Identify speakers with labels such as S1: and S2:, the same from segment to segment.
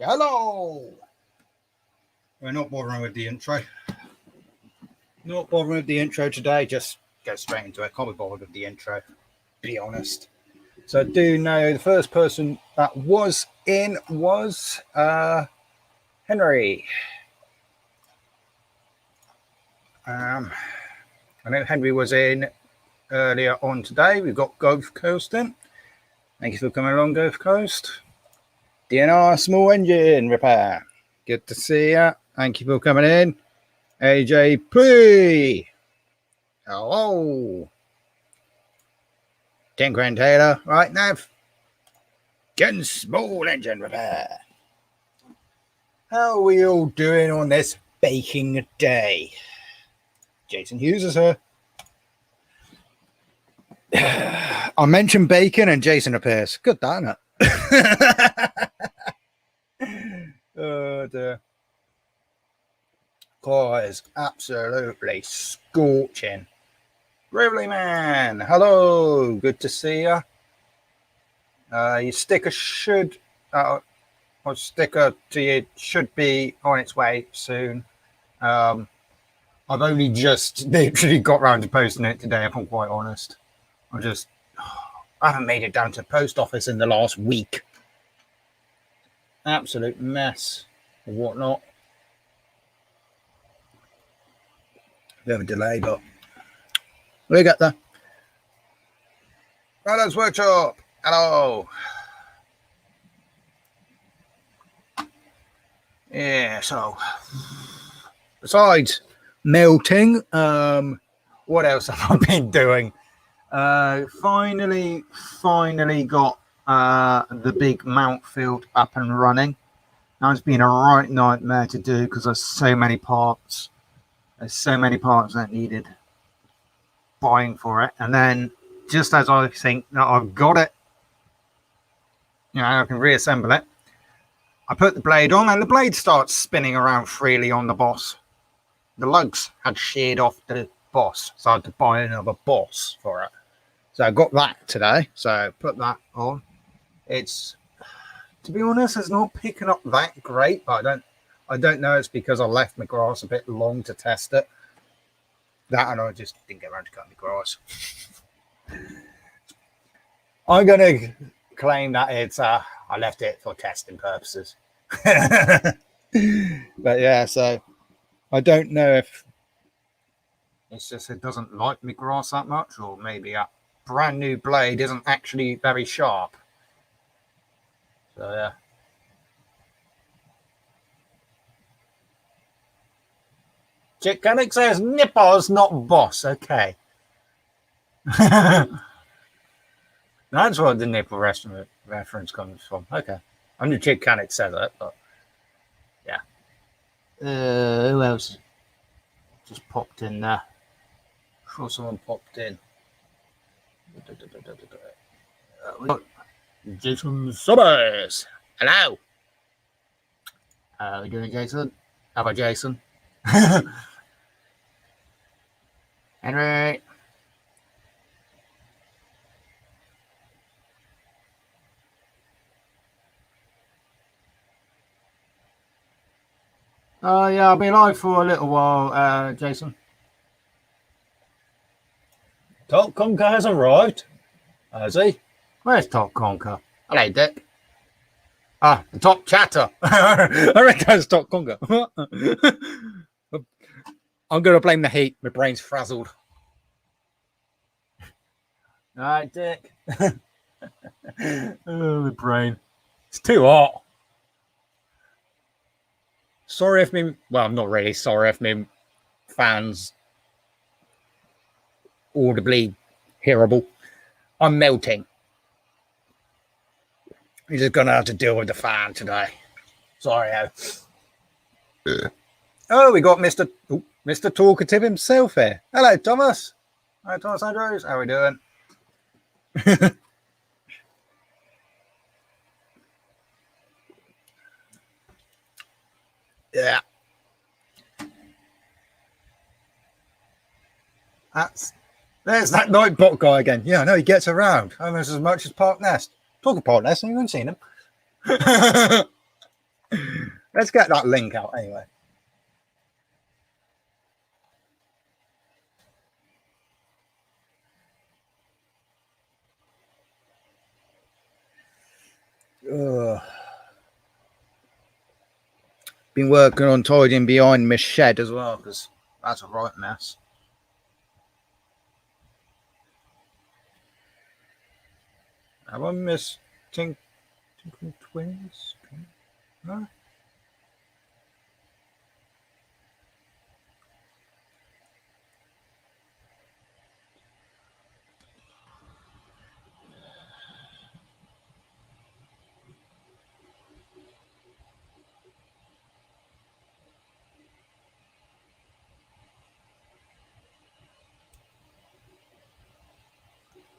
S1: Hello. We're not bothering with the intro. Not bothering with the intro today. Just go straight into it. Can't be bothered with the intro, to be honest. So I do know the first person that was in was Henry. I know Henry was in earlier on today. We've got Gulf Coast in. Thank you for coming along, Gulf Coast. DNR small engine repair. Good to see you. Thank you for coming in. AJP. Hello. 10 grand Taylor. Right, Nav. Getting small engine repair. How are we all doing on this baking day? Jason Hughes is here. I mentioned bacon and Jason appears. Good, isn't it? Oh dear. God, it's absolutely scorching. Rivley man, hello. Good to see you. Your sticker should, or sticker to you should be on its way soon. I've only just literally got around to posting it today, if I'm quite honest. I haven't made it down to the post office in the last week. Absolute mess or whatnot. Bit of a delay, but we got there. Brothers Workshop, hello. Yeah, so besides melting, what else have I been doing? Finally got the big mount field up and running. Now it's been a right nightmare to do because there's so many parts. There's so many parts that needed buying for it. And then just as I think that I've got it, I can reassemble it. I put the blade on and the blade starts spinning around freely on the boss. The lugs had sheared off the boss, so I had to buy another boss for it. So I got that today. So put that on. It's, to be honest, it's not picking up that great, but I don't know. It's because I left my grass a bit long to test it. That and I just didn't get around to cutting the grass. I'm going to claim that it's I left it for testing purposes. But yeah, so I don't know if it's just it doesn't like my grass that much, or maybe a brand new blade isn't actually very sharp. So yeah. Chick says nipples, not boss. Okay. That's what the nipple reference comes from. Okay. I knew Chick Canic said it, but yeah. Who else just popped in there? I'm sure someone popped in. We got Jason Summers. Hello. How are you doing, Jason? How about Jason? Henry. Yeah, I'll be live for a little while, Jason. Top Conker has arrived. Has he? Where's Top Conker? Hello, Dick. Ah, the top chatter. I reckon that's Top Conker. I'm going to blame the heat. My brain's frazzled. All right, Dick. Oh, my brain. It's too hot. Sorry if me... Well, I'm not really sorry if me fans audibly hearable. I'm melting. You're just going to have to deal with the fan today. Sorry, Oh, we got Mr. Talkative himself here. Hello, Thomas. Hi, Thomas Andrews. How are we doing? Yeah. There's that Nightbot guy again. Yeah, I know he gets around almost as much as Park Nest. Talk of Park Nest, I haven't seen him. Let's get that link out anyway. Ugh. Been working on tidying behind my shed as well, because that's a right mess. Have I missed Tinkle Twins? No?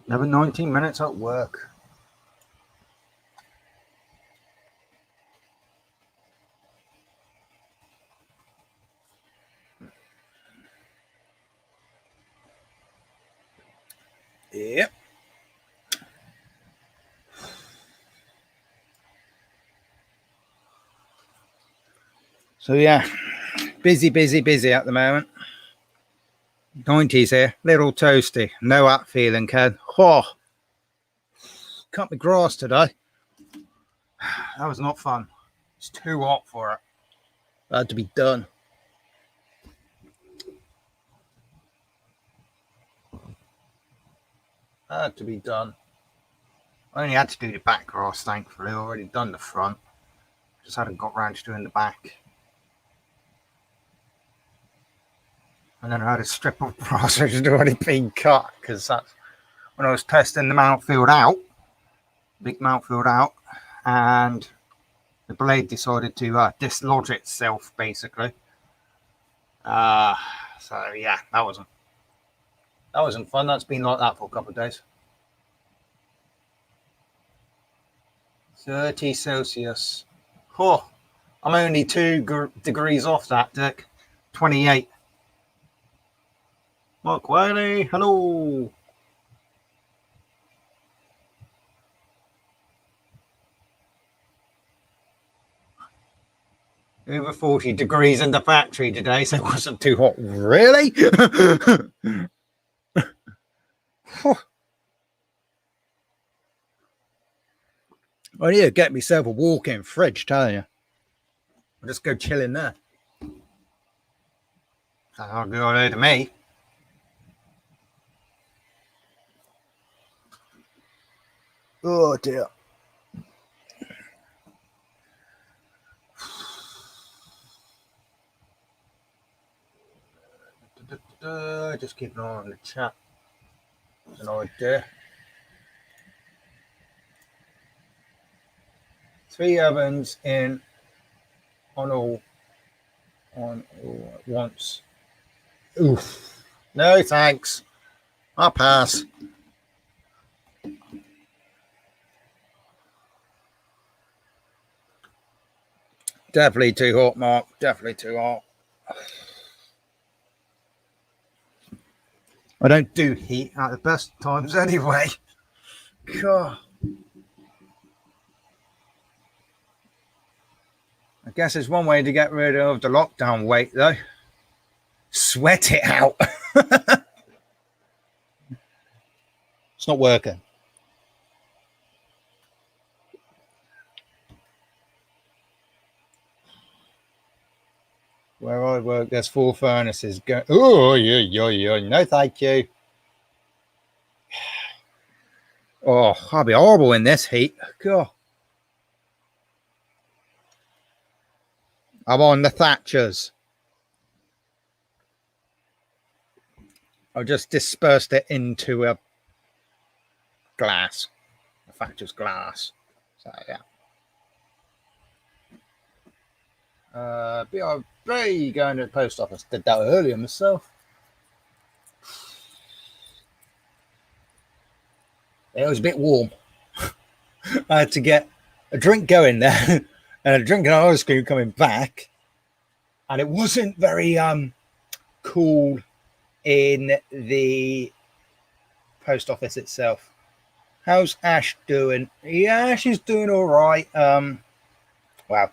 S1: Another 19 minutes at work. Yep. So yeah, busy at the moment. 90s here, little toasty. No that feeling, Ken. Oh, cut my grass today. That was not fun. It's too hot for it. That had to be done. Had to be done. I only had to do the back grass, thankfully. I've already done the front. Just hadn't got round to doing the back. And then I had a strip of grass which had already been cut, because that's when I was testing the mount field out, big mount field out, and the blade decided to dislodge itself, basically. So yeah, that wasn't fun. That's been like that for a couple of days. 30 Celsius. Oh, I'm only 2 degrees off that, Dick. 28. Mark Wiley, hello. Over 40 degrees in the factory today, so it wasn't too hot. Really? I need to get myself a walk-in fridge, telling you. I'll just go chill in there. That's good idea to me. Oh dear. Just keep an eye on the chat. That's an idea. 3 ovens in on all at once. Oof. No thanks. I'll pass. Definitely too hot, Mark. Definitely too hot. I don't do heat at the best times anyway. God. I guess it's one way to get rid of the lockdown weight, though. Sweat it out. It's not working. Where I work, there's 4 furnaces going. Oh, yeah. No, thank you. Oh, I'll be horrible in this heat. God. I'm on the Thatchers. I just dispersed it into a glass. A Thatcher's glass. So, yeah. BRB going to the post office. Did that earlier myself. It was a bit warm. I had to get a drink going there and a drink and ice cream coming back. And it wasn't very cool in the post office itself. How's Ash doing? Yeah, she's doing all right. Wow.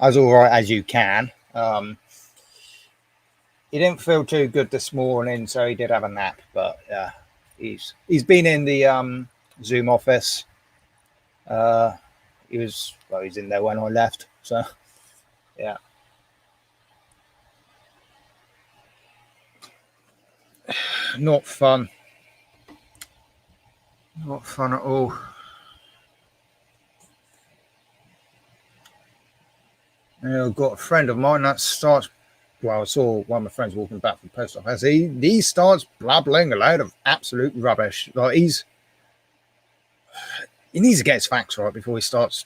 S1: as all right as you can. He didn't feel too good this morning, so he did have a nap. But he's been in the Zoom office. He's in there when I left. So yeah, not fun. Not fun at all. Yeah, I've got a friend of mine that starts. Well, I saw one of my friends walking back from the post office. He starts blabbling a load of absolute rubbish. Like he needs to get his facts right before he starts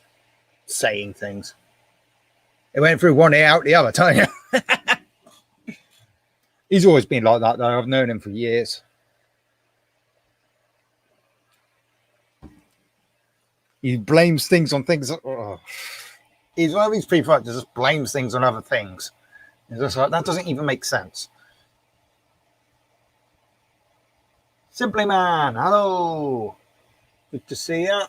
S1: saying things. It went through one ear out the other, tell you. He's always been like that, though. I've known him for years. He blames things on things. Oh. He's one of these people that just blames things on other things. It's just like, that doesn't even make sense. Simply Man, hello. Good to see you.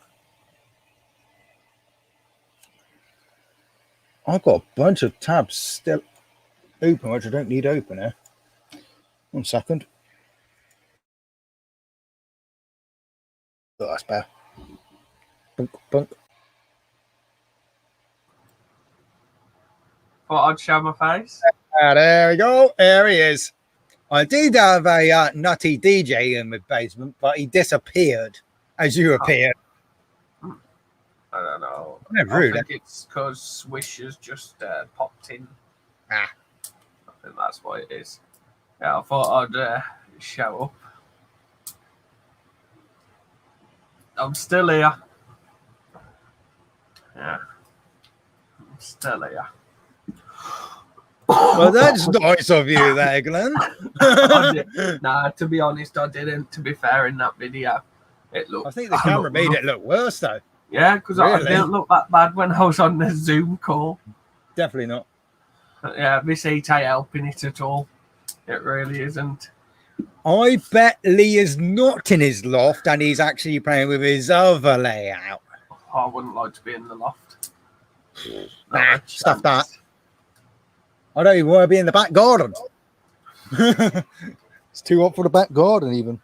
S1: I've got a bunch of tabs still open, which I don't need open here. 1 second. Oh, that's better. Bunk, bunk.
S2: Thought I'd show my face.
S1: There we go. There he is. I did have a nutty DJ in my basement, but he disappeared as you appeared.
S2: I don't know.
S1: Rude,
S2: I think it's because Swish has just popped in.
S1: I
S2: think that's what it is. Yeah, I thought I'd show up. I'm still here. Yeah. I'm still here.
S1: Well, that's nice of you there, Glenn.
S2: Nah, to be honest, I didn't. To be fair, in that video, it looked.
S1: I think the camera made it look worse, though.
S2: Yeah, because I didn't look that bad when I was on the Zoom call.
S1: Definitely not.
S2: Yeah, this ain't helping it at all. It really isn't.
S1: I bet Lee is not in his loft and he's actually playing with his other layout.
S2: I wouldn't like to be in the loft.
S1: Nah, stuff that. I don't even want to be in the back garden. It's too hot for the back garden, even.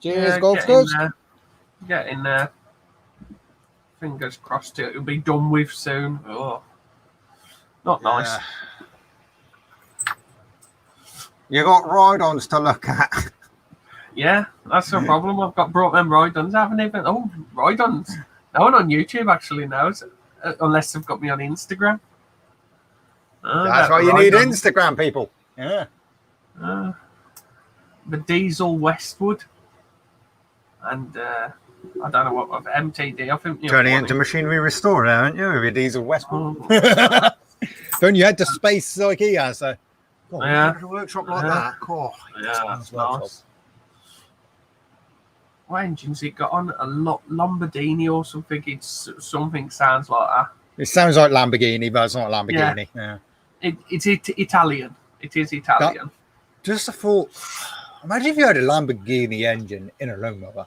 S1: Cheers, golfers.
S2: Get in there. Fingers crossed it'll be done with soon. Oh, not nice.
S1: You got ride-ons to look at.
S2: Yeah, that's the problem. I've got brought them ride-ons. I haven't even... Oh, ride-ons. No one on YouTube actually knows, unless they've got me on Instagram.
S1: That's why you need Instagram, people. Yeah.
S2: The Diesel Westwood. And I don't know what of MTD. I think
S1: turning into Machinery Restorer, aren't you? With your Diesel Westwood. Don't you head to space like he has? So. Oh,
S2: yeah.
S1: A workshop like that. Oh,
S2: yeah, that's nice. What engine's it got on? A Lamborghini or something? It's something sounds like that.
S1: It sounds like Lamborghini, but it's not a Lamborghini. Yeah.
S2: It's Italian. It is Italian.
S1: Just a thought. Imagine if you had a Lamborghini engine in a lawn mower.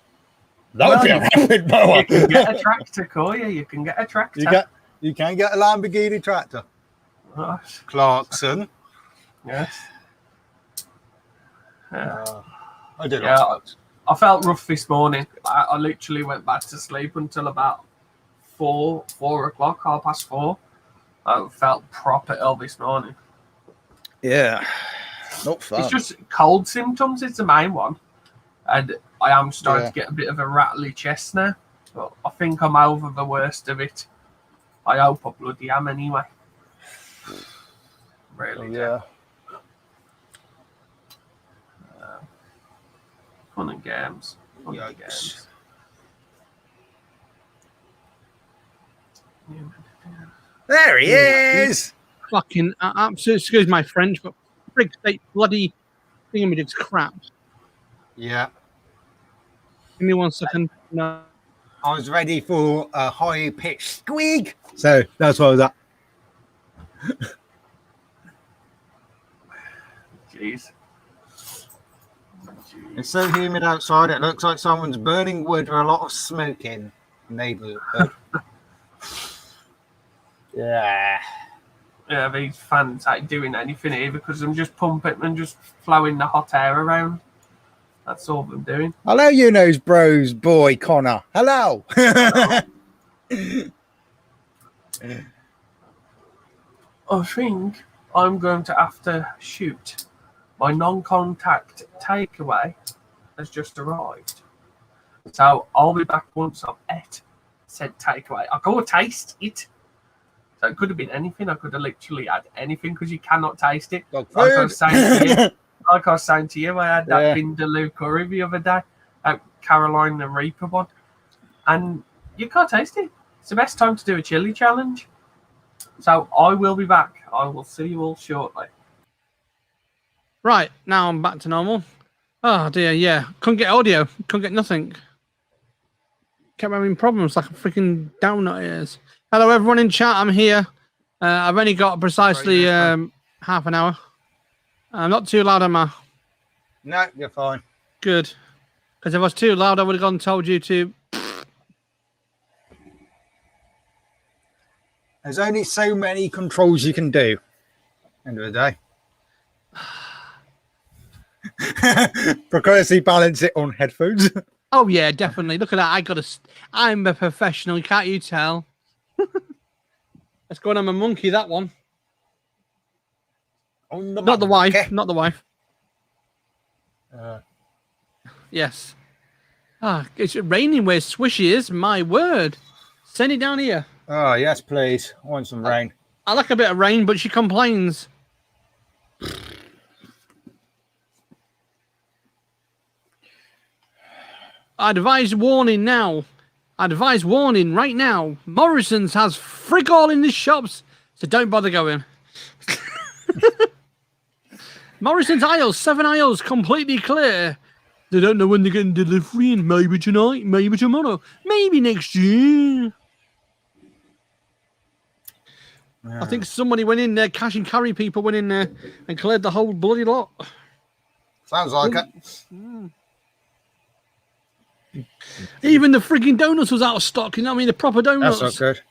S1: That would be a rapid mower.
S2: You can get a tractor, can't you? You can get a tractor.
S1: You can get a Lamborghini tractor.
S2: Gosh.
S1: Clarkson.
S2: Yes.
S1: I did.
S2: Yeah, I felt rough this morning. I literally went back to sleep until about 4 o'clock, 4:30. I felt proper ill this morning.
S1: Yeah. Not fun.
S2: It's just cold symptoms is the main one. And I am starting to get a bit of a rattly chest now. But I think I'm over the worst of it. I hope I bloody am anyway. Really do. Fun and games. Fun and games.
S1: There he is!
S3: Fucking absolute, excuse my French, but frig state bloody thingamajig's crap.
S1: Yeah.
S3: Give me 1 second. No.
S1: I was ready for a high-pitched squeak. So that's what I was at.
S2: Jeez.
S1: It's so humid outside, it looks like someone's burning wood with a lot of smoke in the neighbourhood. Yeah.
S2: Yeah, these fans ain't doing anything here because I'm just pumping and just flowing the hot air around. That's all I'm doing.
S1: Hello, you knows bros, boy Connor. Hello.
S2: I think I'm going to have to shoot. My non-contact takeaway has just arrived. So I'll be back once I've ate said takeaway. I go taste it. So it could have been anything. I could have literally had anything because you cannot taste it.
S1: Dog
S2: Like I
S1: food.
S2: was saying to you, like I was saying to you, I had that
S1: Yeah.
S2: Vindaloo curry the other day, Carolina Reaper one, and you can't taste it. It's the best time to do a chili challenge. So I will be back. I will see you all shortly.
S3: Right, now I'm back to normal. Oh dear, yeah. Couldn't get audio. Couldn't get nothing. Kept having problems like a freaking donut ears. Hello, everyone in chat. I'm here. I've only got precisely half an hour. I'm not too loud, am I?
S1: No, you're fine.
S3: Good. Because if I was too loud, I would have gone and told you to.
S1: There's only so many controls you can do. End of the day. Progressively balance it on headphones.
S3: Oh yeah, definitely. Look at that. I'm a professional. Can't you tell? Let's go on. I'm a monkey. That one.
S1: On the
S3: Not the wife.
S1: monkey.
S3: Not the wife.
S1: Uh,
S3: Yes. It's raining where Swishy is. My word. Send it down here.
S1: oh, yes, please. I want some rain.
S3: I like a bit of rain, but she complains. I advise warning now. I advise warning right now. Morrison's has frig all in the shops, so don't bother going. Morrison's aisles, 7 aisles, completely clear. They don't know when they're getting delivery, and maybe tonight, maybe tomorrow, maybe next year. I think somebody went in there, cash and carry people went in there and cleared the whole bloody lot.
S1: Sounds like it.
S3: Even the frigging donuts was out of stock. You know what I mean? The proper donuts.
S1: That's not good.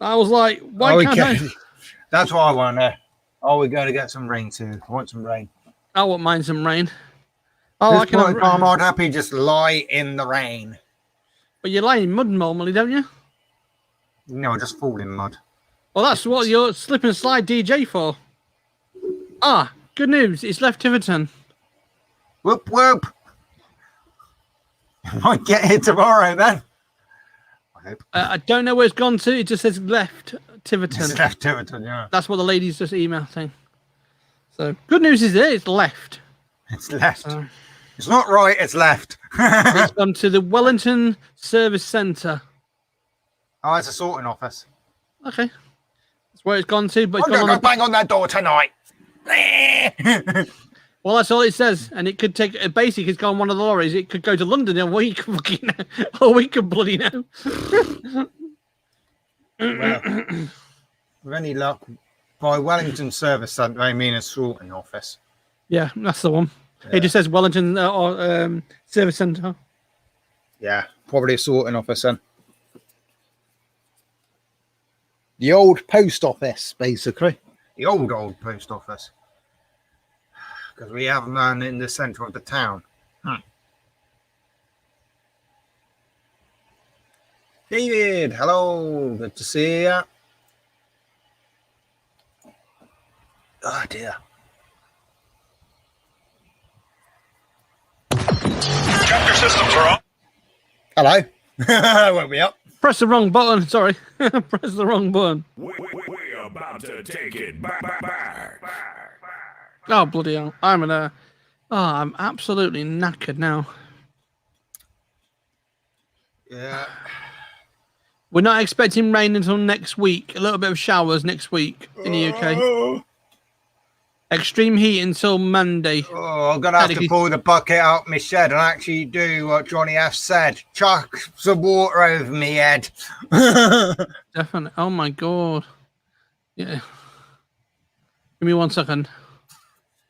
S3: I was like, why can't I?
S1: That's what I want to know. Oh, we're going to get some rain too. I want some rain.
S3: I won't mind some rain. Oh, I
S1: This
S3: can.
S1: point in time, I'd happy just lie in the rain.
S3: But you lie in mud normally, don't you?
S1: No, just fall in mud.
S3: Well, that's what you're slip and slide DJ for. Ah, good news. It's left Tiverton.
S1: Whoop, whoop. Might get here tomorrow then. I hope.
S3: I don't know where it's gone to. It just says left Tiverton.
S1: It's left Tiverton, yeah.
S3: That's what the ladies just emailed saying. So, good news is there. It's left.
S1: It's left. It's not right, it's left.
S3: It's gone to the Wellington Service Centre.
S1: Oh, it's a sorting office.
S3: Okay. That's where it's gone to. But it's
S1: I'm
S3: gone
S1: going
S3: on
S1: to bang on that door tonight.
S3: Well, that's all it says, and it could take. Basically, it's gone one of the lorries. It could go to London in a week. Fucking, a week of bloody now.
S1: Well, with any luck, by Wellington Service Centre, I mean a sorting office.
S3: Yeah, that's the one.
S1: Yeah.
S3: It just says Wellington Service Centre.
S1: Yeah, probably a sorting office then. The old post office, basically. The old post office. Because we have none in the centre of the town. David, hello. Good to see you. Oh, dear.
S4: Chapter systems are on.
S1: Hello. Woke me up.
S3: Press the wrong button. Sorry. Press the wrong button.
S4: We're about to take it back.
S3: Oh, bloody hell. I'm absolutely knackered now.
S1: Yeah.
S3: We're not expecting rain until next week. A little bit of showers next week in the UK. Extreme heat until Monday.
S1: Oh, I'm going to have to pull the bucket out my shed and actually do what Johnny F said. Chuck some water over me head.
S3: Definitely. Oh, my God. Yeah. Give me 1 second.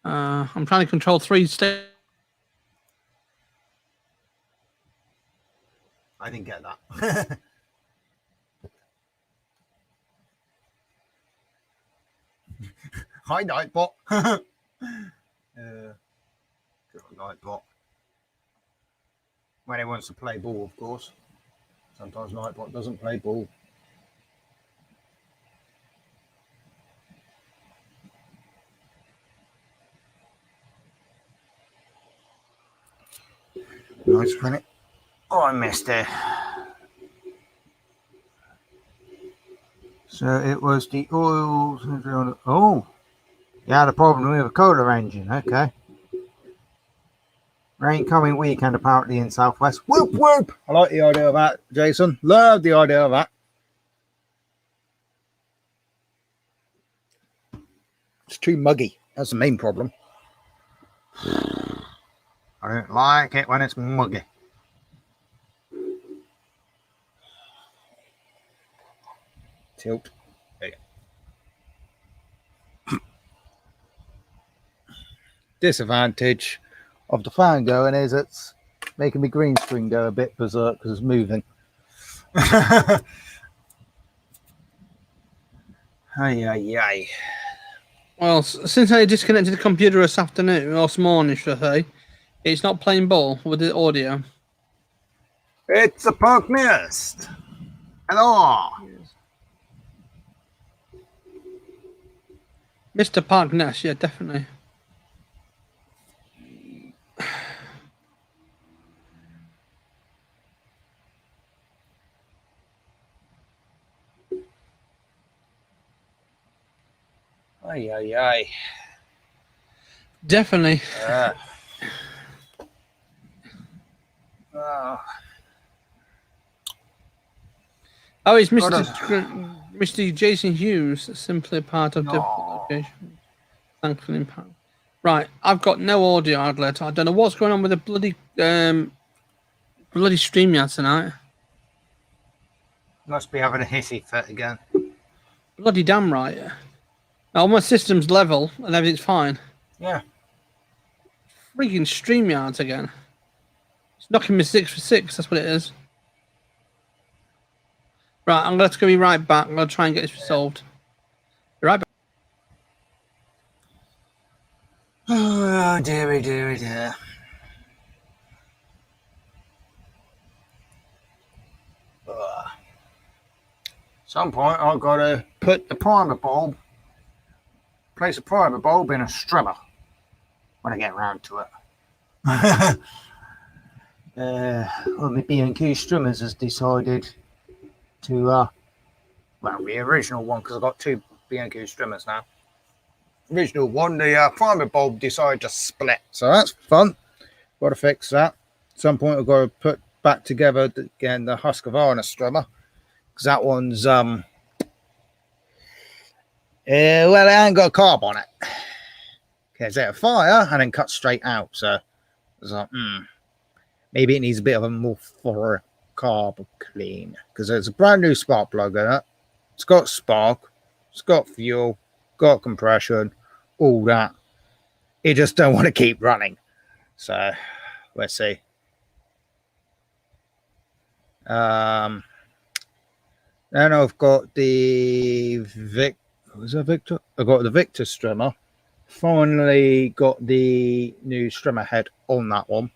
S3: I'm trying to control 3 states.
S1: I didn't get that. Hi, Nightbot. Good Nightbot. When he wants to play ball, of course. Sometimes Nightbot doesn't play ball. Nice minute. Oh, I missed it. So it was the oil. Oh, yeah, the problem with a Kohler engine. Okay. Rain coming weekend apparently in Southwest. Whoop whoop! I like the idea of that, Jason. Love the idea of that. It's too muggy. That's the main problem. I don't like it when it's muggy. Tilt. There you go. Disadvantage of the fan going is it's making my green screen go a bit berserk because it's moving. Ay, ay, ay.
S3: Well, since I disconnected the computer this afternoon, or this morning, should I say, it's not playing ball with the audio.
S1: It's a punk mist. Hello.
S3: Mr. Park Ness, yeah, definitely.
S1: Ay, ay, ay.
S3: Definitely. Oh, it's Mr. Jason Hughes, simply part of difficult location. Thankfully, impact. Right, I've got no audio outlet. I don't know what's going on with the bloody StreamYard tonight.
S1: Must be having a hissy fit again.
S3: Bloody damn right. All my system's level and everything's fine.
S1: Yeah.
S3: Freaking StreamYards again. It's knocking me 6 for 6, that's what it is. Right, I'm going to be right back. I'm going to try and get this resolved. Be right back.
S1: Oh, dearie, dearie, dear. Some point I've got to put the primer bulb, place a primer bulb in a strimmer when I get around to it. Well, my B&Q Strimmers has decided to, well, the original one, because I've got two B&Q Strimmers now. Original one, the primer bulb decided to split, so that's fun. Got to fix that. At some point I've got to put back together again the Husqvarna Strimmer, because that one's, well, it ain't got a carb on it. Okay, set a fire and then cut straight out, so I was like, maybe it needs a bit of a more thorough carb clean, because there's a brand new spark plug in it. It's got spark, it's got fuel, got compression, all that. You just don't want to keep running. So let's see. Then I've got the Victor? I've got the Victor Strimmer. Finally got the new strimmer head on that one.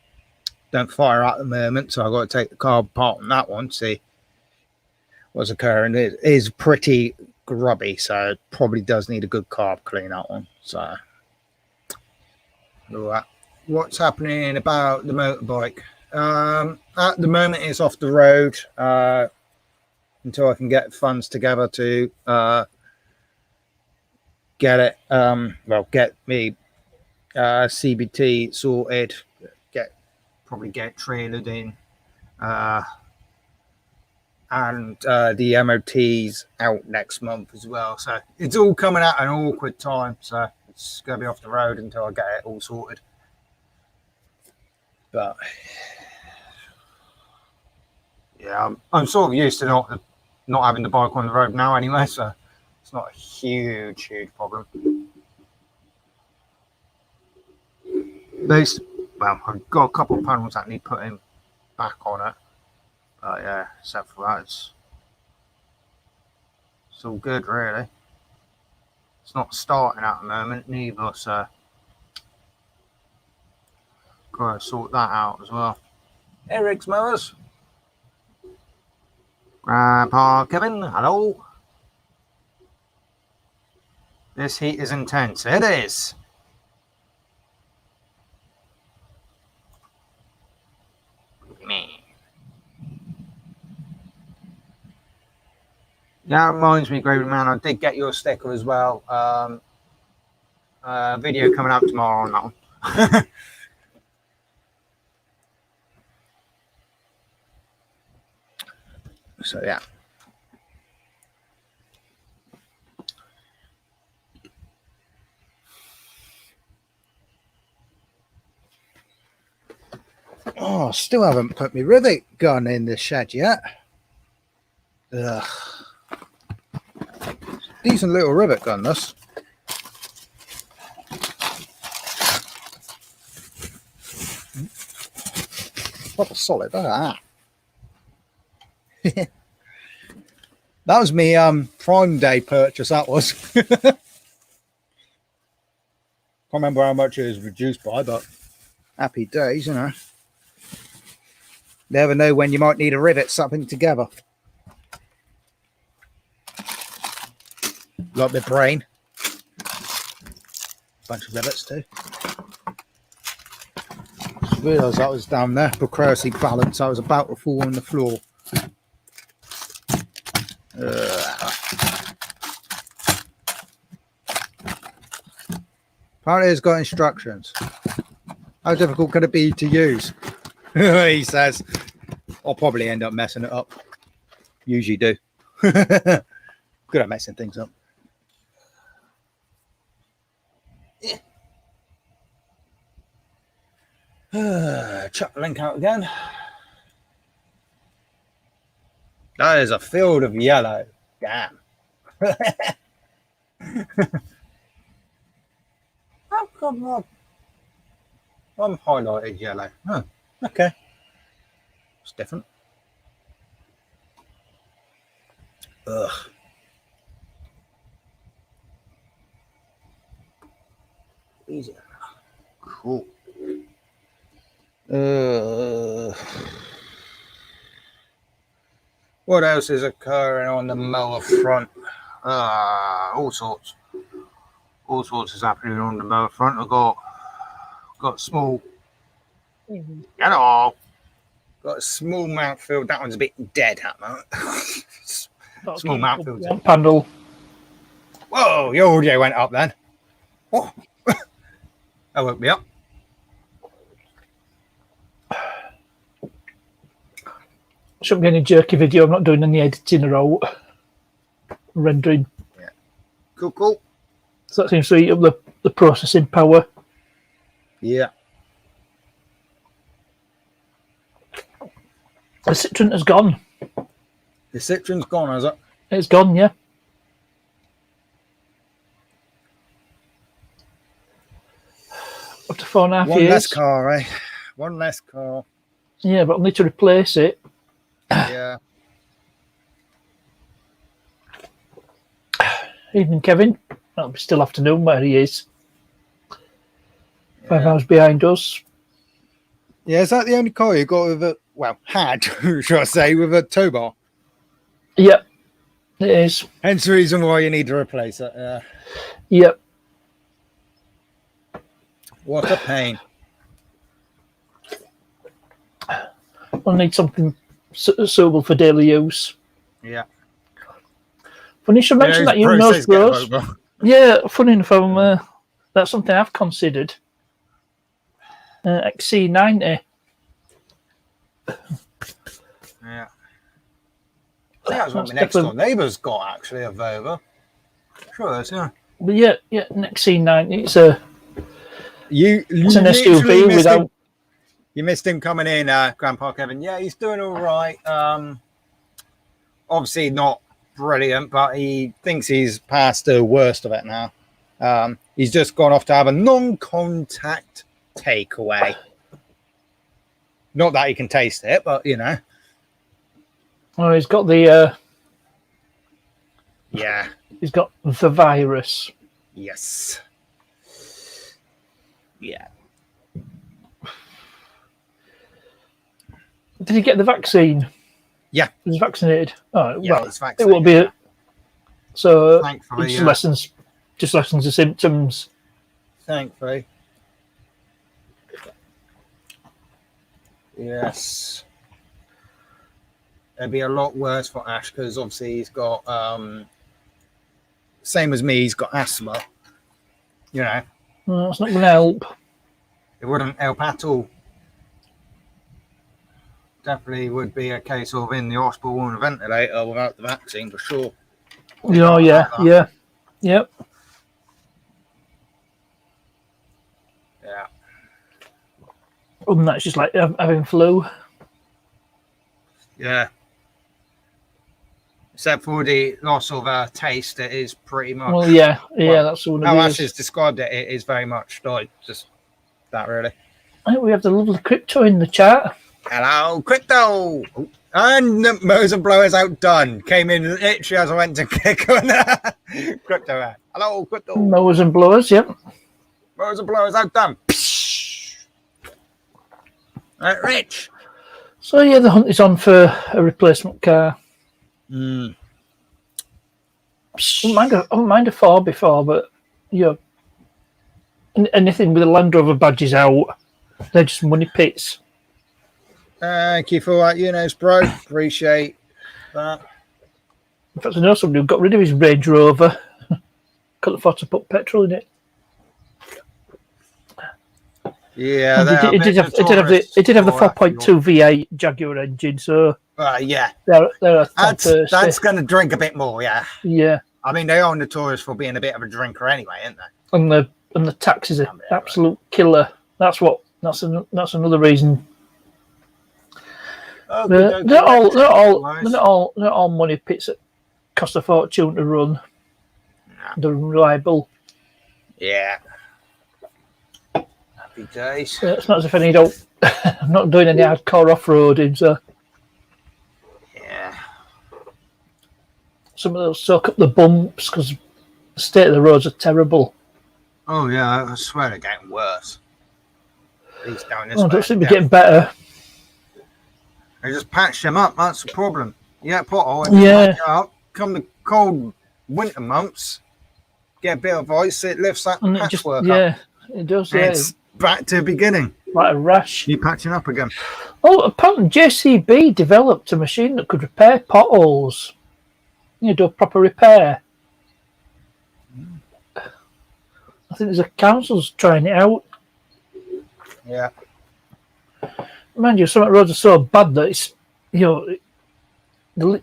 S1: Don't fire at the moment, so I've got to take the carb apart on that one, see what's occurring. It is pretty grubby, so it probably does need a good carb clean, that one. So what's happening about the motorbike? At the moment it's off the road until I can get funds together to get it get me CBT sorted, probably get trailered in, and the MOT's out next month as well, so it's all coming at an awkward time, so it's going to be off the road until I get it all sorted. But yeah, I'm sort of used to not having the bike on the road now anyway, so it's not a huge problem. Well, I've got a couple of panels that need putting back on it, but yeah, except for that, it's all good, really. It's not starting at the moment, neither, so gotta sort that out as well. Hey, Riggs Mowers. Grandpa Kevin, hello. This heat is intense. It is. Me. That reminds me, Gravy Man, I did get your sticker as well. Video coming out tomorrow on that one. So yeah. Oh, still haven't put my rivet gun in the shed yet. Ugh. Decent little rivet gun, this. Proper solid, look at that. That was me Prime Day purchase, that was. Can't remember how much it was reduced by, but happy days, you know. Never know when you might need to rivet something together. Like my brain. Bunch of rivets too. Just realised that was down there. Precocity balance. I was about to fall on the floor. Apparently it's got instructions. How difficult could it be to use? He says. I'll probably end up messing it up. Usually do. Good at messing things up. Chuck the link out again. That is a field of yellow. Damn. How come I'm highlighted yellow? Huh. Okay. It's different. Ugh. Easy. Cool. What else is occurring on the mower front? All sorts. All sorts is happening on the mower front. I've got small. Hello. Got a small mount field. That one's a bit dead at the moment. Small mount field.
S5: One panel.
S1: Whoa, your audio went up then. Oh. That woke me up.
S5: Shouldn't be any jerky video. I'm not doing any editing or rendering.
S1: Yeah. Cool.
S5: So that seems to eat up the processing power.
S1: Yeah.
S5: The citron has gone.
S1: The citron's gone, has it?
S5: It's gone, yeah. Up to 4.5
S1: One
S5: years.
S1: less car, eh? One less car.
S5: Yeah, but I'll need to replace it.
S1: Yeah.
S5: Evening, Kevin. It'll be still afternoon where he is.
S1: Yeah.
S5: 5 hours behind us.
S1: Yeah, is that the only car you got with a, well, had, should I say, with a tow bar?
S5: Yep, it is.
S1: Hence the reason why you need to replace it.
S5: Yep.
S1: What a pain.
S5: I'll need something suitable for daily use.
S1: Yeah.
S5: Funny you should mention that, you nose bros. Yeah, funny enough, that's something I've considered. XC90.
S1: Yeah. That's what my next door neighbour's got, actually, a Volvo. Sure is, yeah.
S5: But yeah, an XC90. It's an
S1: literally
S5: SUV without.
S1: You missed him coming in, Grandpa Kevin. Yeah, he's doing all right. Obviously not brilliant, but he thinks he's past the worst of it now. He's just gone off to have a non-contact takeaway. Not that he can taste it, but you know.
S5: Oh, he's got the.
S1: Yeah.
S5: He's got the virus.
S1: Yes. Yeah.
S5: Did he get the vaccine?
S1: Yeah.
S5: He was vaccinated. Oh,
S1: Yeah,
S5: well,
S1: he's
S5: it will be.
S1: vaccinated,
S5: So
S1: Thankfully,
S5: it just
S1: yeah.
S5: lessens the symptoms.
S1: Thankfully. Yes. It'd be a lot worse for Ash because obviously he's got same as me, he's got asthma. You know.
S5: Well, it's not going to help.
S1: It wouldn't help at all. Definitely would be a case of in the hospital on a ventilator without the vaccine for sure.
S5: Yeah,
S1: Yep.
S5: Yeah. Other than that, it's just like having flu.
S1: Yeah. Except for the loss of taste, it is pretty much.
S5: Well, yeah, that's all
S1: How
S5: it
S1: Ash
S5: is.
S1: has described it, it is very much like just that, really.
S5: I think we have the lovely crypto in the chat.
S1: Hello, Crypto! And the Mows and Blowers outdone. Came in literally as I went to kick on Crypto. Hello, Crypto.
S5: Mowers and blowers, yep.
S1: Mows and Blowers outdone. Right, Rich.
S5: So yeah, the hunt is on for a replacement car.
S1: Mm.
S5: I don't mind a 4x4, but anything with a Land Rover badge is out. They're just money pits.
S1: Thank you for that, bro. Appreciate that.
S5: In fact, I know somebody who got rid of his Range Rover. Couldn't afford to put petrol in it.
S1: Yeah,
S5: it did have the 4.2 V8 Jaguar engine, so
S1: yeah,
S5: that's
S1: going to drink a bit more.
S5: Yeah.
S1: I mean, they are notorious for being a bit of a drinker anyway, aren't they?
S5: And the tax is an absolute killer. That's another reason. They're not all money pits that cost a fortune to run.
S1: No.
S5: They're unreliable.
S1: Yeah. Happy days.
S5: It's not as if I'm not doing any hardcore off-roading, so
S1: yeah.
S5: Some of those soak up the bumps because the state of the roads are terrible.
S1: Oh yeah, I swear they're getting worse. At least down this way.
S5: I don't seem to be getting better.
S1: They just patch them up. That's the problem. Yeah, pothole.
S5: Yeah.
S1: Up. Come the cold winter months, get a bit of ice. It lifts that patchwork up.
S5: Yeah, it does. Yeah,
S1: it's back to the beginning.
S5: Like a rash.
S1: You're patching up again.
S5: Oh, apparently JCB developed a machine that could repair potholes. Do a proper repair. I think there's a council's trying it out.
S1: Yeah.
S5: Mind you, some roads are so bad that it's the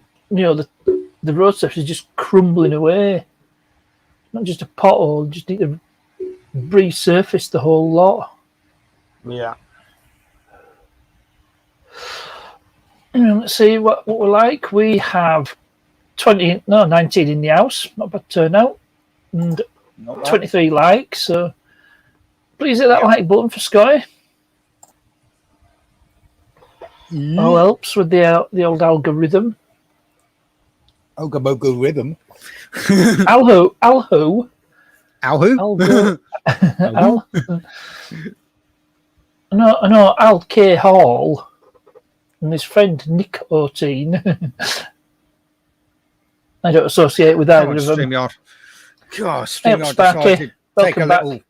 S5: road surface is just crumbling away. Not just a pothole, you just need to resurface the whole lot.
S1: Yeah.
S5: Let's see what we're like. We have 19 in the house, not a bad turnout, and 23 likes. So please hit that like button for Scotti. All helps with the old algorithm.
S1: Algorithm.
S5: Alho.
S1: Alhu?
S5: Al. No, Al K. Hall and his friend Nick O'Teen. I don't associate with either of them.
S1: StreamYard. God,
S5: StreamYard
S1: decided to take a
S5: back.
S1: little.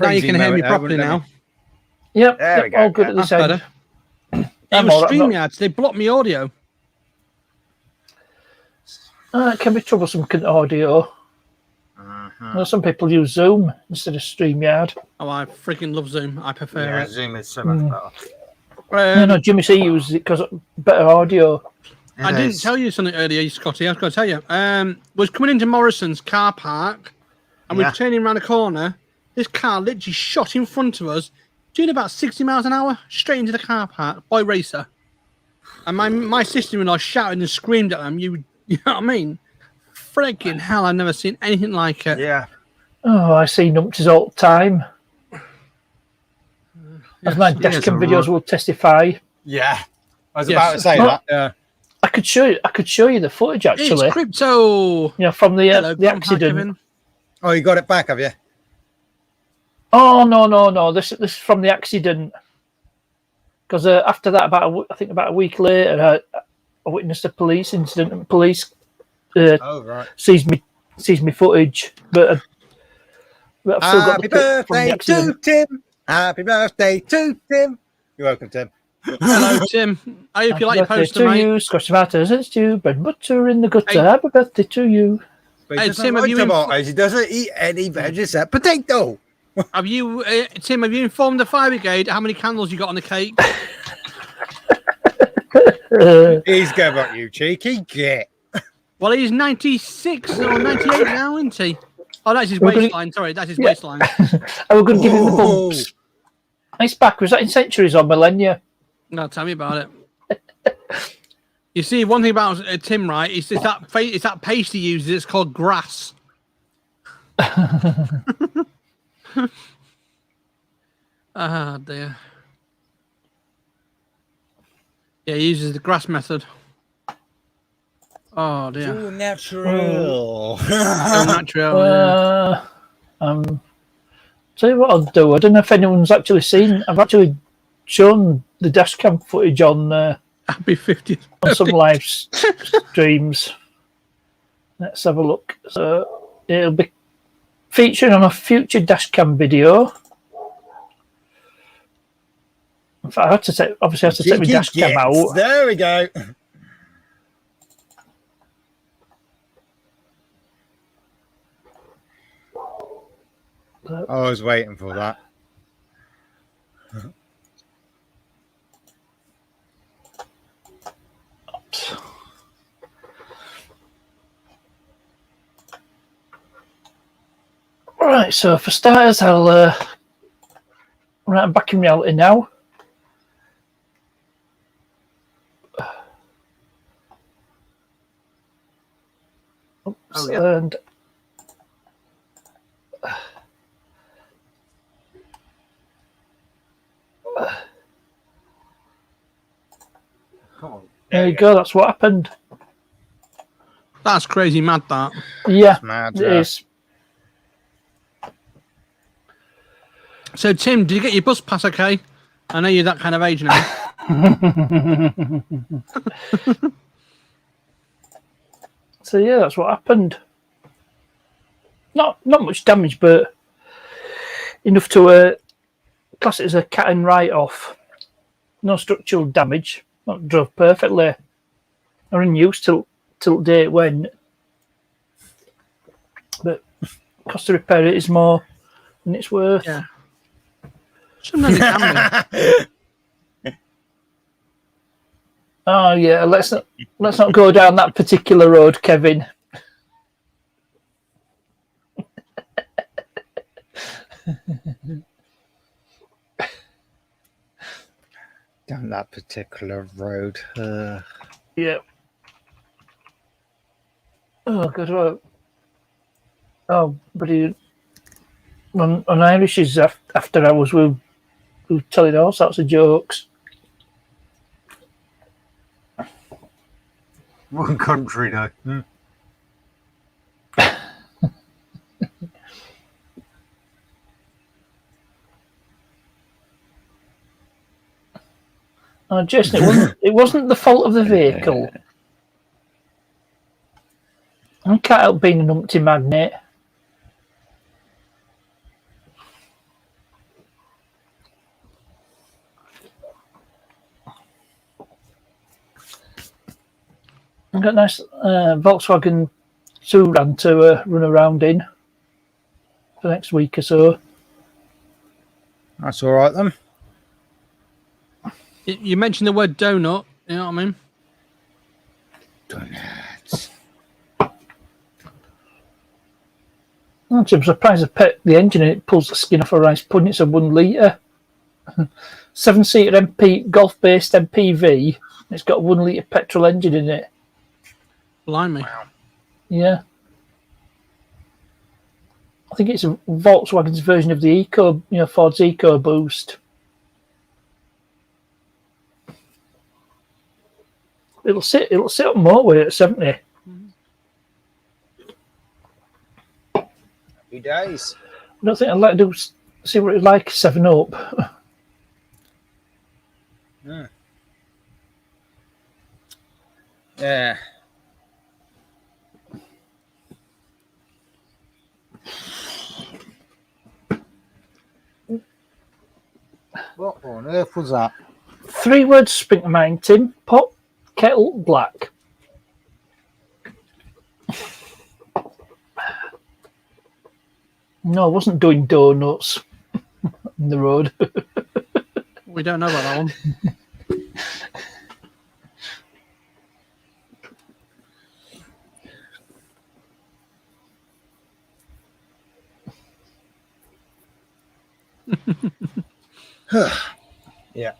S3: Now you can hear me properly now.
S5: Yep,
S1: There we go.
S5: all good at this end.
S3: It was StreamYard. They blocked me audio.
S5: It can be troublesome, audio. Some people use Zoom instead of StreamYard.
S3: Oh, I freaking love Zoom. I prefer it.
S1: Zoom is so much better.
S5: No, Jimmy C uses it because better audio.
S3: I didn't tell you something earlier, Scotty. I was going to tell you. Was coming into Morrison's car park, and we're turning around a corner. This car literally shot in front of us, doing about 60 miles an hour, straight into the car park by racer. And my sister-in-law shouted and screamed at them. You know what I mean? Freaking hell! I've never seen anything like it.
S1: Yeah.
S5: Oh, I see numpties all the time. As my dashcam videos will testify.
S1: Yeah, I was about to say that. Yeah.
S5: I could show you the footage actually.
S3: It's crypto.
S5: From the accident.
S1: Oh, you got it back, have you?
S5: Oh no! This is from the accident. Because after that, I think about a week later, I witnessed a police incident, and police
S1: Oh, right.
S5: sees me footage, but I've still got
S1: Happy
S5: the clip from the
S1: birthday
S5: accident.
S1: to Tim. Happy birthday to Tim. You're welcome, Tim.
S3: Hello, Tim. I hope you like your
S5: Happy birthday
S3: poster,
S5: to
S3: mate.
S5: you, Scotch tomatoes and stew, bread and butter in the gutter.
S3: Hey.
S5: Happy birthday to you.
S1: But he
S3: Hey,
S1: doesn't
S3: Tim, have
S1: like
S3: you
S1: tomatoes. He doesn't eat any veg except potato.
S3: Have you, Tim? Have you informed the fire brigade how many candles you got on the cake?
S5: He's
S1: good about you, cheeky git.
S3: Well, he's 96 or 98 now, isn't he? Oh, that's his
S5: We're gonna-
S3: waistline. Sorry, that's his
S5: Yeah.
S3: waistline.
S5: I was going to give him the bumps. Nice back. Was that in centuries or millennia?
S3: No, tell me about it. You see, one thing about Tim, right? It's that paste he uses. It's called grass. Ah, dear. Yeah, he uses the grass method. Oh dear.
S1: Too natural.
S3: So natural. Yeah.
S5: Tell you what I'll do. I don't know if anyone's actually seen. I've actually shown the dash cam footage on
S3: Happy 50th.
S5: some live streams. Let's have a look. So it'll be featuring on a future dash cam video. In fact, I had to take my dash cam out.
S1: There we go. I was waiting for that.
S5: Right, so for starters, I'm back in reality now. Oops,
S3: Oh, yeah.
S5: and there you go. That's what happened.
S3: That's crazy mad, that.
S5: Yeah,
S1: Mad,
S5: it
S1: yeah.
S5: is.
S3: So, Tim, did you get your bus pass okay? I know you're that kind of age now.
S5: So yeah, that's what happened. Not much damage, but enough to class it as a cat and write-off. No structural damage. Not drove perfectly. Or in use till the day it went. But cost to repair it is more than it's worth.
S3: Yeah. Sometimes it can be.
S5: Oh yeah, let's not go down that particular road, Kevin.
S1: Down that particular road.
S5: Yeah. Oh god. Well, oh, but on Irish's after hours, we were telling all sorts of jokes.
S1: One country, though.
S5: Oh, Jason, it wasn't the fault of the vehicle. I can't help being an umpty magnet. I've got a nice Volkswagen Touran to run around in for the next week or so.
S1: That's all right, then.
S3: You mentioned the word donut. You know what I mean?
S1: Donuts.
S5: I'm surprised I pet the engine and it pulls the skin off a rice pudding. It's a 1 litre. 7-seater MP golf-based MPV. It's got a 1 litre petrol engine in it.
S3: Blimey.
S5: Yeah. I think it's a Volkswagen's version of the Eco, Ford's Eco Boost. It'll sit on motorway at 70.
S1: Happy days.
S5: I don't think I'd like to see what it's like 7 Up.
S1: Yeah. What on earth was that?
S5: 3 words spring to mind, Tim. Pot, kettle, black. No, I wasn't doing donuts in the road.
S3: We don't know about that one.
S1: Yeah.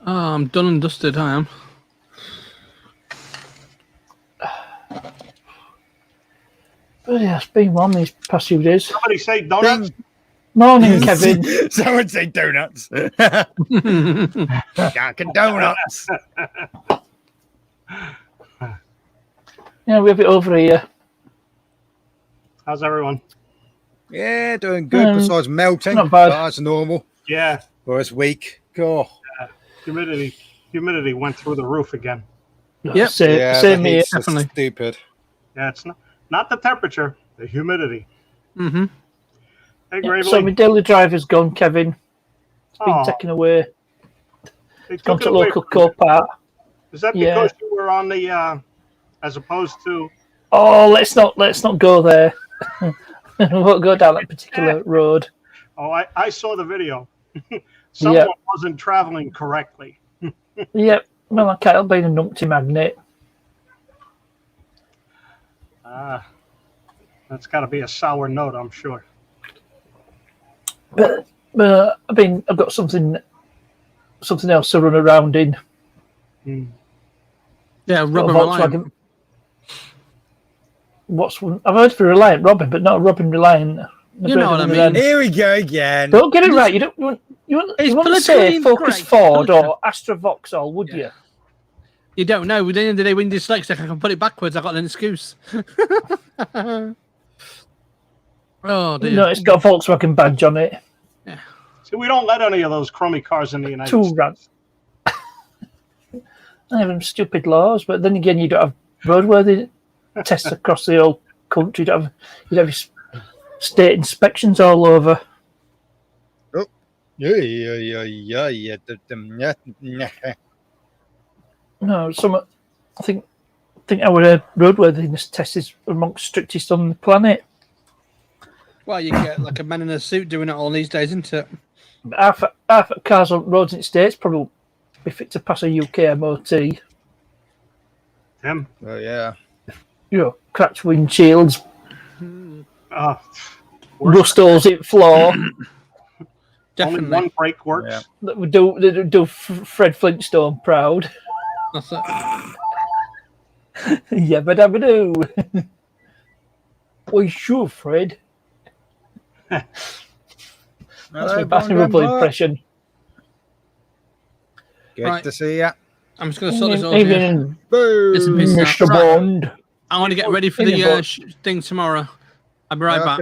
S3: Oh, I'm done and dusted. I am.
S5: But yeah, it's been one these past few days.
S6: Somebody say donuts.
S5: Morning, Kevin.
S1: Someone say donuts. Dunkin' Donuts.
S5: Yeah, we have it over here.
S6: How's everyone?
S1: Yeah, doing good. Besides melting,
S5: not bad.
S1: That's normal.
S6: Yeah,
S1: For this week. God.
S6: humidity went through the roof again.
S3: Yep.
S5: Same
S1: the
S5: here.
S1: heat's
S3: Definitely.
S1: stupid.
S6: Yeah, it's not the temperature, the humidity.
S3: Mm-hmm.
S6: Hey,
S5: Yeah,
S6: Gravely.
S5: so my daily driver's gone, Kevin. It's been
S6: Aw,
S5: taken away.
S6: they
S5: Gone
S6: took
S5: to
S6: it away
S5: local
S6: from you.
S5: co-park.
S6: Is that
S5: Yeah.
S6: because you were on the, as opposed to?
S5: Oh, let's not go there. We won't go down that particular road.
S6: Oh, I saw the video. Someone wasn't traveling correctly.
S5: Yep. Well, I can't help being a numpty magnet.
S6: That's got to be a sour note, I'm sure.
S5: But I mean, I've got something else to run around in.
S3: Yeah,
S5: Got a
S3: Robin Reliant.
S5: I've heard for Reliant Robin, but not a Robin Reliant.
S3: You know what I mean.
S1: Here we go again.
S5: Don't get it right. You
S3: It's
S5: wouldn't say
S3: politically
S5: Focus
S3: incorrect.
S5: Ford or Astra Vauxhall, would you?
S3: You don't know. At the end of the day, when you're dyslexic, I can put it backwards. I got an excuse. Oh dear.
S5: No, it's got a Volkswagen badge on it.
S6: See, we don't let any of those crummy cars in the United
S5: Two
S6: States.
S5: rants. I have them stupid laws, but then again, you don't have roadworthy tests across the whole country. You'd have your state inspections all over.
S1: Yeah.
S5: No, I think our roadworthiness test is amongst strictest on the planet.
S3: Well, you get like a man in a suit doing it all these days, isn't it?
S5: Half of cars on roads in the States probably be fit to pass a UK MOT.
S6: Tim?
S1: Oh yeah.
S5: You know, cracked windshields,
S6: Worse.
S5: rust holes in floor.
S6: Only
S3: Definitely.
S6: one brake works.
S1: Yeah.
S5: That would do Fred Flintstone proud.
S3: That's it.
S5: Yabba dabba doo. Well, sure, Fred. That's my Barney Rubble impression.
S1: Good
S3: Right.
S1: to see ya.
S3: I'm just going to sort this all here.
S5: Evening,
S3: Listen,
S1: Boom.
S3: Mr.
S5: Mr.
S3: Right.
S5: Bond.
S3: I want to get ready for
S5: Evening,
S3: the
S5: Bond.
S3: thing tomorrow. I'll be right back.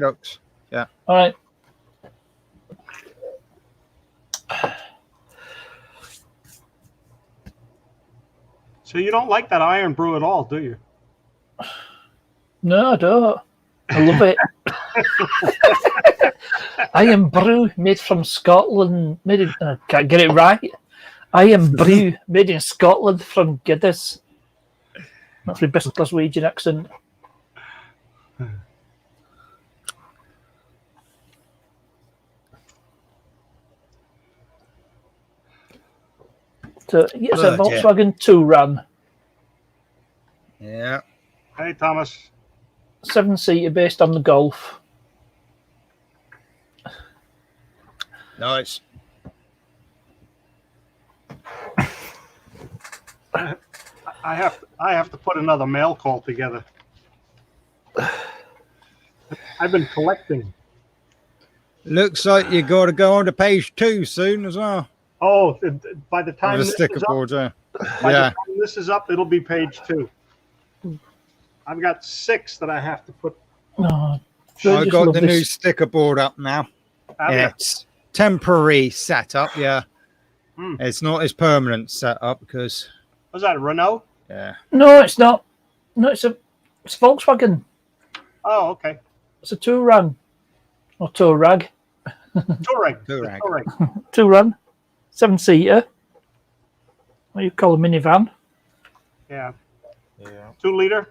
S1: Yeah.
S5: All right.
S6: So you don't like that iron brew at all, do you?
S5: No, I don't. I love it. Iron brew made from Scotland. Can't get it right. Iron brew made in Scotland from Gidders. That's my best Glaswegian accent. So it's a
S1: Bloody
S5: Volkswagen Touran,
S1: Yeah.
S6: Hey, Thomas.
S5: 7-seater based on the Golf.
S1: Nice.
S6: I have to put another mail call together. I've been collecting.
S1: Looks like you got to go on to page 2 soon as well.
S6: Oh, by the time
S1: Of the
S6: this
S1: sticker
S6: is up,
S1: board, yeah.
S6: by
S1: Yeah.
S6: the time this is up, it'll be page 2. I've got 6 that I have to put.
S5: No, So
S1: I
S5: just
S1: got
S5: love
S1: the new
S5: this.
S1: sticker board up now.
S6: Have ya?
S1: It's temporary setup, yeah.
S6: Hmm.
S1: It's not as permanent setup because
S6: Was that a Renault?
S1: yeah.
S5: No, it's not. No, it's Volkswagen.
S6: Oh, okay.
S5: It's a Touran or Touareg.
S6: Touareg.
S1: Touareg.
S6: Touareg.
S5: Touran, 7-seater. What you call a minivan?
S6: Yeah.
S1: Yeah.
S6: 2 liter.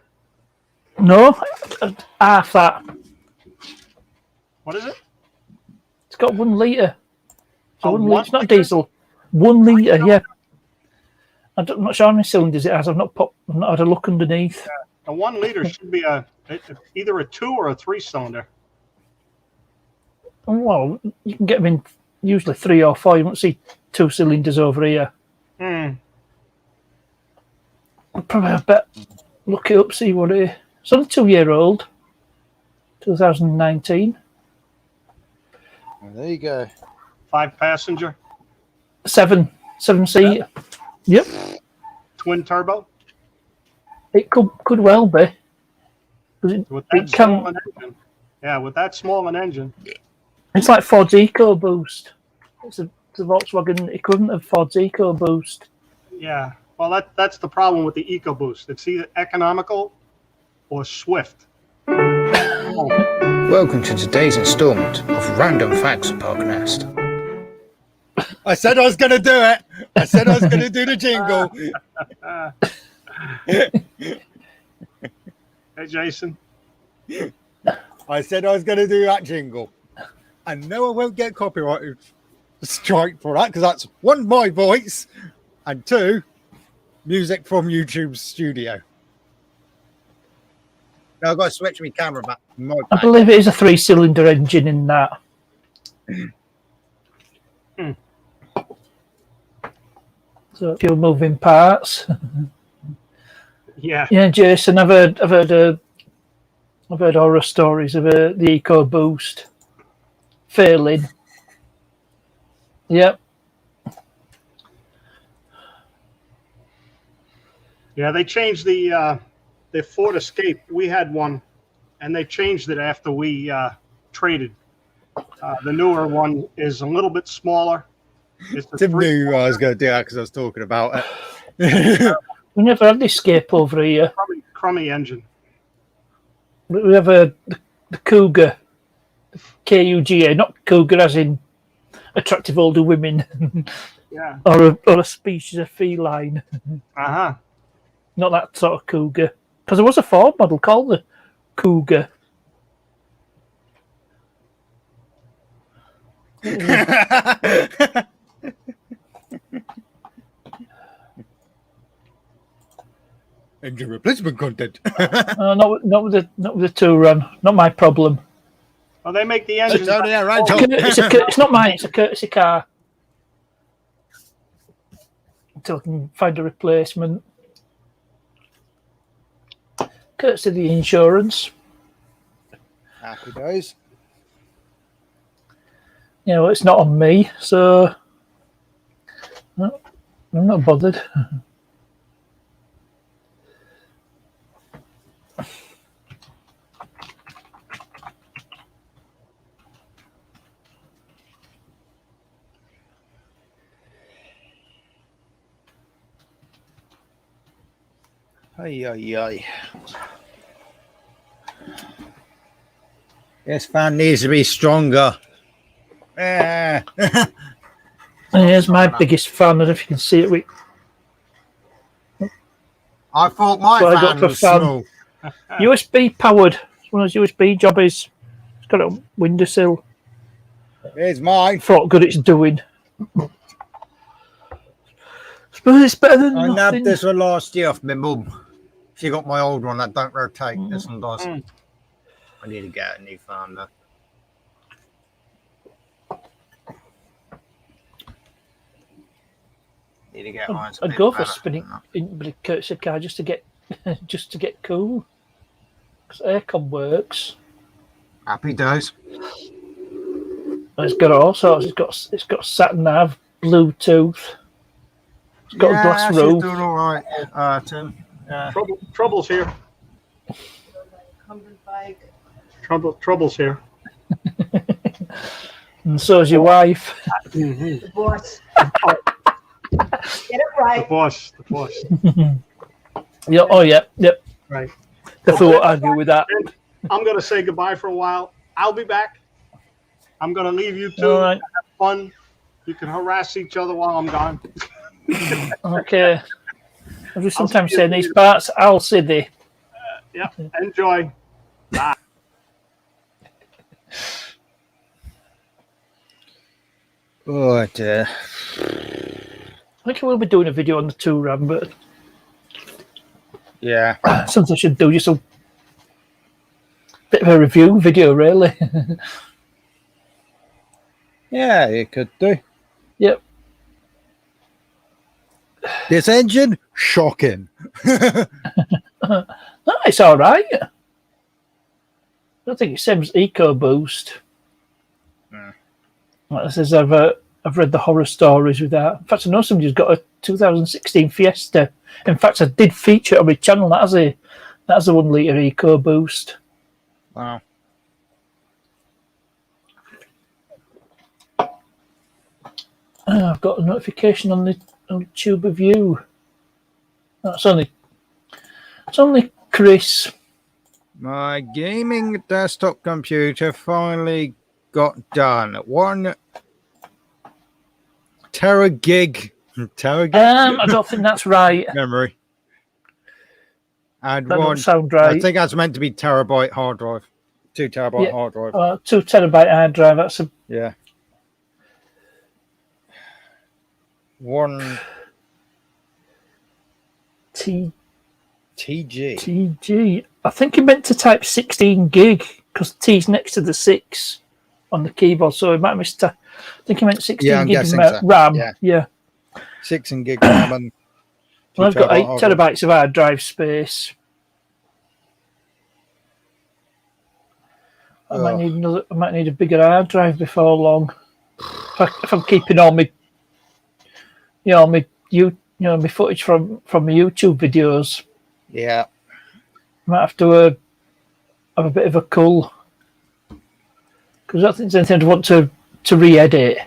S5: No, half that.
S6: What is it?
S5: It's got 1 litre. So
S6: Oh,
S5: 1 litre.
S6: 1
S5: It's not
S6: litre?
S5: diesel. 1 litre. Yeah. I'm not sure how many cylinders it has. I've not had a look underneath.
S6: A 1 liter should be either a 2 or a 3 cylinder.
S5: Well, you can get them in usually 3 or 4. You won't see 2 cylinders over here.
S6: Hmm.
S5: Probably I bet look it up, see what it is. It's only 2-year-old. 2019.
S1: Well, there you go.
S6: 5 passenger.
S5: 7-seat. Yep.
S6: Twin turbo.
S5: It could well be. 'Cause
S6: With that
S5: it can-
S6: small an engine. Yeah, with that small an engine.
S5: It's like Ford's EcoBoost. It's a Volkswagen equivalent of Ford's EcoBoost.
S6: Yeah. Well, that's the problem with the EcoBoost. It's either economical or swift.
S1: Welcome to today's installment of Random Facts Podcast. I said I was going to do it. I said I was going to do the jingle.
S6: Hey, Jason.
S1: I said I was going to do that jingle. And no, I won't get copyright strike for that because that's 1, my voice, and 2, music from YouTube's studio. Now I've got to switch my camera back.
S5: I believe it is a 3-cylinder engine in that. So a few moving parts.
S6: Yeah.
S5: Yeah, Jason, I've heard horror stories of the EcoBoost failing. Yep.
S6: Yeah, they changed the Ford Escape. We had one, and they changed it after we traded. The newer one is a little bit smaller. It's a
S1: Tim
S6: 3
S1: knew I was going to do that because I was talking about it.
S5: We never had the Escape over here.
S6: crummy engine.
S5: We have the Cougar, Kuga, not Cougar as in attractive older women,
S6: Yeah.
S5: or a species of feline,
S6: Uh-huh.
S5: not that sort of Cougar. Because there was a Ford model called the Cougar.
S1: Engine replacement content.
S5: Not with the Touran. Not my problem.
S6: Well, they make the engine.
S5: It's not mine. It's a courtesy car. Until I can find a replacement. Courtesy of the insurance.
S1: Happy days.
S5: You know, it's not on me, so no, I'm not bothered.
S1: Ay. This fan needs to be stronger.
S5: And here's my biggest fan. I don't know if you can see it.
S1: I thought my
S5: What I got
S1: fan
S5: for
S1: was
S5: fan.
S1: small.
S5: USB powered. It's one of those USB jobbies. It's got a windowsill.
S1: Here's mine.
S5: Thought good it's doing. Suppose it's better than
S1: I
S5: nothing.
S1: nabbed this one last year off my mum. She got my old one that don't rotate. This one does. I need to get a new fan though. Need to get mine.
S5: I'd go for spinning in the courtesy car just to get cool. Because aircon works.
S1: Happy days.
S5: It's got all sorts. It's got sat nav, Bluetooth. It's got a glass
S1: she's
S5: roof.
S1: doing all right, Tim. Yeah.
S6: Trouble's here. Trouble's here.
S5: And so's your wife.
S6: Mm-hmm.
S7: The boss. Get it right.
S6: The boss.
S5: Yeah. Oh yeah. Yep.
S6: Right.
S5: Definitely won't argue with that.
S6: And I'm going to say goodbye for a while. I'll be back. I'm going to leave you two.
S5: All right.
S6: Have fun. You can harass each other while I'm gone.
S5: Okay. As we sometimes
S6: see
S5: say
S6: you
S5: in these
S6: later.
S5: parts, I'll see thee.
S6: Yeah. Enjoy.
S1: Oh dear.
S5: I think we'll be doing a video on the 2RAM, but
S1: Yeah.
S5: something I should do just a bit of a review video, really.
S1: Yeah, you could do.
S5: Yep.
S1: This engine, shocking.
S5: No, it's all right. I don't think it seems EcoBoost.
S1: Hmm.
S5: Like I says, I've read the horror stories with that. In fact, I know somebody's got a 2016 Fiesta. In fact, I did feature it on my channel. That has a 1 litre EcoBoost.
S1: Wow.
S5: I've got a notification on the Tube of You. It's only Chris.
S1: My gaming desktop computer finally got done. 1 teragig
S5: I don't think that's right.
S1: memory. And
S5: That
S1: one,
S5: doesn't sound
S1: I
S5: right.
S1: think that's meant to be terabyte hard drive. 2 terabyte
S5: Yeah.
S1: hard drive.
S5: 2 terabyte hard drive. That's a
S1: Yeah. 1
S5: TG.
S1: TG.
S5: I think he meant to type 16 gig because T's next to the 6 on the keyboard, so he might have missed. I think he meant 16
S1: Yeah, I'm
S5: gig
S1: guessing so.
S5: RAM.
S1: Yeah.
S5: Yeah.
S1: 16 gig RAM and
S5: Well, I've got 8
S1: hard drive.
S5: terabytes of hard drive space. I might need a bigger hard drive before long. If I'm keeping all my, my footage from my YouTube videos,
S1: Yeah.
S5: I might have to have a bit of a cull because I don't think there's anything I want to re-edit.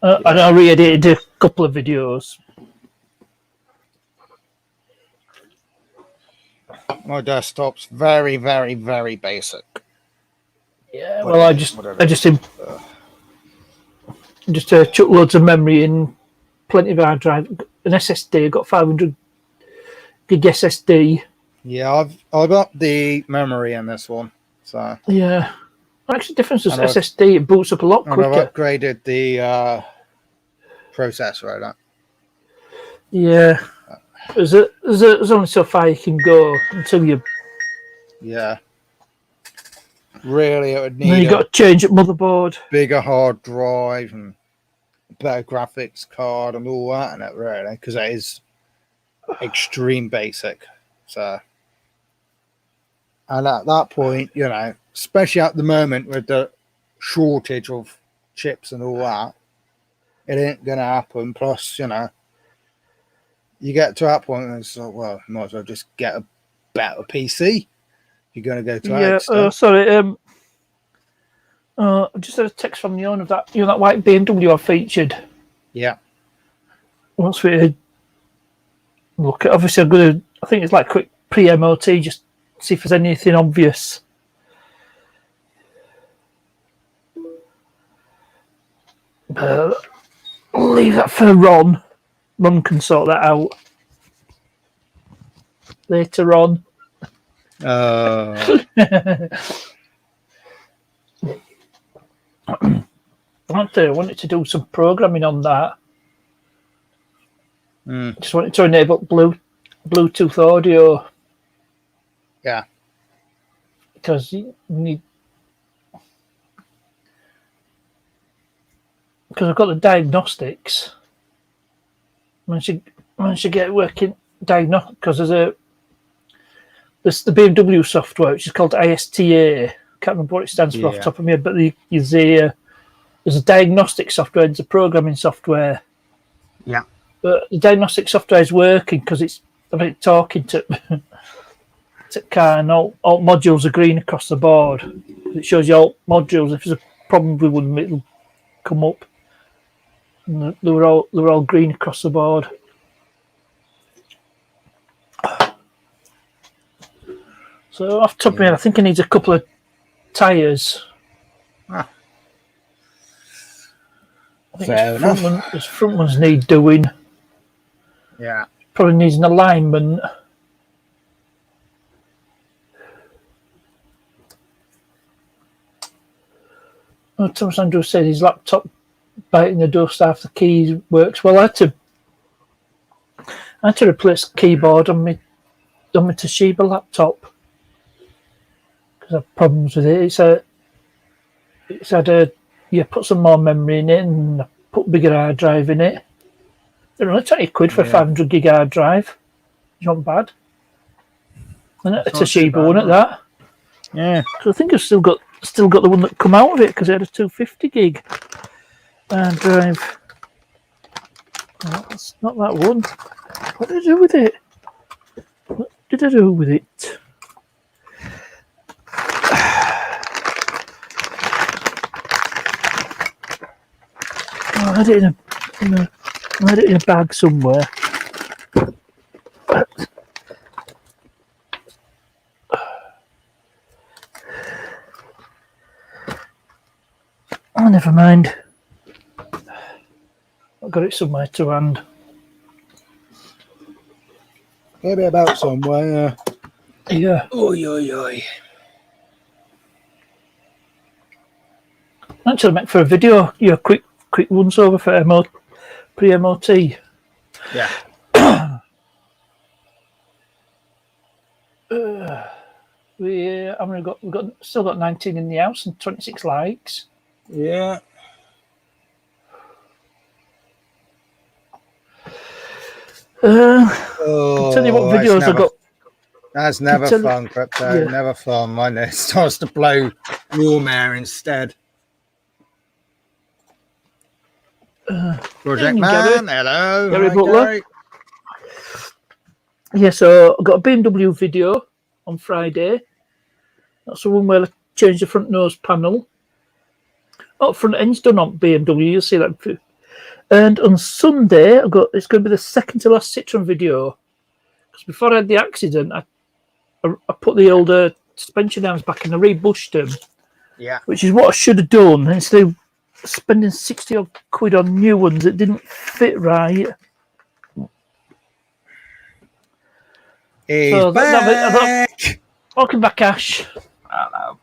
S5: And I re-edited a couple of videos.
S1: My desktop's very, very, very basic.
S5: Yeah, well, I just
S1: Whatever.
S5: chuck loads of memory in, plenty of hard drive, an SSD. I got 500 gig SSD.
S1: Yeah, I've upped the memory in this one, so
S5: Yeah, actually, the difference is
S1: And I've-
S5: SSD. It boots up a lot
S1: and
S5: quicker.
S1: I've upgraded the processor. That.
S5: Yeah, there's only so far you can go until you.
S1: Yeah. Really, it would
S5: Then
S1: need
S5: you got to change at motherboard.
S1: bigger hard drive and better graphics card and all that in it, really, because it is extreme basic. So, and at that point, especially at the moment with the shortage of chips and all that, it ain't gonna happen. Plus, you get to that point and it's like, well, you might as well just get a better PC. You're gonna go to that
S5: Yeah.
S1: extent.
S5: Sorry. I just had a text from the owner of that. That white BMW I featured.
S1: Yeah.
S5: Once we look at, obviously, I think it's like quick pre-MOT, just see if there's anything obvious. But I'll leave that for Ron. Ron can sort that out later on. I wanted to do some programming on that. Just wanted to enable Bluetooth audio.
S1: Yeah.
S5: Because you need. Because I've got the diagnostics. Once you get working diagnostic, because there's the BMW software, which is called ISTA. I can't remember what it stands for off the top of my head, but there's a diagnostic software, there's a programming software.
S1: Yeah.
S5: But the diagnostic software is working because it's talking to electric car and all modules are green across the board. It shows you all modules. If there's a problem with one, it'll come up. And they were all green across the board. So off the top of my head, I think it needs a couple of tyres.
S1: Ah.
S5: I think
S1: Fair enough.
S5: his front ones need doing.
S1: Yeah.
S5: Probably needs an alignment. Oh, Thomas Andrew said his laptop biting the dust after the keys works. Well, I had to replace the keyboard on my Toshiba laptop because I have problems with it. It's had a put some more memory in it and I put a bigger hard drive in it. They're only £20 for a 500 gig hard drive. It's not bad. And it's a Toshiba one at that.
S1: Yeah.
S5: So I think I've still got the one that come out of it because it had a 250 gig hard drive. Oh, that's not that one. What did I do with it? What did I do with it? Oh, I had it in a bag somewhere. Oh, never mind. I've got it somewhere to hand.
S1: Maybe about somewhere.
S5: Yeah.
S1: Oi, oi, oi.
S5: Actually, meant for a video, quick once over for pre-MOT.
S1: Yeah.
S5: We've still got 19 in the house and 26 likes.
S1: Yeah.
S5: I'll tell you what videos I got.
S1: That's never fun, Crypto. Yeah. Never fun when it starts to blow warm air instead. Project Man, hello.
S5: Gary Butler.
S1: Gary.
S5: Yeah, so I got a BMW video on Friday. That's the one where I changed the front nose panel. Oh, front end's done on BMW. You'll see that. And on Sunday, it's going to be the second to last Citroen video. Because before I had the accident, I put the older suspension arms back and I rebushed them.
S1: Yeah.
S5: Which is what I should have done. Instead of spending 60 odd quid on new ones that didn't fit right.
S1: He's so back.
S5: Welcome back, Ash.
S2: Hello.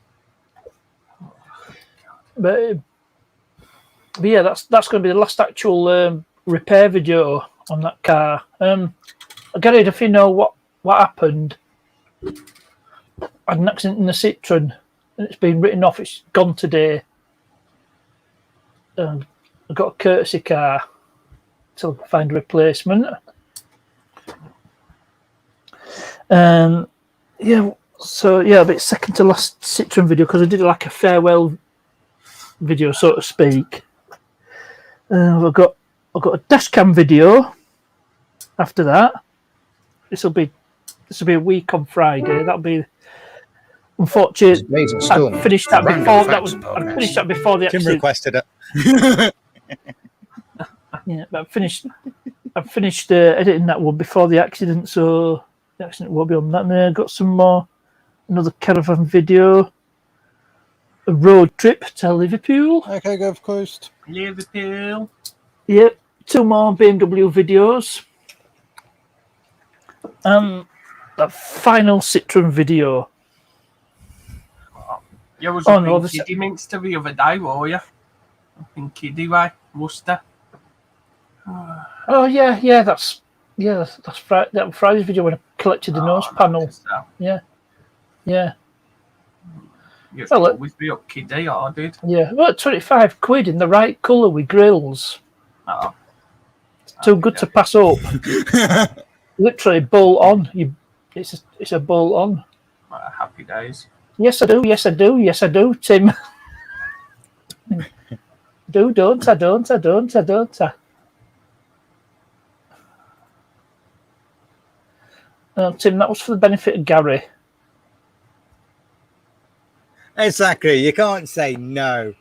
S5: But yeah, that's going to be the last actual repair video on that car. Gary, if you know what happened, I had an accident in the Citroen and it's been written off. It's gone today. I got a courtesy car till I find a replacement. But it's second to last Citroen video because I did like a farewell video, so to speak. I've got a dash cam video after that. This will be a week on Friday. That'll be unfortunate. I finished that before I finished that before the accident.
S1: Tim requested it.
S5: Yeah, but I've finished editing that one before the accident, so the accident won't be on that. And then I got another caravan video, a road trip to Liverpool.
S1: Okay, go of course.
S2: Liverpool.
S5: Yep, 2 more BMW videos. The final Citroen video.
S2: You was up in Kidderminster the other day, were you? Up in Kiddie Way, Worcester.
S5: Oh yeah, that's that Friday's video when I collected the nose panel.
S2: So.
S5: Yeah.
S2: You should always be up Kiddie, I did.
S5: Yeah, well, 25 quid in the right colour with grills.
S2: Oh.
S5: Too good to pass up. Literally bolt on. It's a bolt on.
S2: Happy days.
S5: Yes, I do, Tim. Don't I? Tim, that was for the benefit of Gary.
S1: Exactly. You can't say no.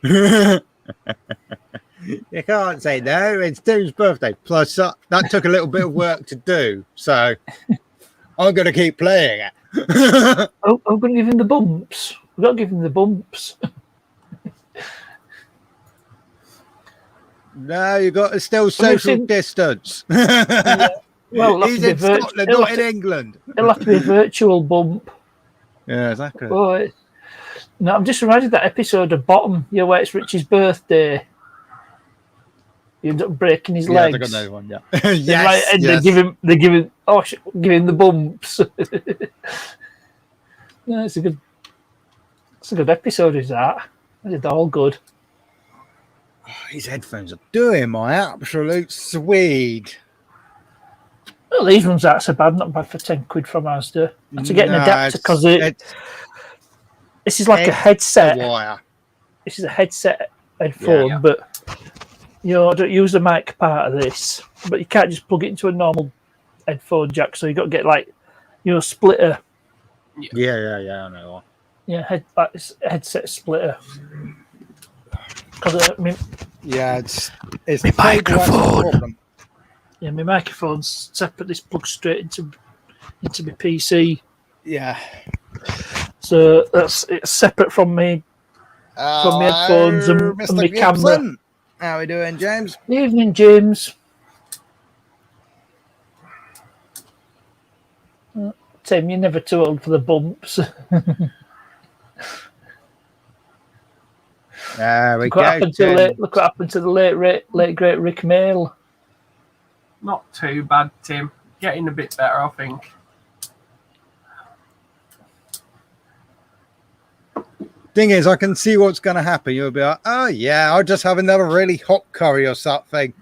S1: You can't say no. It's Tim's birthday. Plus, that took a little bit of work to do. So I'm going to keep playing it.
S5: Oh, I'm going to give him the bumps. We've got to give him the bumps.
S1: No, you got to still social distance.
S5: Yeah. Well,
S1: He's in Scotland, not in England.
S5: It'll have to be a virtual bump.
S1: Yeah, exactly.
S5: Oh, no, I'm just reminded of that episode of Bottom, where it's Richie's birthday. You end up breaking his legs.
S1: I got another one. Yeah.
S5: Yes, and
S1: yes.
S5: they give him the bumps. No, it's a good episode. Is that? It's all good.
S1: These headphones are doing my absolute Swede.
S5: Well, these ones aren't so bad. Not bad for £10 from Asda. I had to get an adapter because this is like a headset. This is a headset headphone, but I don't use the mic part of this. But you can't just plug it into a normal headphone jack. So you got to get splitter.
S1: Yeah, I know.
S5: Yeah, headset splitter. Because
S1: it's
S5: my microphone. Yeah, my microphone's separate. This plugs straight into my PC.
S1: Yeah.
S5: So it's separate from me. From my headphones and my camera.
S1: How are we doing, James?
S5: Evening, James. Tim, you're never too old for the bumps.
S1: There we
S5: Look what happened to the late great Rick Mail.
S2: Not too bad, Tim. Getting a bit better, I think.
S1: Thing is, I can see what's going to happen. You'll be like, oh, yeah, I'll just have another really hot curry or something.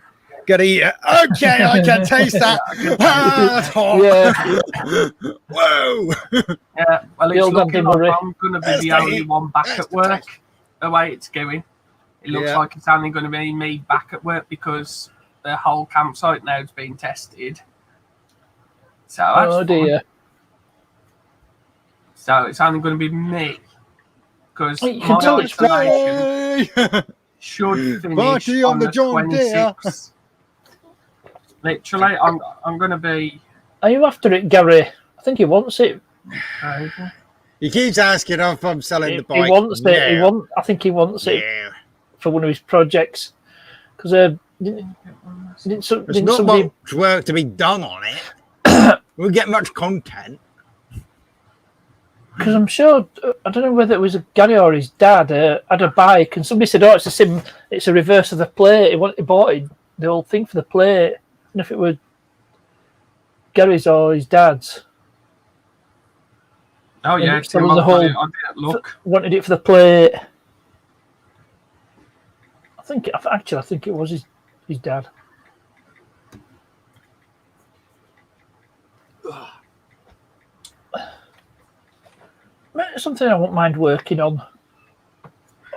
S1: Gonna eat it. Okay, I can taste that. That's hot.
S5: Yeah.
S1: Whoa.
S2: Yeah, well, it's looking like I'm going to be the only one back at work the way it's going. It looks like it's only going to be me back at work because the whole campsite now is being tested. So that's
S5: dear.
S2: So it's only going to be me. Because
S5: you can tell it's
S2: isolation should finish on the 26th. Literally, I'm going to be...
S5: Are you after it, Gary? I think he wants it.
S1: He keeps asking if I'm selling the bike.
S5: He wants it.
S1: Yeah.
S5: I think he wants it for one of his projects. Because
S1: there's not much work to be done on it. We'll get much content.
S5: Because I'm sure, I don't know whether it was Gary or his dad had a bike, and somebody said, it's a reverse of the plate. He bought the whole thing for the plate. And if it were Gary's or his dad's.
S2: Oh, yeah,
S5: Tim, I didn't look. Wanted it for the plate. I think it was his dad. Something I won't mind working on.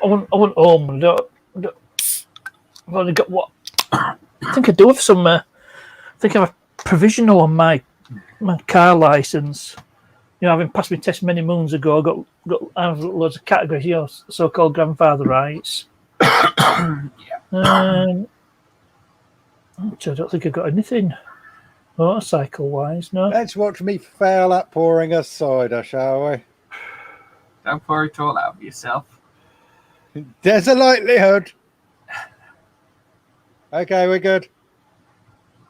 S5: I want home. I've only got what I think I do have some. I think I have a provisional on my car license. Having passed my test many moons ago, I have loads of categories. So-called grandfather rights. I don't think I've got anything motorcycle wise. No.
S1: Let's watch me fail at pouring a cider, shall we?
S2: Don't pour it all out of yourself.
S1: There's a likelihood. Okay, we're good.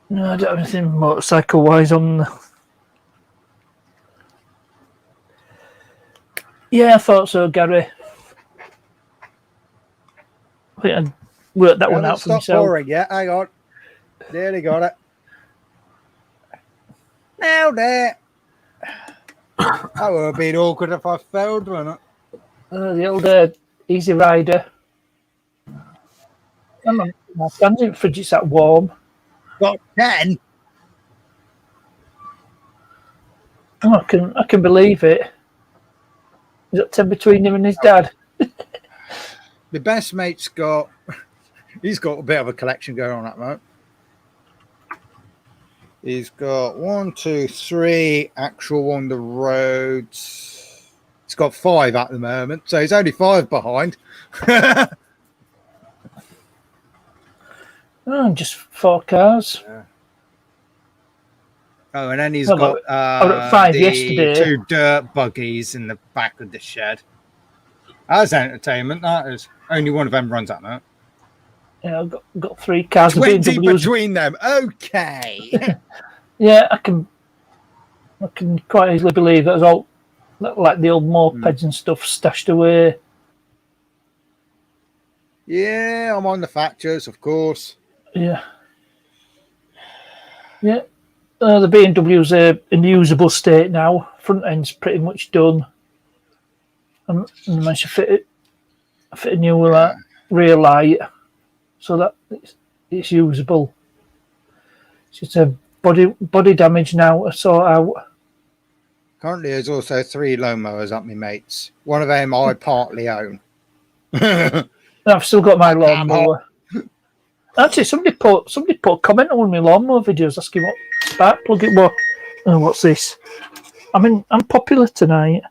S5: No, I don't have anything motorcycle-wise on. Yeah, I thought so, Gary. I think I'd worked that one out for myself.
S1: Stop pouring, yeah, hang on. Nearly got it. Now there. That would have been awkward if I failed, wouldn't it?
S5: The old Easy Rider. My standing fridge is that warm.
S1: Got 10.
S5: Oh, I can believe it. Is that 10 between him and his dad?
S1: The best mate's he's got a bit of a collection going on at the moment. He's got 1, 2, 3 actual on the roads, It's got 5 at the moment, so he's only 5 behind.
S5: Oh, just 4 cars.
S1: Oh, and then he's
S5: Well,
S1: got
S5: I was at 5
S1: the
S5: yesterday.
S1: 2 dirt buggies in the back of the shed. That's entertainment, that is. Only one of them runs at that.
S5: Yeah, I've got 3 cars. The
S1: 20
S5: BMWs.
S1: between them. Okay.
S5: Yeah, I can quite easily believe that was all like the old mopeds and stuff stashed away.
S1: Yeah, I'm on the factors, of course.
S5: Yeah. Yeah. The BMW's in usable state now. Front end's pretty much done. And I managed to fit a new rear light so that it's usable. It's just a body damage now to sort out.
S1: Currently, there's also 3 lawnmowers at my mates. One of them I partly own.
S5: I've still got my lawnmower. Actually, somebody put a comment on one of my lawnmower videos asking what spark plug it was. Oh, what's this? I'm popular tonight.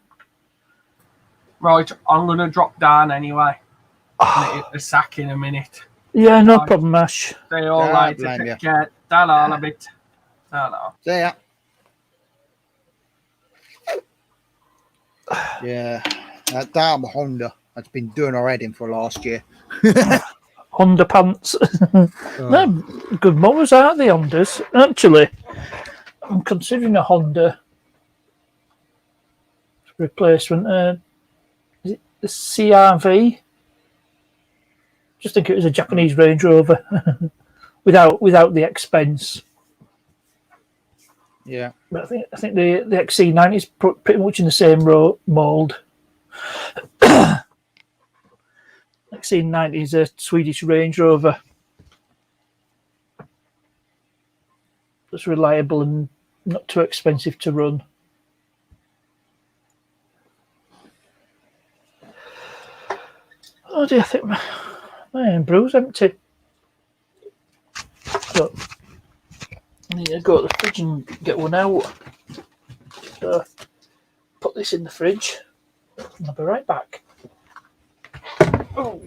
S2: Right, I'm going to drop down anyway. I'm going to hit the sack in a minute.
S5: Yeah, no problem, Ash.
S2: Say all
S1: Yeah,
S2: right.
S1: blame you.
S2: Take care. Ta-la a bit. Ta-la.
S1: See ya. Yeah, that damn Honda has been doing our heading for last year.
S5: Honda pants. No, good mowers, aren't they, Hondas? Actually, I'm considering a Honda replacement. Is it the CRV? Just think it was a Japanese Range Rover without the expense.
S1: Yeah.
S5: But I think the XC90 is pretty much in the same mould. XC90 is a Swedish Range Rover. It's reliable and not too expensive to run. Oh dear, I think my brew's empty. So I need to go to the fridge and get one out. So put this in the fridge and I'll be right back. Oh.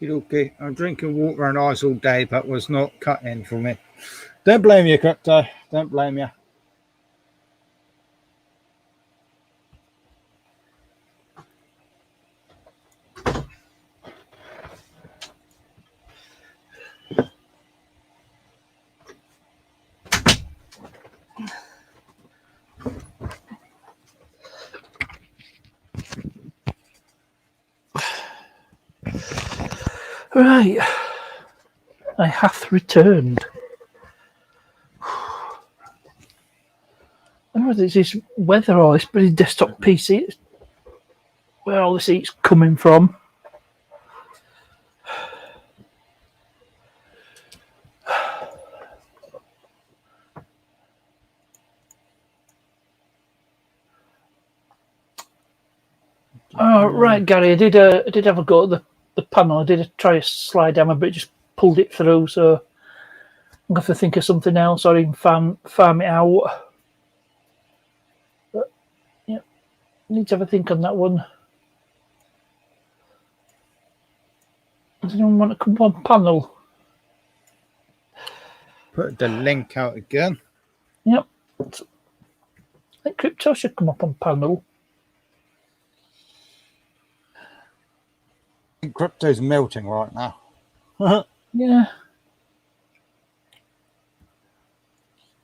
S1: Okay, I'm drinking water and ice all day, but was not cutting for me. Don't blame you, Crypto. Don't blame you.
S5: Right, I hath returned. I don't know whether it's this weather or this bloody desktop PC, where all this heat's coming from. Oh, right, Gary, I did have a go at the panel. I did try to slide down a bit, just pulled it through, so I'm going to have to think of something else or even farm it out. But, yeah, need to have a think on that one. Does anyone want to come on panel?
S1: Put the link out again.
S5: Yep. I think Crypto should come up on panel.
S1: Crypto's melting right now.
S5: Yeah.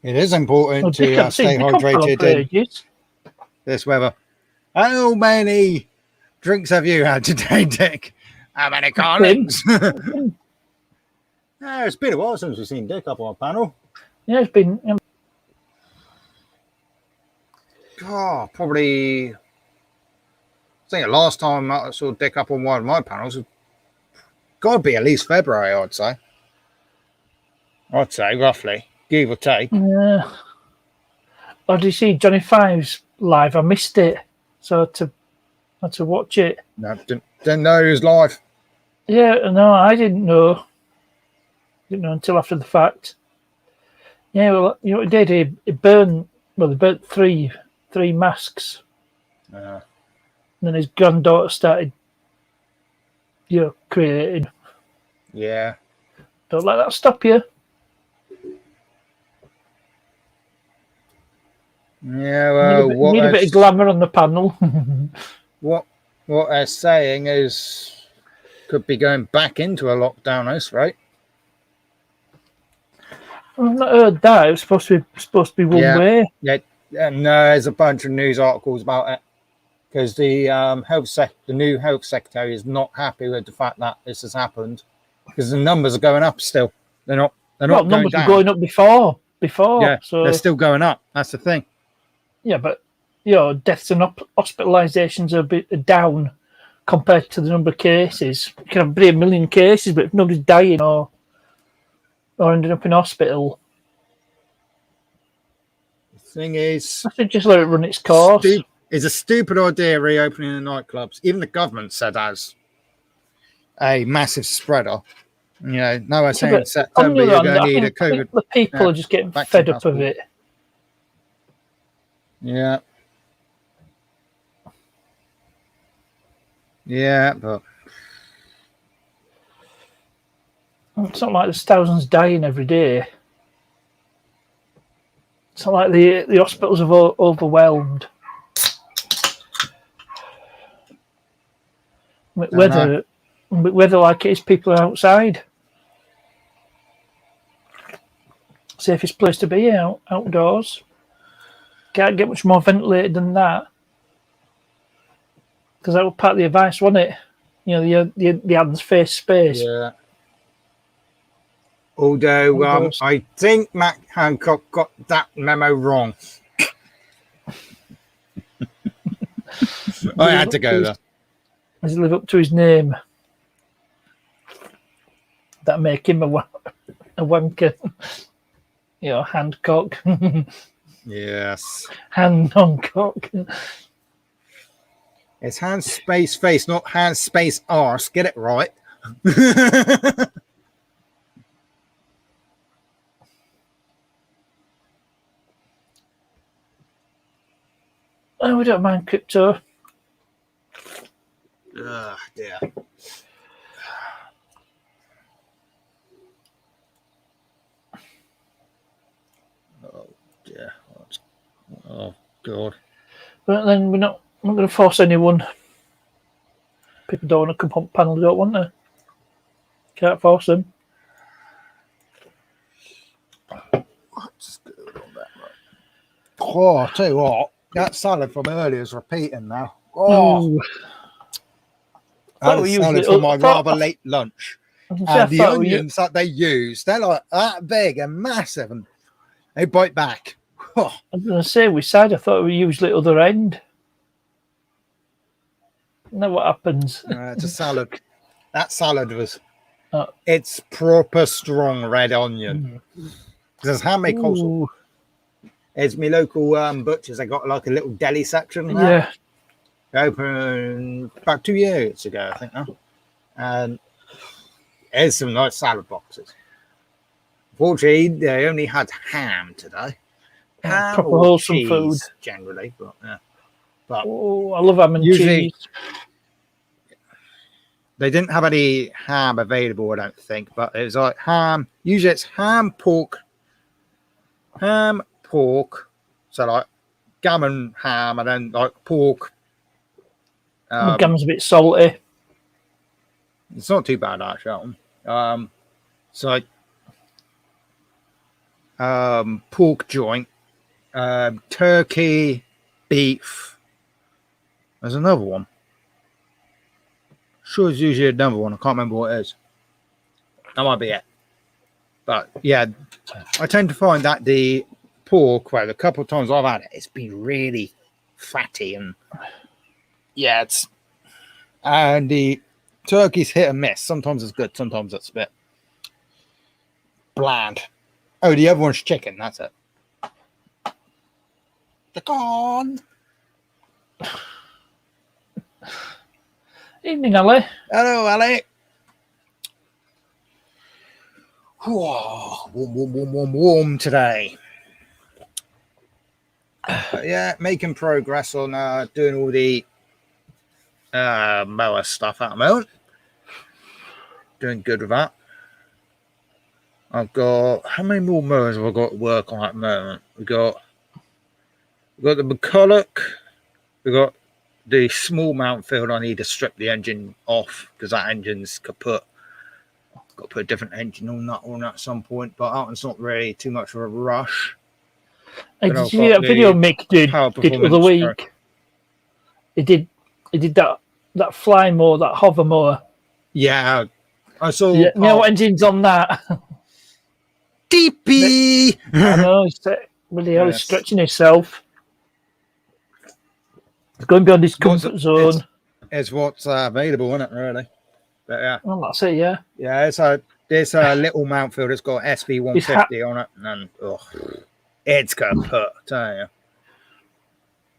S1: It is important
S5: Well, Dick,
S1: to
S5: I've seen
S1: stay
S5: Dick on panel
S1: hydrated
S5: for
S1: in
S5: ages.
S1: this weather. How many drinks have you had today, Dick? How many callings? It's been a while since we've seen Dick up on a panel.
S5: Yeah, it's been.
S1: Oh, probably. I think the last time I saw Dick up on one of my panels, got to be at least February, I'd say. Roughly, give or take.
S5: Yeah. Oh, did you see Johnny Five's live? I missed it, so I had to watch it.
S1: No, didn't know he was live.
S5: Yeah, no, I didn't know. Didn't know until after the fact. Yeah, well, you know what he did? He burned. Well, they burnt three masks,
S1: Uh,
S5: and then his granddaughter started, creating.
S1: yeah.
S5: Don't let that stop you.
S1: Yeah, well,
S5: Need a bit of glamour on the panel.
S1: what they're saying is could be going back into a lockdown, right?
S5: I've not heard that. It was supposed to be one way.
S1: Yeah. No, there's a bunch of news articles about it because the the new health secretary is not happy with the fact that this has happened because the numbers are going up still. They're not going
S5: Numbers
S1: down.
S5: were going up before.
S1: Yeah,
S5: So
S1: they're still going up. That's the thing.
S5: yeah, but deaths and hospitalizations are a bit down compared to the number of cases. You can have 1 million cases, but if nobody's dying or ending up in hospital,
S1: The thing is,
S5: I should just let it run its course.
S1: It's a stupid idea reopening the nightclubs. Even the government said as a massive spreader. No one's saying September you're going to need a COVID.
S5: I think the people are just getting fed up of it.
S1: Yeah. Yeah, but
S5: it's not like there's thousands dying every day. It's not like the hospitals are overwhelmed. Whether like it is, people are outside. Safest place to be outdoors. Can't get much more ventilated than that. Because that was part of the advice, wasn't it? The hands face space.
S1: yeah. Although I think Matt Hancock got that memo wrong. I had to go there.
S5: Does he live up to his name? That make him a wanker. Hancock.
S1: Yes.
S5: Hancock.
S1: It's hand space face, not hand space arse. Get it right.
S5: Oh, we don't mind crypto.
S1: Yeah. Oh dear. Oh god.
S5: But then we're not going to force anyone. People don't want to come on panel, don't want to. Can't force them.
S1: What's good on that, right? Oh, I'll tell you what, that salad from earlier is repeating now. Oh, that salad for my rather late lunch. And the onions that they use, they're like that big and massive, and they bite back. Oh.
S5: I was going to say, with side, I thought we usually other end. Now what happens?
S1: It's a salad. That salad was. It's proper strong red onion. There's handmade coleslaw. It's my local butchers. They got like a little deli section.
S5: Yeah.
S1: They opened about 2 years ago, I think now. And there's some nice salad boxes. Fortunately, they only had ham today. Ham
S5: proper
S1: or
S5: wholesome
S1: cheese,
S5: food.
S1: Generally, but yeah. But
S5: I love ham and
S1: usually,
S5: cheese.
S1: They didn't have any ham available, I don't think, but it was like ham. Usually it's ham, pork. So like gammon ham and then like pork.
S5: Gammon's a bit salty.
S1: It's not too bad actually. So pork joint, turkey, beef. There's another one. Sure, it's usually another one. I can't remember what it is. That might be it. But yeah, I tend to find that the pork, well, the couple of times I've had it, it's been really fatty and and the turkey's hit and miss. Sometimes it's good, sometimes it's a bit bland. Oh, the other one's chicken. That's it. They're gone.
S5: Evening, Ali.
S1: Hello, Ali. Warm today. But yeah, making progress on doing all the mower stuff at the moment. Doing good with that. I've got, how many more mowers have I got to work on at the moment? We've got the McCulloch, we've got the small mount field. I need to strip the engine off because that engine's kaput. Got to put a different engine on that at some point, but that one's not really too much of a rush.
S5: Hey,
S1: Then
S5: did
S1: I've
S5: you see
S1: got
S5: that video
S1: the
S5: Mick did
S1: power
S5: other
S1: performance
S5: week? He did that fly mower, that hover mower.
S1: Yeah, I saw.
S5: Yeah, you know what engine's on that?
S1: DP.
S5: I know. He's really how he's
S1: Yes.
S5: stretching himself. He's going beyond his comfort zone.
S1: It's what's available, isn't it? Really, but yeah,
S5: Well, that's it. Yeah.
S1: yeah. It's a little mount field. It's got SB 150 on it, and it's kaput. I tell you,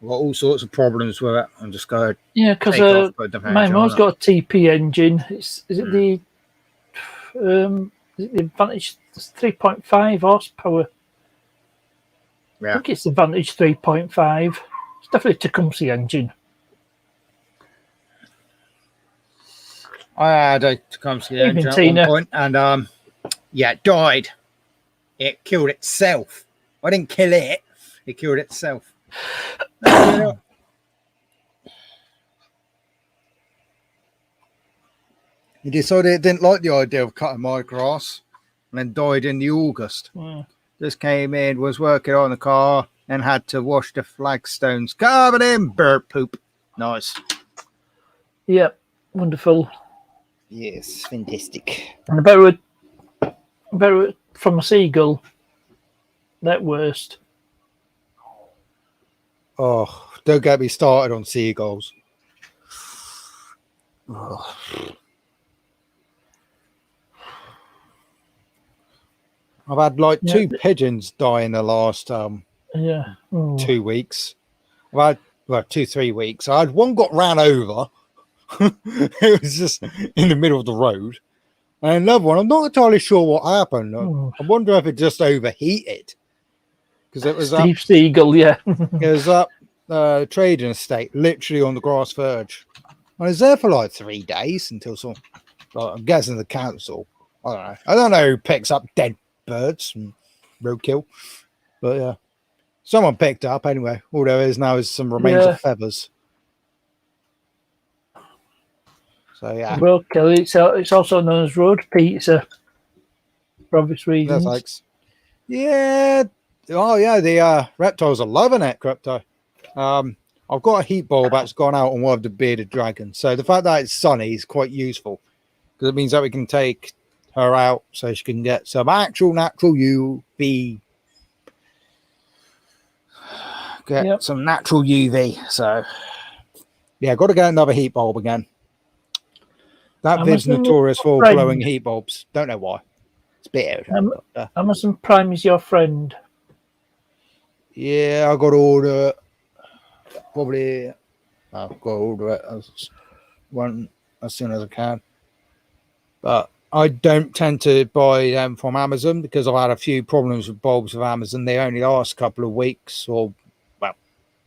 S1: I've got all sorts of problems with it. I'm just going.
S5: Yeah, because my mower's got a TP engine. Is it the Advantage 3.5 horsepower?
S1: Yeah.
S5: I think it's the Advantage 3.5. It's definitely a Tecumseh engine.
S1: I had a Tecumseh engine at one point, and yeah, it died. It killed itself. I didn't kill it. It killed itself. He decided it didn't like the idea of cutting my grass, and then died in the August. Just came in, was working on the car, and had to wash the flagstones covered in bird poop. Nice.
S5: Yep, wonderful.
S1: Yes, fantastic.
S5: And about from a seagull, that worst.
S1: Oh, don't get me started on seagulls. Oh. I've had like two pigeons die in the last 2 weeks. I've had 2-3 weeks. I had one got ran over. It was just in the middle of the road. And another one, I'm not entirely sure what happened. I wonder if it just overheated. Because it was
S5: Steve Seagull, yeah.
S1: It was up trading estate, literally on the grass verge. I was there for like 3 days until I'm guessing the council. I don't know who picks up dead birds and roadkill, but yeah, someone picked up anyway. All there is now is some remains of feathers. So yeah,
S5: Roadkill. It's also known as road pizza for obvious reasons.
S1: That's yeah. Oh yeah, the reptiles are loving it, Crypto. I've got a heat bulb that's gone out on one of the bearded dragons, so the fact that it's sunny is quite useful because it means that we can take her out so she can get some actual natural UV. Some natural UV. So yeah, got to get another heat bulb again. That vid's notorious for blowing heat bulbs. Don't know why. It's a bit irritating.
S5: Amazon Prime is your friend.
S1: Yeah, I got to order it. Probably I've got to order it as soon as I can. But I don't tend to buy them from Amazon because I've had a few problems with bulbs with Amazon. They only last a couple of weeks or about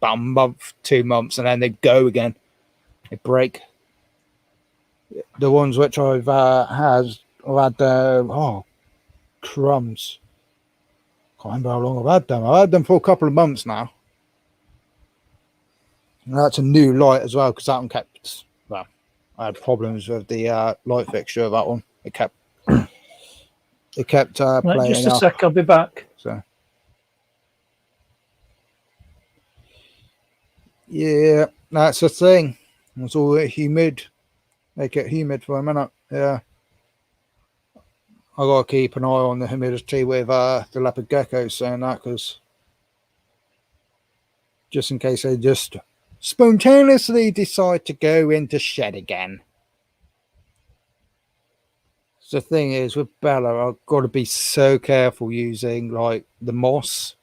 S1: a month, 2 months, and then they go again. They break. The ones which I've had crumbs. Can't remember how long I've had them. I've had them for a couple of months now. And that's a new light as well because that one kept. Well, I had problems with the light fixture of that one. It kept playing.
S5: Just a sec, I'll be back.
S1: So yeah, that's the thing. It's all humid. Make it humid for a minute. Yeah. I gotta keep an eye on the humidity with the leopard geckos saying that because just in case they just spontaneously decide to go into shed again. So the thing is with Bella, I've got to be so careful using like the moss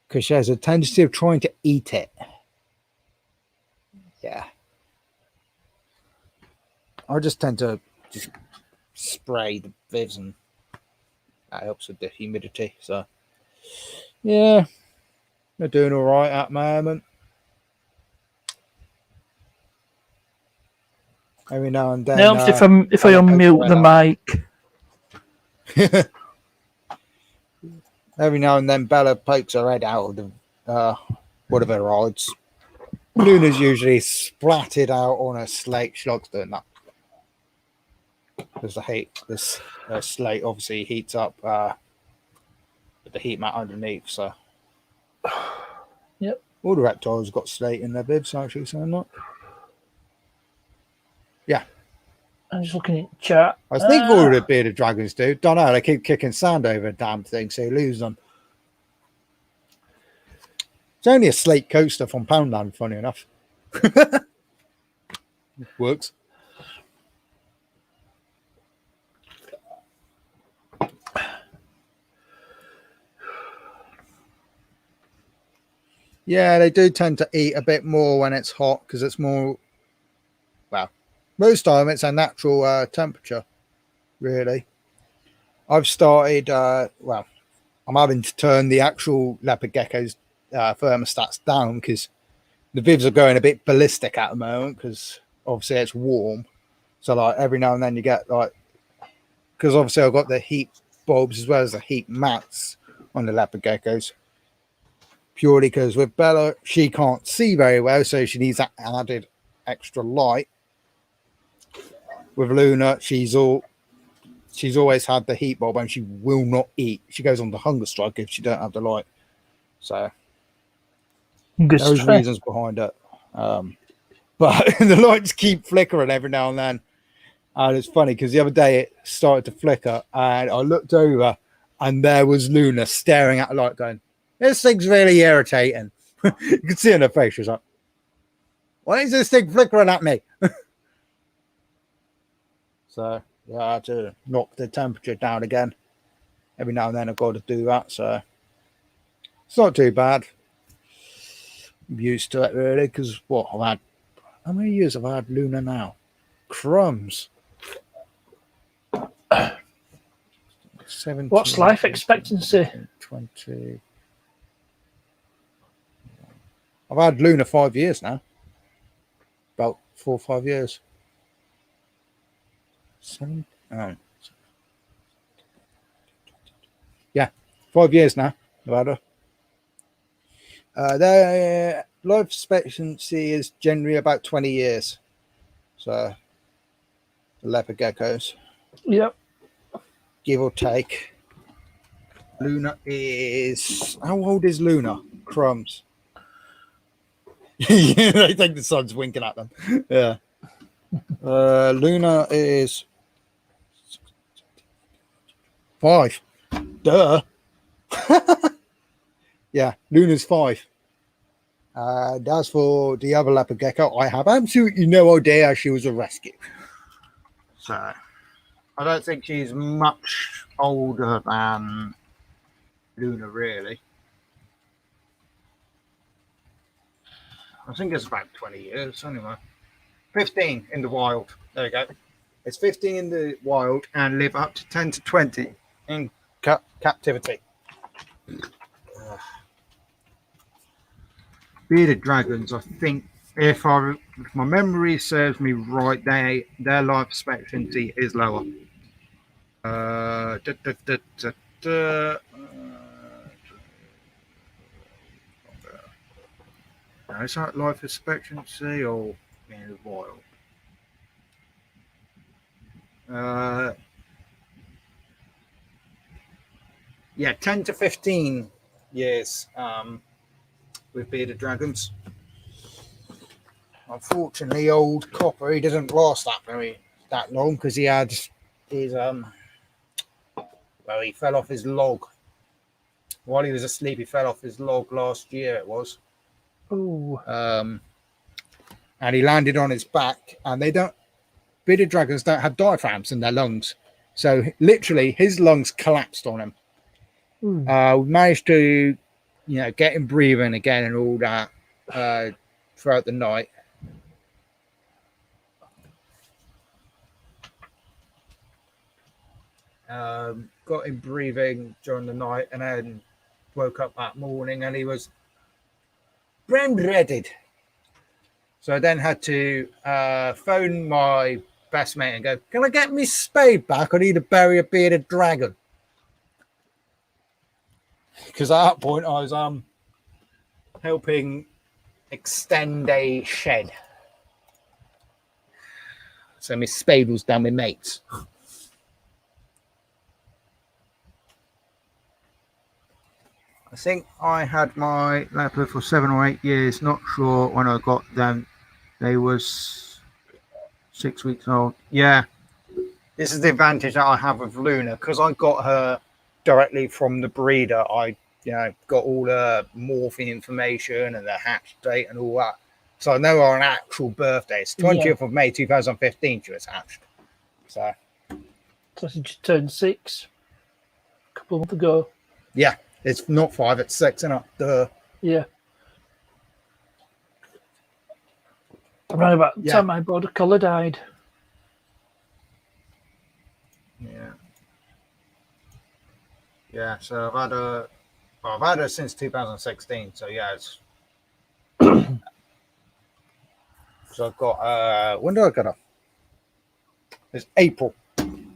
S1: because she has a tendency of trying to eat it. Yeah. I just tend to just spray the vivs and That helps with the humidity. So, yeah, they're doing all right at the moment. Every now and then.
S5: It helps if I unmute the mic.
S1: Every now and then, Bella pokes her head out of the one of her rides. Luna's usually splatted out on a slate. She likes doing that. Because this slate obviously heats up with the heat mat underneath. So,
S5: Yep.
S1: All the reptiles got slate in their bibs, actually, saying that. Yeah.
S5: I'm just looking at chat.
S1: I think all the bearded dragons do. Don't know. They keep kicking sand over a damn thing, so you lose them. It's only a slate coaster from Poundland, funny enough. Works. Yeah, they do tend to eat a bit more when it's hot because it's more, well, most time it's a natural temperature, really. I've started, I'm having to turn the actual leopard gecko's thermostats down because the vivs are going a bit ballistic at the moment because obviously it's warm. So like every now and then you get like, because obviously I've got the heat bulbs as well as the heat mats on the leopard geckos. Purely because with Bella, she can't see very well, so she needs that added extra light. With Luna, she's always had the heat bulb and she will not eat. She goes on the hunger strike if she don't have the light. So there's reasons behind it. But the lights keep flickering every now and then. And it's funny because the other day it started to flicker and I looked over and there was Luna staring at the light going, "This thing's really irritating." You could see in her face, she was like, "Why is this thing flickering at me?" So, yeah, I had to knock the temperature down again. Every now and then I've got to do that. So, it's not too bad. I'm used to it, really, because how many years have I had Luna now? Crumbs. 17,
S5: What's life expectancy?
S1: 20. I've had Luna 5 years now. About 4 or 5 years. 7. Oh. Yeah, 5 years now. I've had her. Their life expectancy is generally about 20 years. So, the leopard geckos.
S5: Yep.
S1: Give or take. Luna is. How old is Luna? Crumbs. I think the sun's winking at them. Yeah. Luna is 5. Duh. Yeah, Luna's 5. As for the other leopard gecko, I have absolutely no idea she was a rescue. So, I don't think she's much older than Luna, really. I think it's about 20 years, anyway. 15 in the wild. There you go. It's 15 in the wild and live up to 10 to 20 in captivity. Bearded dragons, I think, if my memory serves me right, their life expectancy is lower. Is that life expectancy or in the wild? Yeah, 10 to 15 years with bearded dragons. Unfortunately, old Copper, he didn't last that long because he had his he fell off his log. While he was asleep, he fell off his log last year, it was.
S5: Ooh.
S1: And he landed on his back, and bearded dragons don't have diaphragms in their lungs. So literally his lungs collapsed on him. We managed to, get him breathing again and all that throughout the night. got him breathing during the night, and then woke up that morning and he was brown breaded. So I then had to phone my best mate and go, "Can I get me spade back? I need to bury a bearded dragon." Because at that point I was helping extend a shed. So my spade was down with mates. I think I had my leopard for 7 or 8 years. Not sure when I got them. They was 6 weeks old. Yeah. This is the advantage that I have of Luna, because I got her directly from the breeder. I got all the morphine information and the hatch date and all that. So I know her actual birthday. It's 20th of May 2015 she was hatched. So
S5: she just turned 6 a couple of months ago.
S1: Yeah. It's not 5, it's 6, isn't it?
S5: Yeah. Around about the time my border collar died.
S1: Yeah. Yeah, so I've had her since 2016, so yeah, it's so I've got when did I get her? It's April.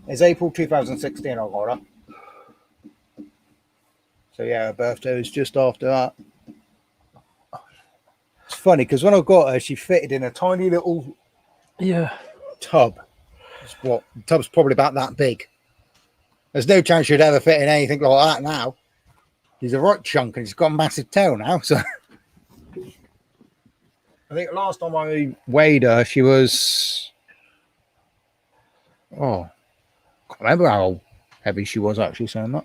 S1: It's April 2016 I got her. So yeah, her birthday was just after that. It's funny because when I got her, she fitted in a tiny little tub. The tub's probably about that big. There's no chance she'd ever fit in anything like that now. She's a right chunk and she's got a massive tail now. So I think last time I weighed her, she was I can't remember how heavy she was actually saying that.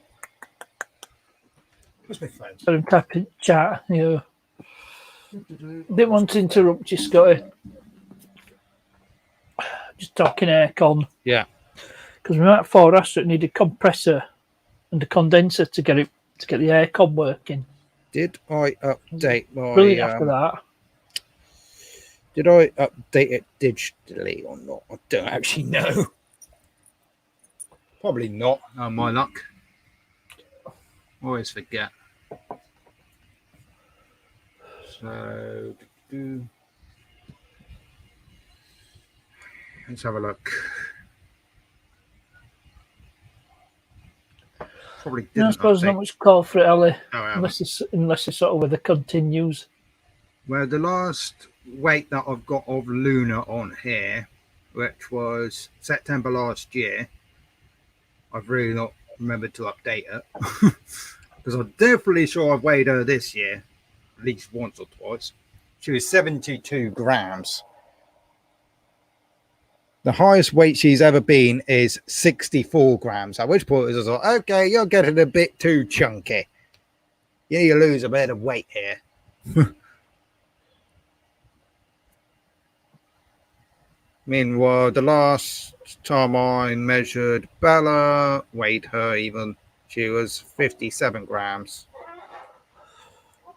S1: What's my phone?
S5: Let him tap in chat. Didn't want to interrupt you, Scotty. Just talking aircon.
S1: Yeah.
S5: Because we might have 4 Astra need a compressor and a condenser to get the aircon working.
S1: Did I update my
S5: Brilliant after that.
S1: Did I update it digitally or not? I don't actually know. Probably not, on my luck. Always forget. So, let's have a look. Probably didn't.
S5: I suppose
S1: update.
S5: not much call for it, Ellie.
S1: Oh,
S5: unless it's sort of weather continues.
S1: Well, the last weight that I've got of Luna on here, which was September last year, I've really not remembered to update it. Because I'm definitely sure I've weighed her this year, at least once or twice. She was 72 grams. The highest weight she's ever been is 64 grams, at which point I was like, okay, you're getting a bit too chunky. You need to lose a bit of weight here. Meanwhile, the last time I measured Bella, weighed her even, she was 57 grams.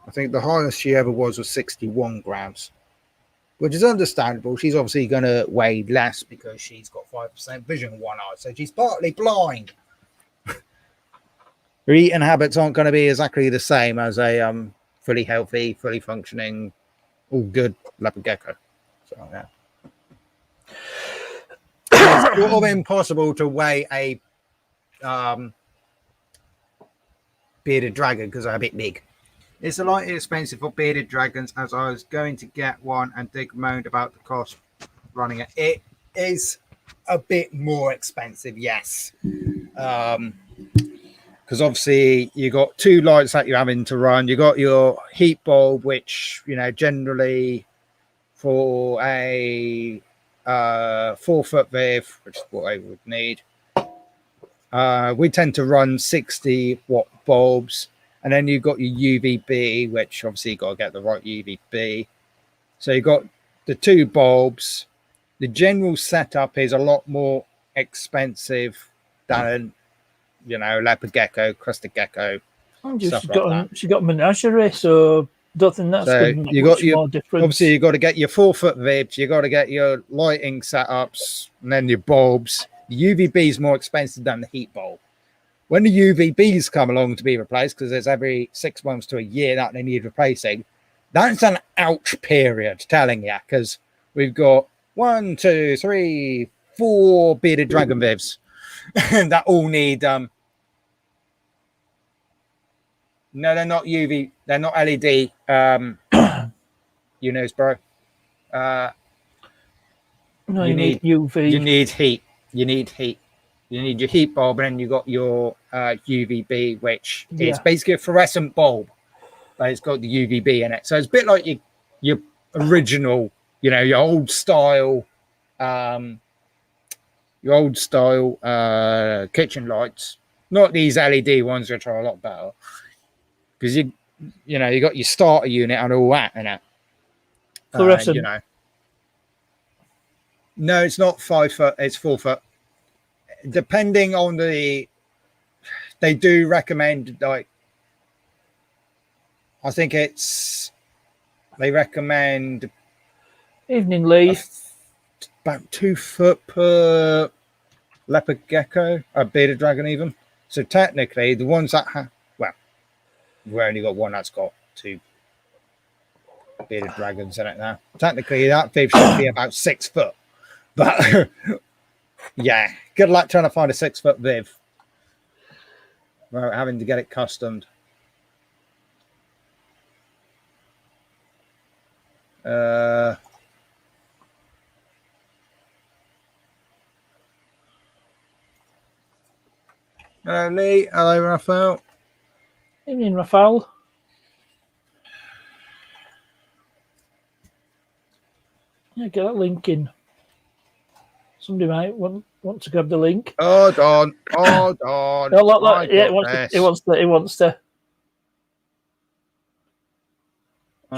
S1: I think the highest she ever was 61 grams, which is understandable. She's obviously going to weigh less because she's got 5% vision in one eye, so she's partly blind. Her eating habits aren't going to be exactly the same as a fully healthy, fully functioning, all good leopard gecko. So, yeah. It's sort of impossible to weigh a bearded dragon because they're a bit big. It's slightly expensive for bearded dragons, as I was going to get one and Dick moaned about the cost of running it. It is a bit more expensive, yes. Because obviously you got 2 lights that you're having to run. You got your heat bulb, which, generally for a 4-foot viv, which is what I would need. We tend to run 60-watt bulbs. And then you've got your UVB, which obviously you've got to get the right UVB. So you've got the 2 bulbs. The general setup is a lot more expensive than, leopard gecko, crested gecko.
S5: She got menagerie, so don't think that's going to be much more difference.
S1: Obviously, you've got to get your 4-foot vibs, you've got to get your lighting setups, and then your bulbs. The UVB is more expensive than the heat bulb. When the UVBs come along to be replaced, because there's every 6 months to a year that they need replacing, that's an ouch period, telling you, because we've got 1, 2, 3, 4 bearded dragon vivs that all need. No, they're not UV. They're not LED. Bro.
S5: No, you need UV.
S1: You need heat. You need heat. You need your heat bulb, and then you got your UVB, which is basically a fluorescent bulb, but it's got the UVB in it. So it's a bit like your original, your old style, kitchen lights. Not these LED ones, which are a lot better, because you got your starter unit and all that in it.
S5: Fluorescent.
S1: No, it's not 5 foot. It's 4 foot. Depending on they do recommend, like, I think they recommend
S5: Evening Lee.
S1: About 2 foot per leopard gecko, a bearded dragon even. So technically the ones that we've only got one that's got 2 bearded dragons in it now. Technically that viv should be about 6 foot. But yeah, good luck trying to find a 6 foot viv. Without having to get it customed. Hello, Lee. Hello, Raphael.
S5: Evening, Raphael. Yeah, get that link in. Somebody might want to grab the link.
S1: Hold on.
S5: No, look, yeah, he wants to.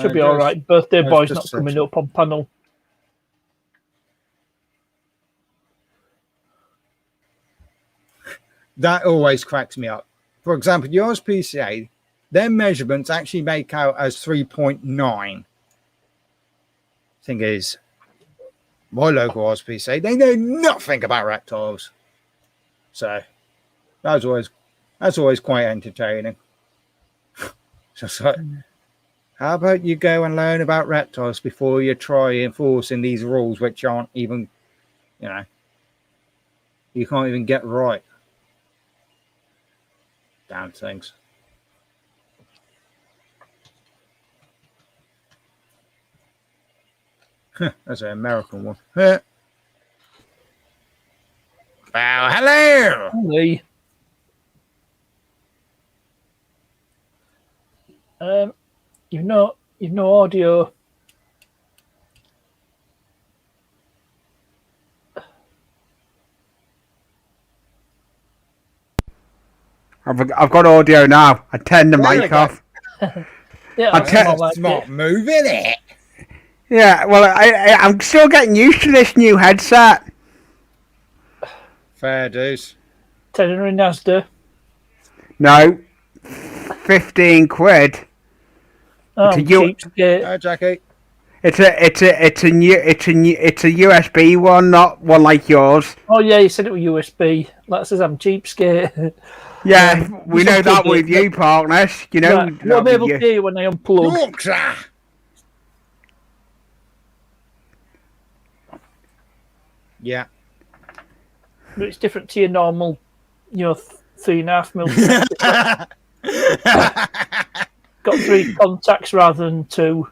S5: Should be all right. Birthday boy's not coming up on panel.
S1: That always cracks me up. For example, yours PCA, their measurements actually make out as 3.9. Thing is, my local RSPCA, they know nothing about reptiles. So that's always quite entertaining. Just like, how about you go and learn about reptiles before you try enforcing these rules, which aren't even, you can't even get right. Damn things. That's an American one. Well, hello.
S5: Hey. You've no audio.
S8: I've got audio now. I turned the mic off.
S5: Yeah,
S1: It's not moving it.
S8: Yeah, well, I'm still getting used to this new headset.
S1: Fair dues.
S5: Tenner in Asda.
S8: No, 15 quid.
S5: Oh,
S8: It's a
S5: cheapskate.
S1: Hi, Jackie.
S8: It's a USB one, not one like yours.
S5: Oh yeah, you said it was USB. That says I'm cheapskate.
S8: Yeah, we know that with you, partners. You know,
S5: Right. You'll be able to hear you when I unplug.
S1: Yorkshire. Yeah.
S5: But it's different to your normal, 3.5 mil. Got 3 contacts rather than 2.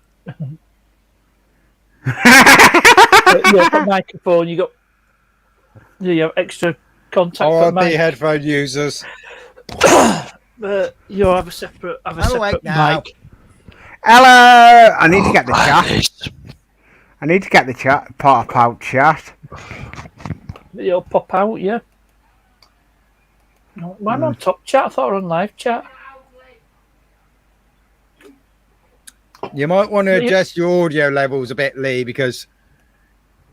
S5: For microphone, you have extra contacts.
S1: All the headphone users.
S5: But you have a separate mic.
S8: Hello. I need to get the chat. I need to get the chat pop out chat.
S5: You'll pop out, yeah. Why am I on top chat? I thought we were on live chat.
S1: You might want to adjust your audio levels a bit, Lee, because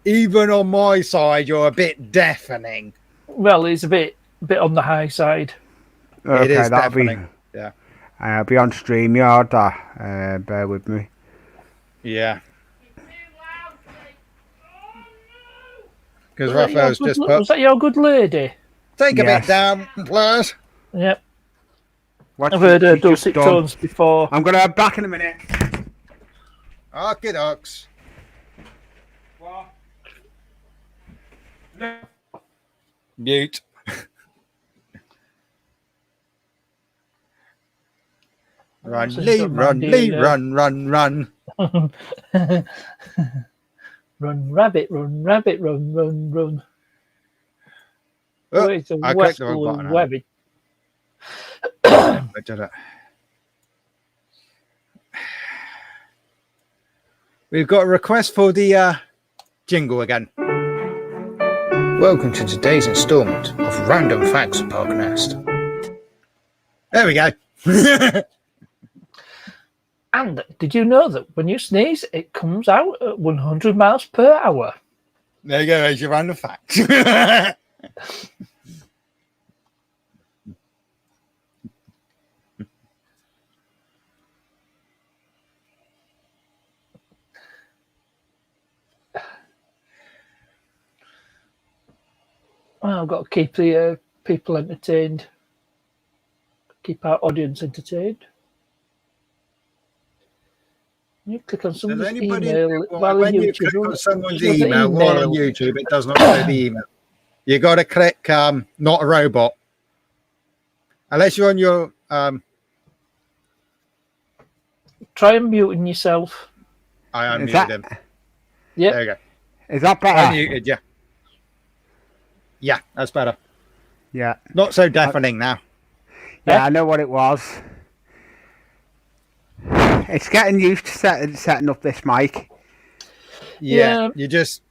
S1: even on my side, you're a bit deafening.
S5: Well, it's a bit on the high side.
S1: Okay, it is deafening. Yeah.
S8: I'll be on StreamYard. Bear with me.
S1: Yeah. because Raphael's just put.
S5: Was that your good lady?
S1: Take a
S8: Yes.
S1: bit down, please.
S5: Yep.
S8: What
S5: I've heard her
S8: she's just
S5: dulcet
S8: done.
S5: tones before.
S8: I'm gonna be back in a minute.
S1: Okay, ducks. Mute. Run,
S5: This is
S1: Lee,
S5: got
S1: run,
S5: Mandy
S1: Lee,
S5: in there.
S1: run, run, run.
S5: Run, rabbit, run, rabbit, run, run, run.
S1: Oh,
S5: Wait,
S1: I clicked the wrong button.
S5: rabbit.
S1: I did it. We've got a request for the jingle again. Welcome to today's installment of Random Facts Podcast. There we go.
S5: And did you know that when you sneeze, it comes out at 100 miles per hour?
S1: There you go. There's your random fact.
S5: Well, I've got to keep the people entertained. Keep our audience entertained. You click on
S1: Does
S5: someone's
S1: anybody
S5: email
S1: know
S5: while
S1: when
S5: on
S1: you
S5: YouTube.
S1: click on someone's
S5: There's an
S1: email while on
S5: email.
S1: YouTube, it does not show the email. You got to click not a robot. Unless you're on your
S5: Try unmuting yourself.
S1: I
S8: Is
S1: unmuted
S8: that-
S1: him.
S5: Yep.
S1: There you go.
S8: Is that better?
S1: Unmuted, yeah. Yeah, that's better.
S8: Yeah.
S1: Not so deafening now.
S8: Yeah, I know what it was. It's getting used to setting up this mic.
S1: Yeah,
S5: Yeah.
S1: you just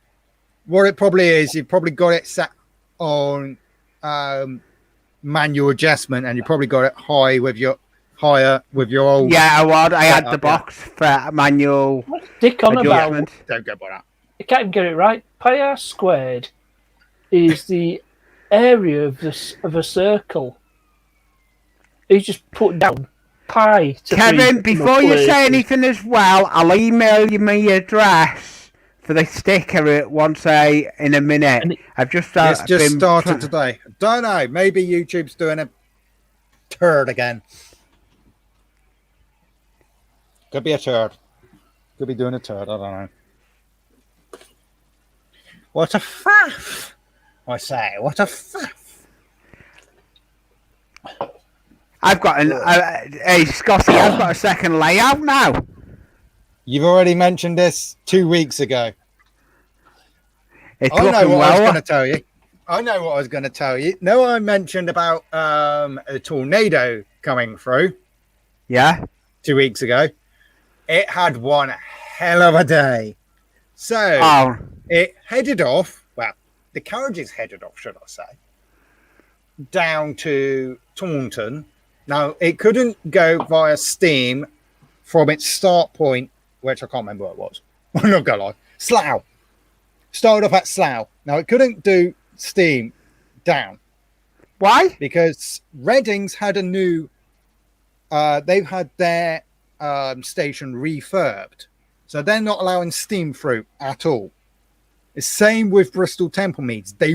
S1: what it probably is. You've probably got it set on manual adjustment, and you probably got it higher with your old.
S8: Yeah, I was. I had
S1: Setup,
S8: the box for manual
S5: What's Dick on about?
S8: adjustment.
S1: Don't go by that.
S5: I can't even get it right. Pi r squared is the area of a circle. You just put down pi to
S8: Kevin,
S5: 3
S8: before you
S5: places.
S8: say anything as well, I'll email you my address for the sticker in a minute.
S5: And
S8: I've just
S1: It's just
S8: been
S1: started today. Don't know. Maybe YouTube's doing a turd again. Could be a turd. Could be doing a turd. I don't know. What a faff! I say, what a faff!
S8: I've got hey Scotty, I've got a second layout now.
S1: You've already mentioned this 2 weeks ago.
S8: It's
S1: I know
S8: looking
S1: what I was
S8: well.
S1: going to tell you. I know what I was going to tell you. No, I mentioned about a tornado coming through
S8: Yeah.
S1: 2 weeks ago. It had one hell of a day. So
S8: Oh,
S1: it headed off. Well, the carriages headed off, should I say, down to Taunton. Now, it couldn't go via steam from its start point, which I can't remember what it was. I'm not going to lie. Slough. Started off at Slough. Now, it couldn't do steam down
S8: why?
S1: because Reading's had a new, they've had their station refurbed. So they're not allowing steam through at all. The same with Bristol Temple Meads. They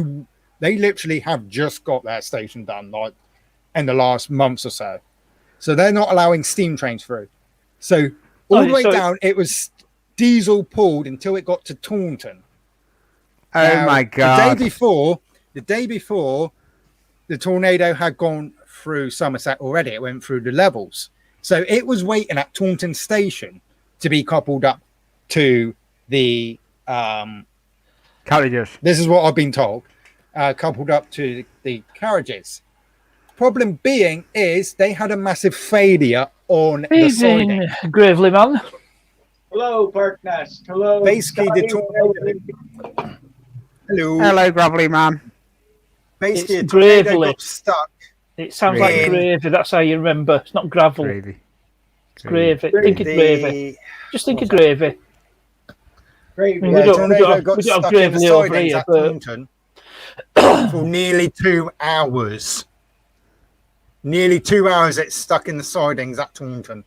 S1: literally have just got their station done like in the last months or so. So they're not allowing steam trains through. So all the way down, it was diesel pulled until it got to Taunton.
S8: Oh
S1: Now,
S8: my god.
S1: The day before, the tornado had gone through Somerset already. It went through the levels. So it was waiting at Taunton Station to be coupled up to the
S8: Carriages.
S1: this is what I've been told, coupled up to the carriages. Problem being is they had a massive failure on the siding.
S5: Evening, Gravely Man.
S9: Hello, Park Nest. Hello.
S1: Basically, the
S9: Scotty.
S1: tornado. Hello.
S8: Hello, Gravelly Man.
S1: Basically,
S5: It's
S1: a tornado
S5: Gravely.
S1: got stuck.
S5: It sounds like
S1: Gravy.
S5: gravy. That's how you remember. It's not gravel.
S8: Gravy.
S5: It's gravy. Think of gravy. Just think of gravy.
S9: Great.
S5: We
S1: Yeah,
S5: don't-
S1: tornado
S5: we don't
S1: got
S5: have
S1: stuck in the
S5: gravely over
S1: sidings
S5: here,
S1: at
S5: but-
S1: Taunton for nearly 2 hours. Nearly 2 hours it's stuck in the sidings at Taunton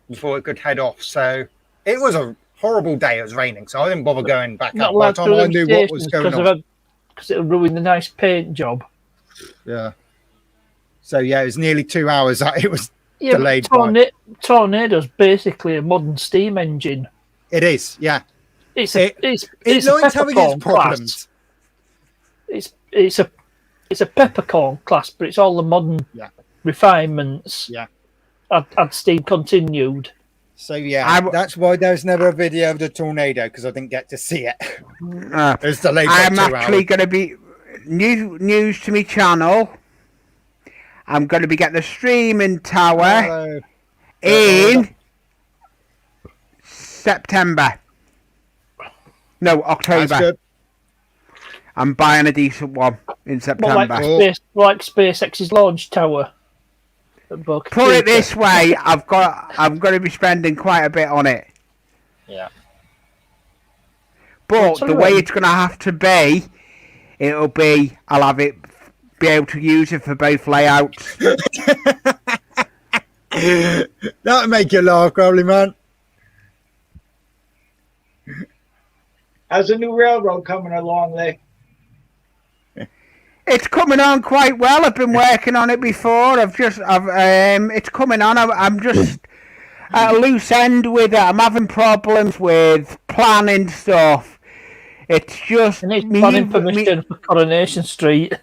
S1: before it could head off. So it was a horrible day. It was raining, so I didn't bother going back
S5: Not
S1: out. By
S5: allowed
S1: the
S5: to
S1: time I
S5: them
S1: knew what was
S5: stations
S1: going on.
S5: because it'll ruin the nice paint job.
S1: Yeah. So yeah, it was nearly 2 hours that it was
S5: Yeah, but
S1: delayed.
S5: Tornado's basically a modern steam engine.
S1: It is, yeah.
S5: It's
S1: It
S5: a
S1: learns how it gets
S5: peppercorn
S1: problems.
S5: class. It's a peppercorn class, but it's all the modern refinements.
S1: Yeah.
S5: Had steam continued.
S1: So yeah, that's why there's never a video of the tornado, because I didn't get to see it. It was delayed by
S8: I'm
S1: 2
S8: actually
S1: hours.
S8: going to be news to my channel. I'm going to be getting the streaming tower
S1: Hello.
S8: in September. No, October.
S1: That's good.
S8: I'm buying a decent one in September.
S5: Like SpaceX's launch tower.
S8: Put it this way, I'm going to be spending quite a bit on it.
S1: Yeah.
S8: But the way it's going to have to be, I'll have it be able to use it for both layouts.
S1: That'll make you laugh, Crowley, man.
S9: How's the new railroad coming along, Lee?
S8: It's coming on quite well. I've been working on it before. It's coming on. I'm just at a loose end with it. I'm having problems with planning stuff. It's just
S5: planning permission for Coronation Street.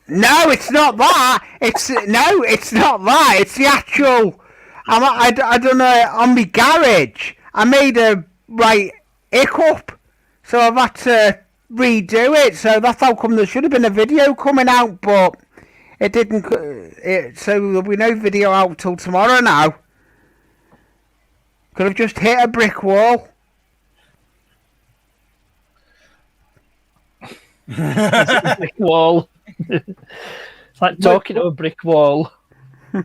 S8: No, it's not that. It's not that. It's the actual. I don't know. On my garage, I made a hiccup, so I've had to redo it. So that's how come there should have been a video coming out, but it didn't. So there'll be no video out till tomorrow now. Could have just hit a brick wall.
S5: Brick wall. It's like talking to a brick wall.
S9: It's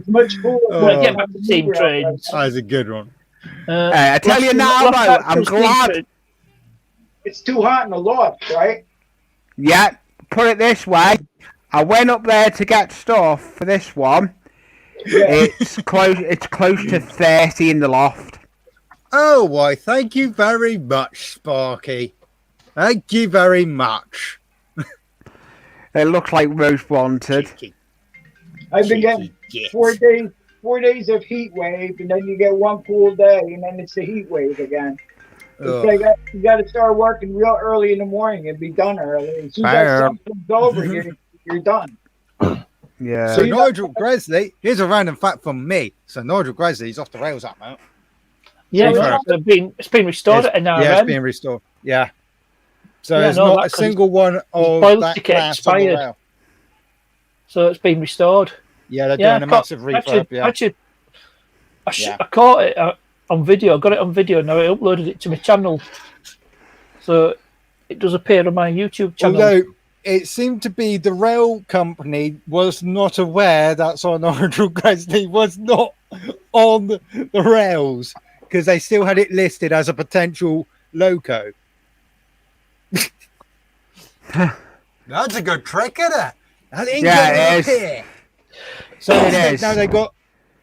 S9: much cooler.
S5: Get back to team trades.
S1: That's a good one.
S8: I tell you now, though, I'm glad.
S9: It's too hot in the loft, right?
S8: Yeah, put it this way. I went up there to get stuff for this one.
S9: Yeah.
S8: It's close to 30 in the loft.
S1: Oh, why, thank you very much, Sparky. Thank you very much.
S8: It looks like Roast Wanted.
S9: I've been getting 4 days of heat wave, and then you get one cool day, and then it's the heat wave again. It's like you got to start working real early in the morning and be done early. As soon as that sun comes over, you're done.
S8: Yeah.
S1: So Nigel Gresley, here's a random fact from me. So Nigel Gresley's off the rails at mount.
S5: Yeah, it's been restored at NRM.
S1: Yeah, it's being restored. Yeah. So
S5: Yeah,
S1: there's
S5: no,
S1: not a single one of
S5: pilot
S1: that
S5: ticket
S1: class on the
S5: expired.
S1: rail.
S5: So it's been restored.
S1: Yeah, they're doing a massive refurb.
S5: I caught it on video. I got it on video. Now I uploaded it to my channel, so it does appear on my YouTube channel.
S1: Although it seemed to be the rail company was not aware that Sir Nigel Gresley was not on the rails, because they still had it listed as a potential loco. That's a good trick, isn't it? That ain't
S8: Yeah,
S1: good
S8: it
S1: here. So now they got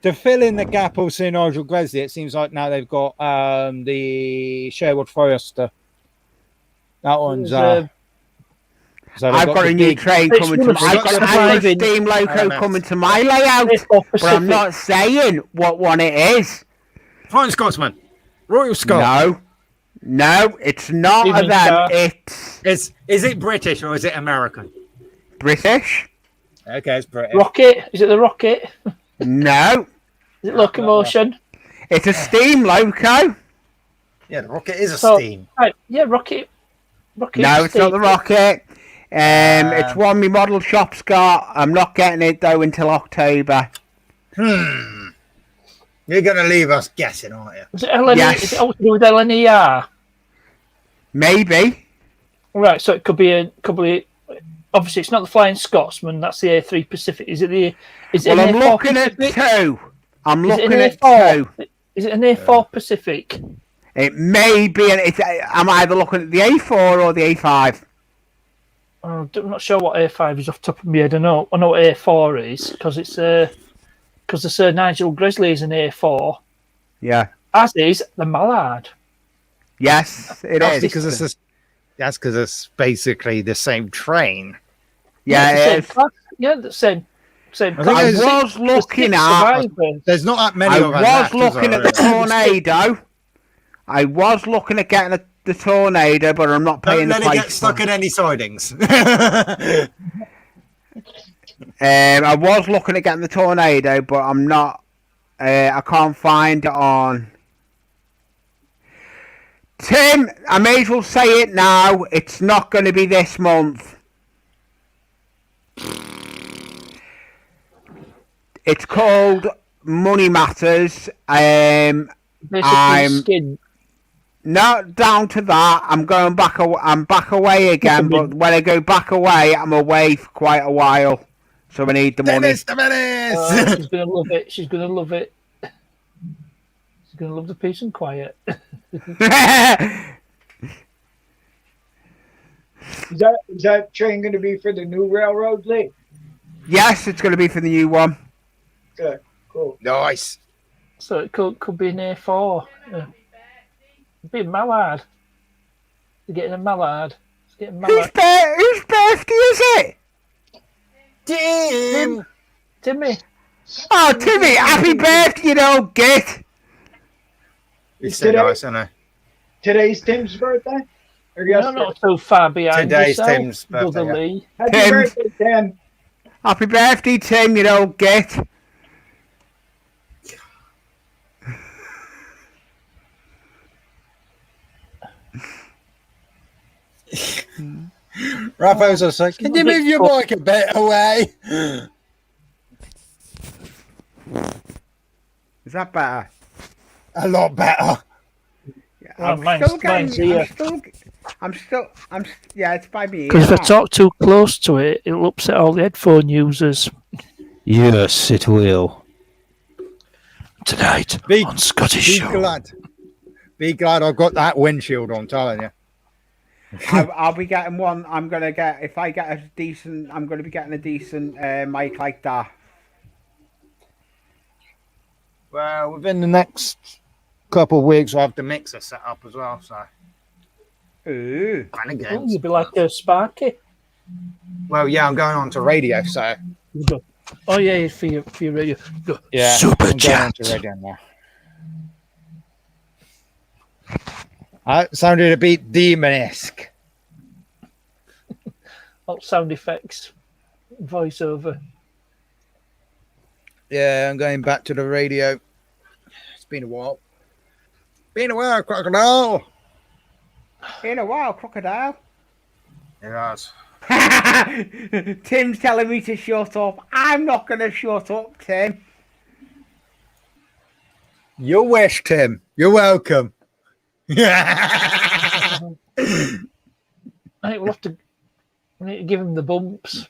S1: to fill in the gap of Sir Nigel Gresley. It seems like now they've got the Sherwood Forester. That one's so
S8: I've got a new train coming to my. I've got a steam loco coming to my layout, but I'm not saying what one it is.
S1: Flying Scotsman, Royal Scot.
S8: No, it's not of them.
S1: Is it British or is it American?
S8: British.
S1: Okay, it's British.
S5: Rocket? Is it the Rocket?
S8: No.
S5: Is it Locomotion?
S8: It's a steam loco.
S1: Yeah, the Rocket is a steam.
S5: Right, yeah, Rocket.
S8: No, it's not the Rocket. It's one my model shop's got. I'm not getting it though until October.
S1: You're going to leave us guessing, aren't you?
S5: Is it LNE?
S8: Yes.
S5: Is it all to do with LNER?
S8: Maybe.
S5: Right, so it could be obviously it's not the Flying Scotsman, that's the A3 Pacific. Is it the
S8: Well, I'm looking at two. I'm looking at two.
S5: Is it an A4 Pacific?
S8: It may be. I'm either looking at the A4 or the A5.
S5: I'm not sure what A5 is off the top of my head. I know what A4 is because it's because the Sir Nigel Grizzly is an A4,
S8: Yeah.
S5: as is the Mallard.
S8: Yes, it
S1: That's
S8: is.
S1: because that's because it's basically the same train.
S8: Yeah,
S5: it's the
S8: it
S5: same
S8: is.
S5: class. Yeah, the same.
S1: I think
S8: I
S1: there's-
S8: was looking
S5: six
S8: at.
S5: survivors.
S1: There's not that many
S8: I
S1: of us
S8: was
S1: left, is
S8: looking
S1: there,
S8: at the
S1: really?
S8: tornado. I was looking at getting the tornado, but I'm not paying
S1: Don't
S8: the
S1: let it
S8: price.
S1: get stuck in any sidings.
S8: I was looking at getting the tornado, but I'm not. I can't find it on. Tim, I may as well say it now. It's not going to be this month. It's called Money Matters.
S5: Basically,
S8: I'm
S5: skin.
S8: not down to that. I'm going back. I'm back away again. But when I go back away, I'm away for quite a while. So I need the money.
S1: Dennis!
S5: She's gonna love it. She's gonna love it. She's gonna love the peace and quiet.
S9: Is that train going to be for the new railroad, Lee?
S8: Yes, it's going to be for the new one.
S9: Good, cool.
S1: Nice.
S5: So it could be an A4. Be a Mallard. You're getting a Mallard. It's getting
S8: Whose
S5: Mallard.
S8: birthday is it?
S1: Tim!
S5: Timmy.
S8: Oh, Timmy, happy birthday, you old git.
S1: It's so nice, isn't it?
S9: Today's Tim's birthday? Or
S5: You're
S9: yesterday?
S5: not so far behind
S1: Today's
S5: yourself,
S1: Tim's birthday,
S5: Brother
S1: yeah.
S5: Lee.
S9: Happy
S8: Tim.
S9: birthday, Tim.
S8: Happy birthday, Tim, you old git.
S1: Raphael's just like, can you move your mic a bit away?
S8: Is that better?
S1: A lot better.
S8: Yeah,
S5: Well, mine's here.
S8: Yeah, it's by me.
S5: Because if I talk too close to it, it'll upset all the headphone users.
S10: Yes, it will.
S5: Tonight
S1: Be-
S5: on Scottish
S1: Be
S5: Show.
S1: glad. Be glad I've got that windshield on, telling you.
S8: I'll be getting one. I'm gonna get if I get a decent. I'm gonna be getting a decent mic like that.
S1: Well, within the next couple of weeks, I'll have the mixer set up as well, so.
S8: Ooh.
S1: And
S5: Oh,
S1: again.
S5: you'll be like a Sparky.
S1: Well, yeah, I'm going on to radio, so.
S5: You go, oh, yeah, for your radio. You go,
S1: Yeah,
S5: Super
S1: I'm going
S5: chat.
S1: on to radio now. That sounded a bit demon-esque.
S5: Oh, sound effects. Voiceover.
S1: Yeah, I'm going back to the radio. It's been a while. Been a while, crocodile.
S8: In a while, crocodile.
S1: It has.
S8: Tim's telling me to shut up. I'm not gonna shut up, Tim.
S1: You wish, Tim. You're welcome.
S5: I think we'll have to. We need to give him the bumps.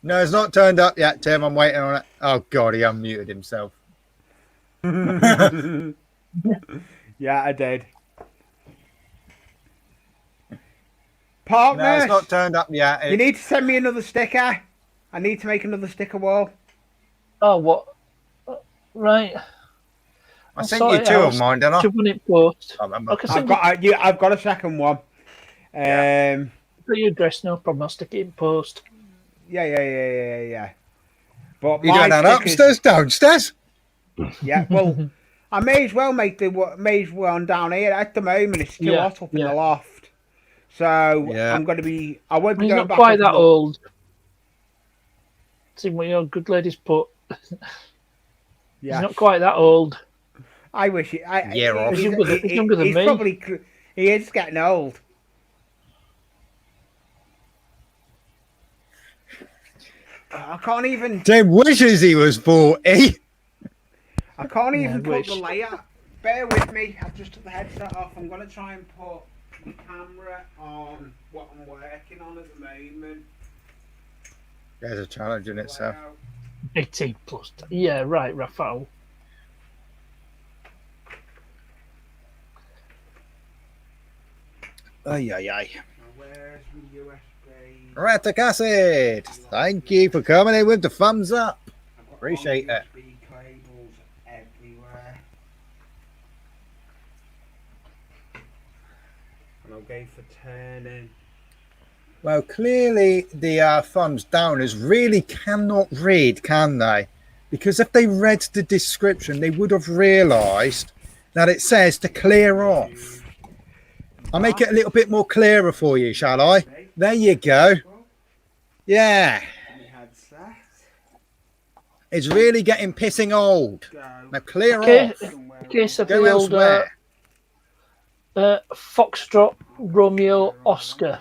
S1: No, it's not turned up yet, Tim. I'm waiting on it. Oh, God, he unmuted himself.
S8: Yeah, I did.
S1: No,
S8: Partners,
S1: it's not turned up yet.
S8: you need to send me another sticker. I need to make another sticker wall.
S5: Oh, what? Right.
S1: I
S5: I'll
S1: sent
S5: sort
S1: you
S5: it
S1: two
S5: out.
S1: of mine, didn't I?
S5: To run it post.
S1: I remember.
S5: Okay,
S8: I've got a second one.
S1: Yeah.
S5: Put your address, no problem. I'll stick it in post.
S8: Yeah. But
S1: You
S8: my
S1: doing that
S8: stickers-
S1: upstairs, downstairs?
S8: Yeah, well, I may as well make the one down here. At the moment, it's too
S5: Yeah,
S8: hot up in
S5: yeah.
S8: the loft, so
S1: Yeah.
S8: I'm going to be. I won't be
S5: He's
S8: going
S5: not
S8: back
S5: quite
S8: up
S5: that
S8: the-
S5: old. See what your good lady's put.
S8: Yeah,
S5: He's not quite that old.
S8: I wish it.
S1: Yeah, Rob.
S5: He's younger than
S8: he's
S5: me.
S8: Probably, he is getting old. I can't even.
S1: Tim wishes he was 40.
S8: I can't even put
S5: wish.
S8: the layout. Bear with me. I've just took the headset off. I'm going to try and put the camera on what I'm working on at the moment.
S1: There's a challenge in itself.
S8: Wow.
S5: 18 plus. Yeah, right, Raphael.
S1: Ay, ay, ay.
S8: Now, where's my USB?
S1: Retic Acid, thank you for coming in with the thumbs up. Appreciate it.
S8: And I'll go for turning.
S1: Well, clearly the thumbs downers really cannot read, can they? Because if they read the description, they would have realised that it says to clear off. I'll make it a little bit more clearer for you, shall I? There you go. Yeah. It's really getting pissing old. Now clear off.
S5: Case of
S1: Go
S5: the old
S1: elsewhere.
S5: Foxtrot Romeo Oscar.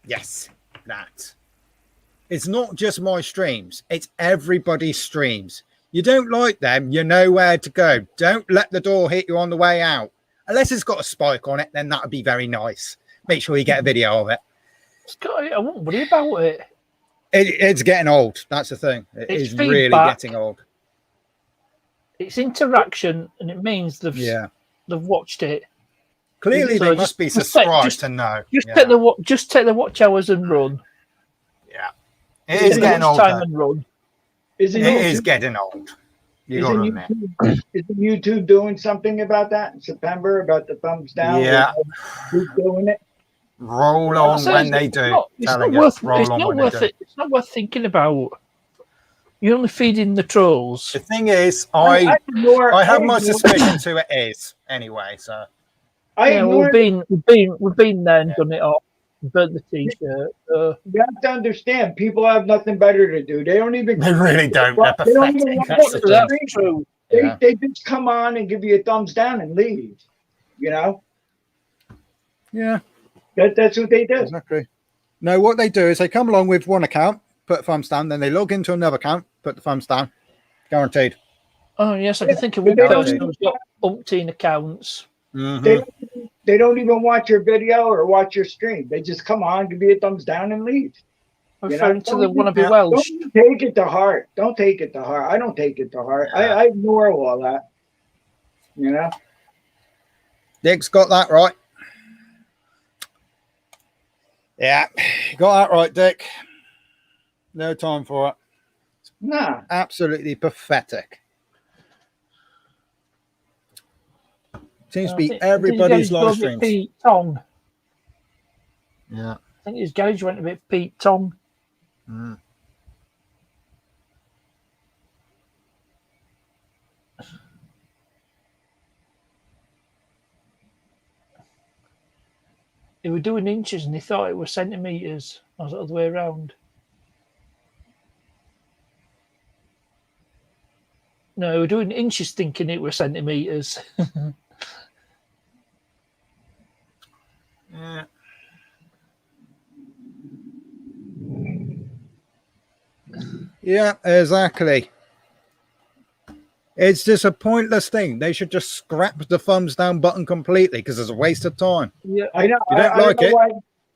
S1: Yes, that. It's not just my streams. It's everybody's streams. You don't like them, you know where to go. Don't let the door hit you on the way out. Unless it's got a spike on it, then that would be very nice. Make sure you get a video of it.
S5: I won't worry about it.
S1: It's getting old. That's the thing.
S5: It's
S1: It's really
S5: feedback.
S1: getting old.
S5: It's interaction, and it means they've watched it.
S1: Clearly,
S5: So
S1: they must be subscribed to know.
S5: Just take the watch hours and run.
S1: Yeah, it is getting old.
S5: Time and run.
S1: It is getting old. You got to admit.
S9: Isn't YouTube doing something about that in September about the thumbs down?
S1: Yeah.
S9: Who's doing it?
S1: Roll on when they do.
S5: It's not worth thinking about. You're only feeding the trolls.
S1: The thing is, I have my suspicions who it is anyway. So
S5: we've been there and done it all. Burnt the t-shirt.
S9: You have to understand, people have nothing better to do. They don't even.
S1: They really don't.
S9: They don't even watch the
S5: That's
S9: stream.
S5: true.
S9: They just come on and give you a thumbs down and leave. You know.
S1: Yeah.
S9: That's what they do.
S1: Exactly. No, what they do is they come along with one account, put thumbs down, then they log into another account, put the thumbs down. Guaranteed.
S5: Oh yes, I can think of one person who's got umpteen accounts.
S1: Mm-hmm.
S9: They don't even watch your video or watch your stream. They just come on, give you a thumbs down, and leave.
S5: Referring to the wannabe Welsh.
S9: Don't take it to heart. Don't take it to heart. I don't take it to heart. I ignore all that. You know.
S1: Dick's got that right. Yeah, you got that right, Dick. No time for it.
S9: Nah.
S1: Absolutely pathetic. Seems to be everybody's live streams.
S5: Pete Tong.
S1: Yeah.
S5: I think his garage went a bit Pete Tong.
S1: Mm.
S5: They were doing inches and they thought it was centimetres. I was the other way around. No, they were doing inches thinking it were centimetres.
S1: Yeah. Yeah, exactly. It's just a pointless thing. They should just scrap the thumbs down button completely because it's a waste of time.
S5: Yeah,
S9: I know.
S1: You don't like it?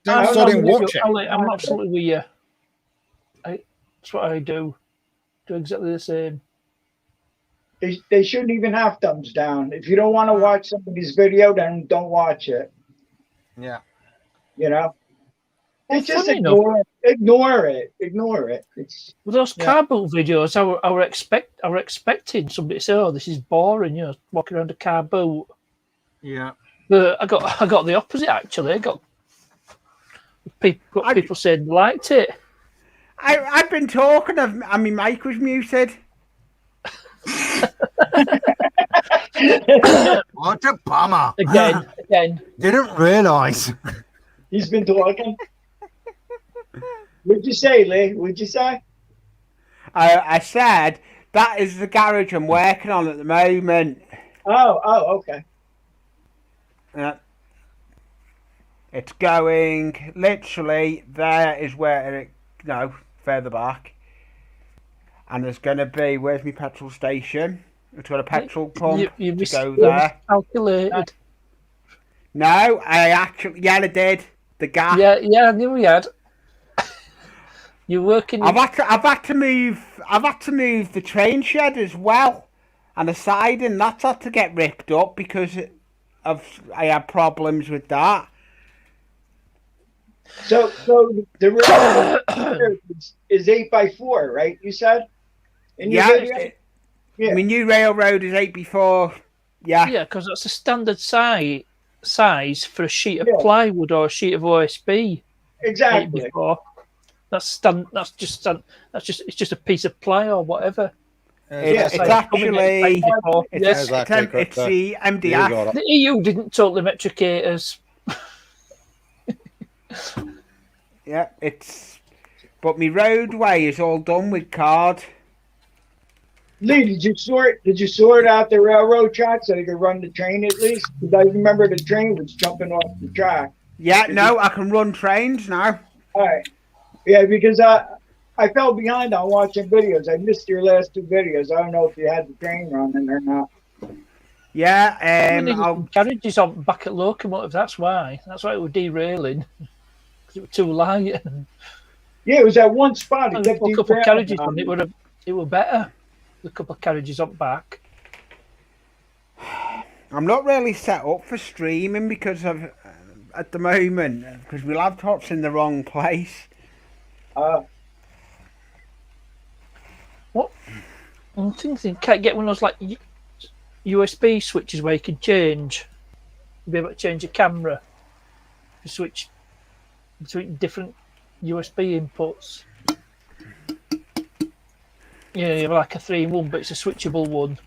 S1: Don't study and watch it.
S5: I'm absolutely with you. That's what I do. Do exactly the same.
S9: They shouldn't even have thumbs down. If you don't want to watch somebody's video, then don't watch it.
S1: Yeah.
S9: You know? It's just
S5: funny
S9: ignore it. Ignore it. It's
S5: With those car boot videos, I were expecting somebody to say, "Oh, this is boring," you know, walking around a car boot.
S1: Yeah.
S5: But I got the opposite actually. I got people saying they liked it.
S8: I've been talking. I mean, mic was muted.
S1: What a bummer.
S5: Again.
S1: Didn't realise.
S9: He's been talking. What'd you say, Lee? What'd you say?
S8: I said that is the garage I'm working on at the moment.
S9: Oh, okay.
S8: It's going literally there is where it further back. And there's going to be, where's my petrol station? It's got a petrol pump to go there.
S5: Calculated.
S8: No, I did. The gap.
S5: Yeah, I knew we had. You're working.
S8: I've had to move the train shed as well, and the siding that's had to get ripped up because I had problems with that.
S9: So the railroad is 8x4, right? You said in your video.
S8: My new railroad is 8x4. Yeah.
S5: Yeah, because that's a standard size for a sheet of
S9: Yeah.
S5: plywood or a sheet of OSB.
S9: Exactly.
S5: Before. That's just a piece of ply or whatever.
S8: It's actually it's the MDF.
S5: The EU didn't totally metricate us.
S8: Yeah, but my roadway is all done with card.
S9: Lee, did you sort out the railroad track so you could run the train at least? Because I remember the train was jumping off the track.
S8: Yeah, no, I can run trains now.
S9: All right. Yeah, because I fell behind on watching videos. I missed your last 2 videos. I don't know if you had the train running or not.
S8: Yeah,
S5: carriages on back at locomotive. That's why it was derailing because it was too light.
S9: Yeah, it was at one spot.
S5: A couple of carriages on it were better. A couple of carriages up back.
S8: I'm not really set up for streaming because of at the moment because my laptop's in the wrong place.
S5: What? I'm thinking, can't get one of those like USB switches where you can change. You'll be able to change your camera. You switch between different USB inputs. Yeah, you have like a 3-in-1, but it's a switchable one.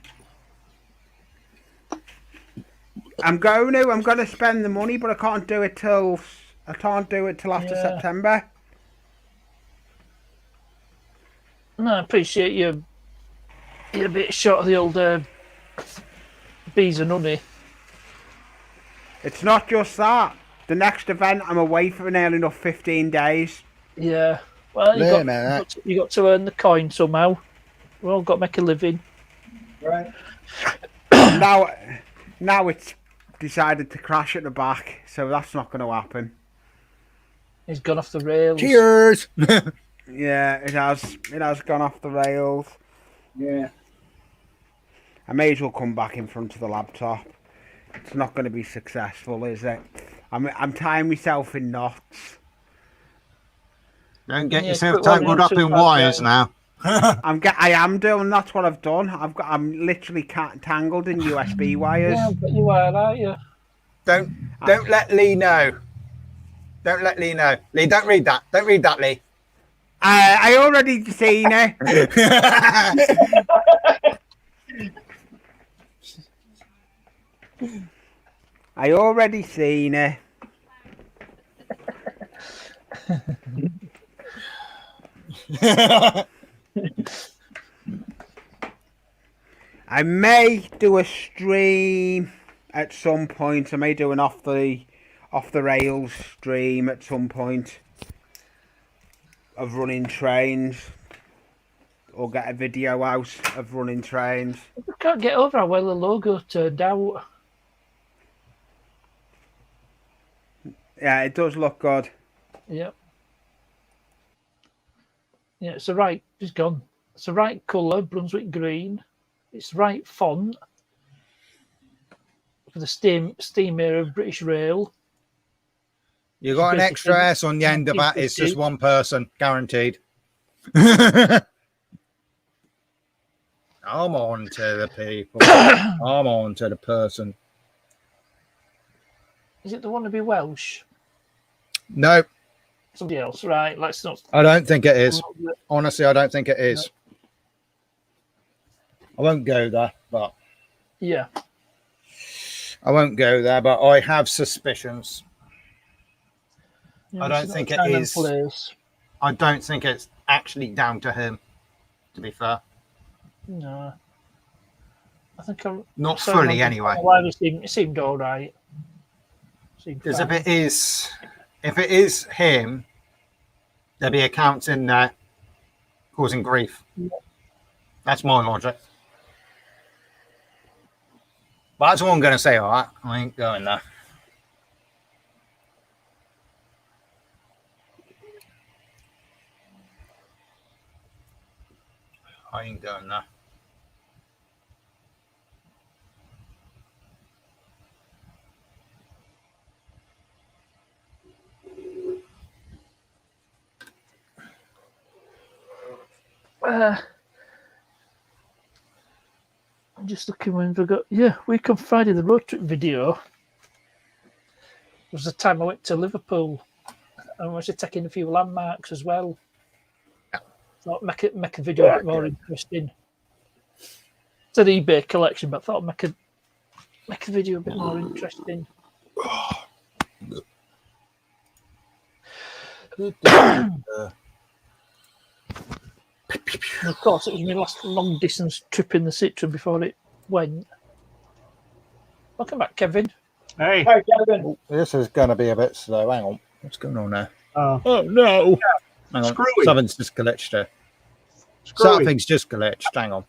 S8: I'm going to spend the money, but I can't do it till after September.
S5: No, I appreciate you're a bit short of the old bees and honey.
S8: It's not just that. The next event, I'm away for nearly enough 15 days.
S5: Yeah. Well, you got to earn the coin somehow. We all got to make a living.
S9: Right.
S8: Now it's decided to crash at the back, so that's not going to happen.
S5: He's gone off the rails.
S1: Cheers!
S8: Yeah, it has gone off the rails.
S9: Yeah.
S8: I may as well come back in front of the laptop. It's not going to be successful, is it? I'm tying myself in knots.
S1: Don't get yourself tangled up in wires now.
S8: I am doing. That's what I've done. I'm literally tangled in USB wires.
S5: Yeah, but you are, aren't you?
S1: Don't let Lee know. Don't let Lee know. Lee, don't read that. Don't read that, Lee.
S8: I already seen it. I already seen it. I may do a stream at some point. I may do an off the rails stream at some point of running trains, or get a video out of running trains.
S5: I can't get over how well the logo turned out.
S8: Yeah, it does look good.
S5: Yep. Yeah, it's the right. It's gone. It's the right colour, Brunswick green. It's the right font for the steam era of British Rail.
S1: You got an extra S on the end of that. It's just one person, guaranteed. I'm on to the people. I'm on to the person.
S5: Is it the one to be Welsh?
S1: No.
S5: Somebody else, right? Let's not.
S1: I don't think it is. Honestly, I don't think it is. I won't go there, but
S5: yeah,
S1: I won't go there. But I have suspicions.
S5: Yeah,
S1: I don't think it is. I don't think it's actually down to him. To be fair,
S5: no. I think I'm
S1: not fully anyway.
S5: It seemed all right.
S1: Because if it is him, there'll be accounts in there causing grief.
S5: Yeah.
S1: That's my logic. But that's all I'm going to say. All right, I ain't going there. I ain't going there.
S5: I'm just looking when we got. Yeah, Week on Friday, the road trip video was the time I went to Liverpool. And was taking a few landmarks as well. Thought make a video a bit more interesting. It's an eBay collection, but I thought make a video a bit more interesting. And of course, it was my last long distance trip in the Citroen before it went. Welcome back, Kevin.
S6: Hey.
S9: Hi, Kevin.
S1: Oh, this is going to be a bit slow. Hang on. What's going on there?
S6: Oh
S1: no. Hang on.
S6: Screwy.
S1: Something's just glitched there.
S6: Screwy.
S1: Something's just glitched. Hang on.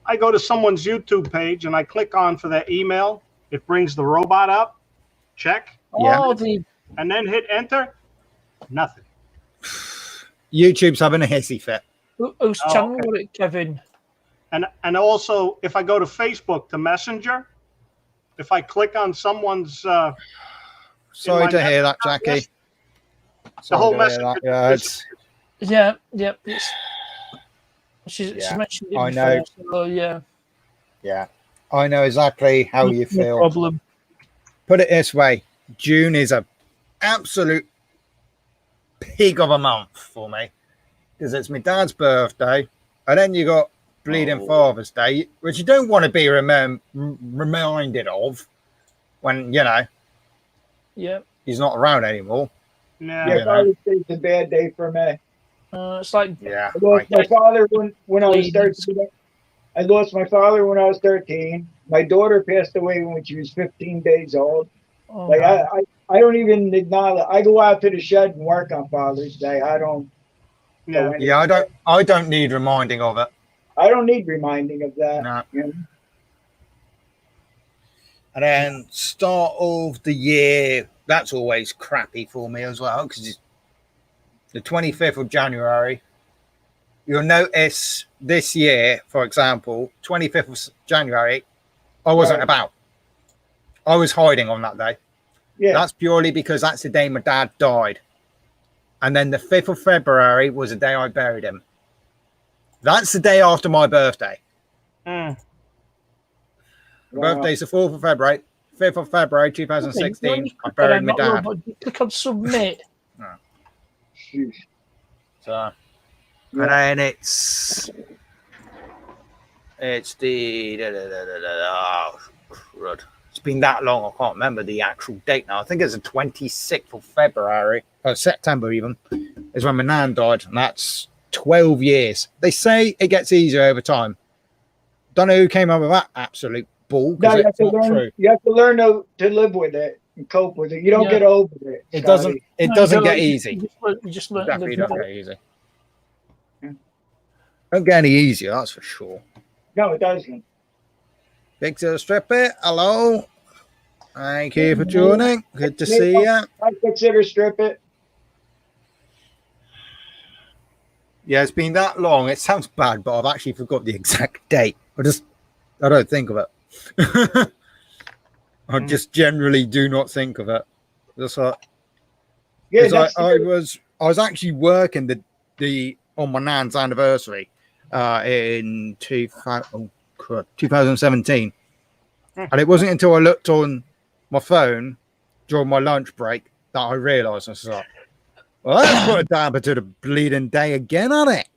S6: I go to someone's YouTube page and I click on for their email. It brings the robot up. Check.
S1: Yeah.
S5: Oh, the
S6: And then hit enter. Nothing.
S1: YouTube's having a hissy fit.
S5: whose
S6: Oh,
S5: channel
S6: okay.
S5: was it, Kevin?
S6: And also, if I go to Facebook to Messenger, if I click on someone's
S1: Sorry
S6: my
S1: to hear that,
S6: message
S1: Jackie.
S6: list, the whole
S1: Sorry to hear
S6: message.
S1: that. Yeah, it's,
S5: Yeah. She
S1: Yeah,
S5: mentioned it
S1: I
S5: before,
S1: know.
S5: so yeah.
S1: yeah. I know exactly how you
S5: No
S1: feel.
S5: problem.
S1: Put it this way. June is a absolute pig of a month for me. Because it's my dad's birthday. And then you got bleeding Father's Day, which you don't want to be reminded of when,
S5: Yeah.
S1: he's not around anymore.
S6: Yeah.
S9: Yeah,
S1: You know.
S9: Father's Day's a bad day for me.
S5: It's like
S1: Yeah.
S9: I lost my father when I was
S5: Please.
S9: 13. I lost my father when I was 13. My daughter passed away when she was 15 days old.
S5: oh,
S9: Like I don't even acknowledge. I go out to the shed and work on Father's Day. I don't.
S6: Yeah.
S1: Yeah, I don't need reminding of it.
S9: I don't need reminding of that.
S1: No.
S9: You know?
S1: And then start of the year, that's always crappy for me as well, because the 25th of January, you'll notice this year, for example, 25th of January, I wasn't
S9: Right.
S1: about. I was hiding on that day.
S9: Yeah.
S1: That's purely because that's the day my dad died. And then the 5th of February was the day I buried him. That's the day after my birthday.
S6: Mm.
S9: Wow.
S1: Birthday's the 4th of February. 5th of February 2016, I buried my dad.
S5: Click on submit.
S9: Sheesh.
S1: So,
S9: Yeah.
S1: and then it's the oh, crud. It's been that long. I can't remember the actual date now. I think it's the 26th of February or September even is when my nan died, and that's 12 years. They say it gets easier over time. Don't know who came up with that absolute bull,
S9: No,
S1: because
S9: you have
S1: it's
S9: to
S1: not
S9: learn.
S1: true.
S9: You have to learn to live with it and cope with it. You don't
S5: Yeah.
S9: get over it.
S1: It
S9: Scotty.
S1: doesn't. It
S5: No,
S1: doesn't
S5: you
S1: get
S5: don't.
S1: easy.
S5: You just learn to
S1: Definitely
S5: live
S1: don't
S5: with
S1: get
S5: it.
S1: easy.
S9: Yeah.
S1: Don't get any easier, that's for sure.
S9: No, it doesn't.
S1: Victor Strippy, hello. Thank you for joining. Good to see you.
S9: I consider strip it.
S1: Yeah, it's been that long. It sounds bad, but I've actually forgot the exact date. I don't think of it. I just generally do not think of it. Just like,
S9: Yeah,
S1: 'cause
S9: that's
S1: I was actually working the on my nan's anniversary in 2017, and it wasn't until I looked on my phone during my lunch break that I realised. I was like, well, that's put a damper to the bleeding day again, hasn't it?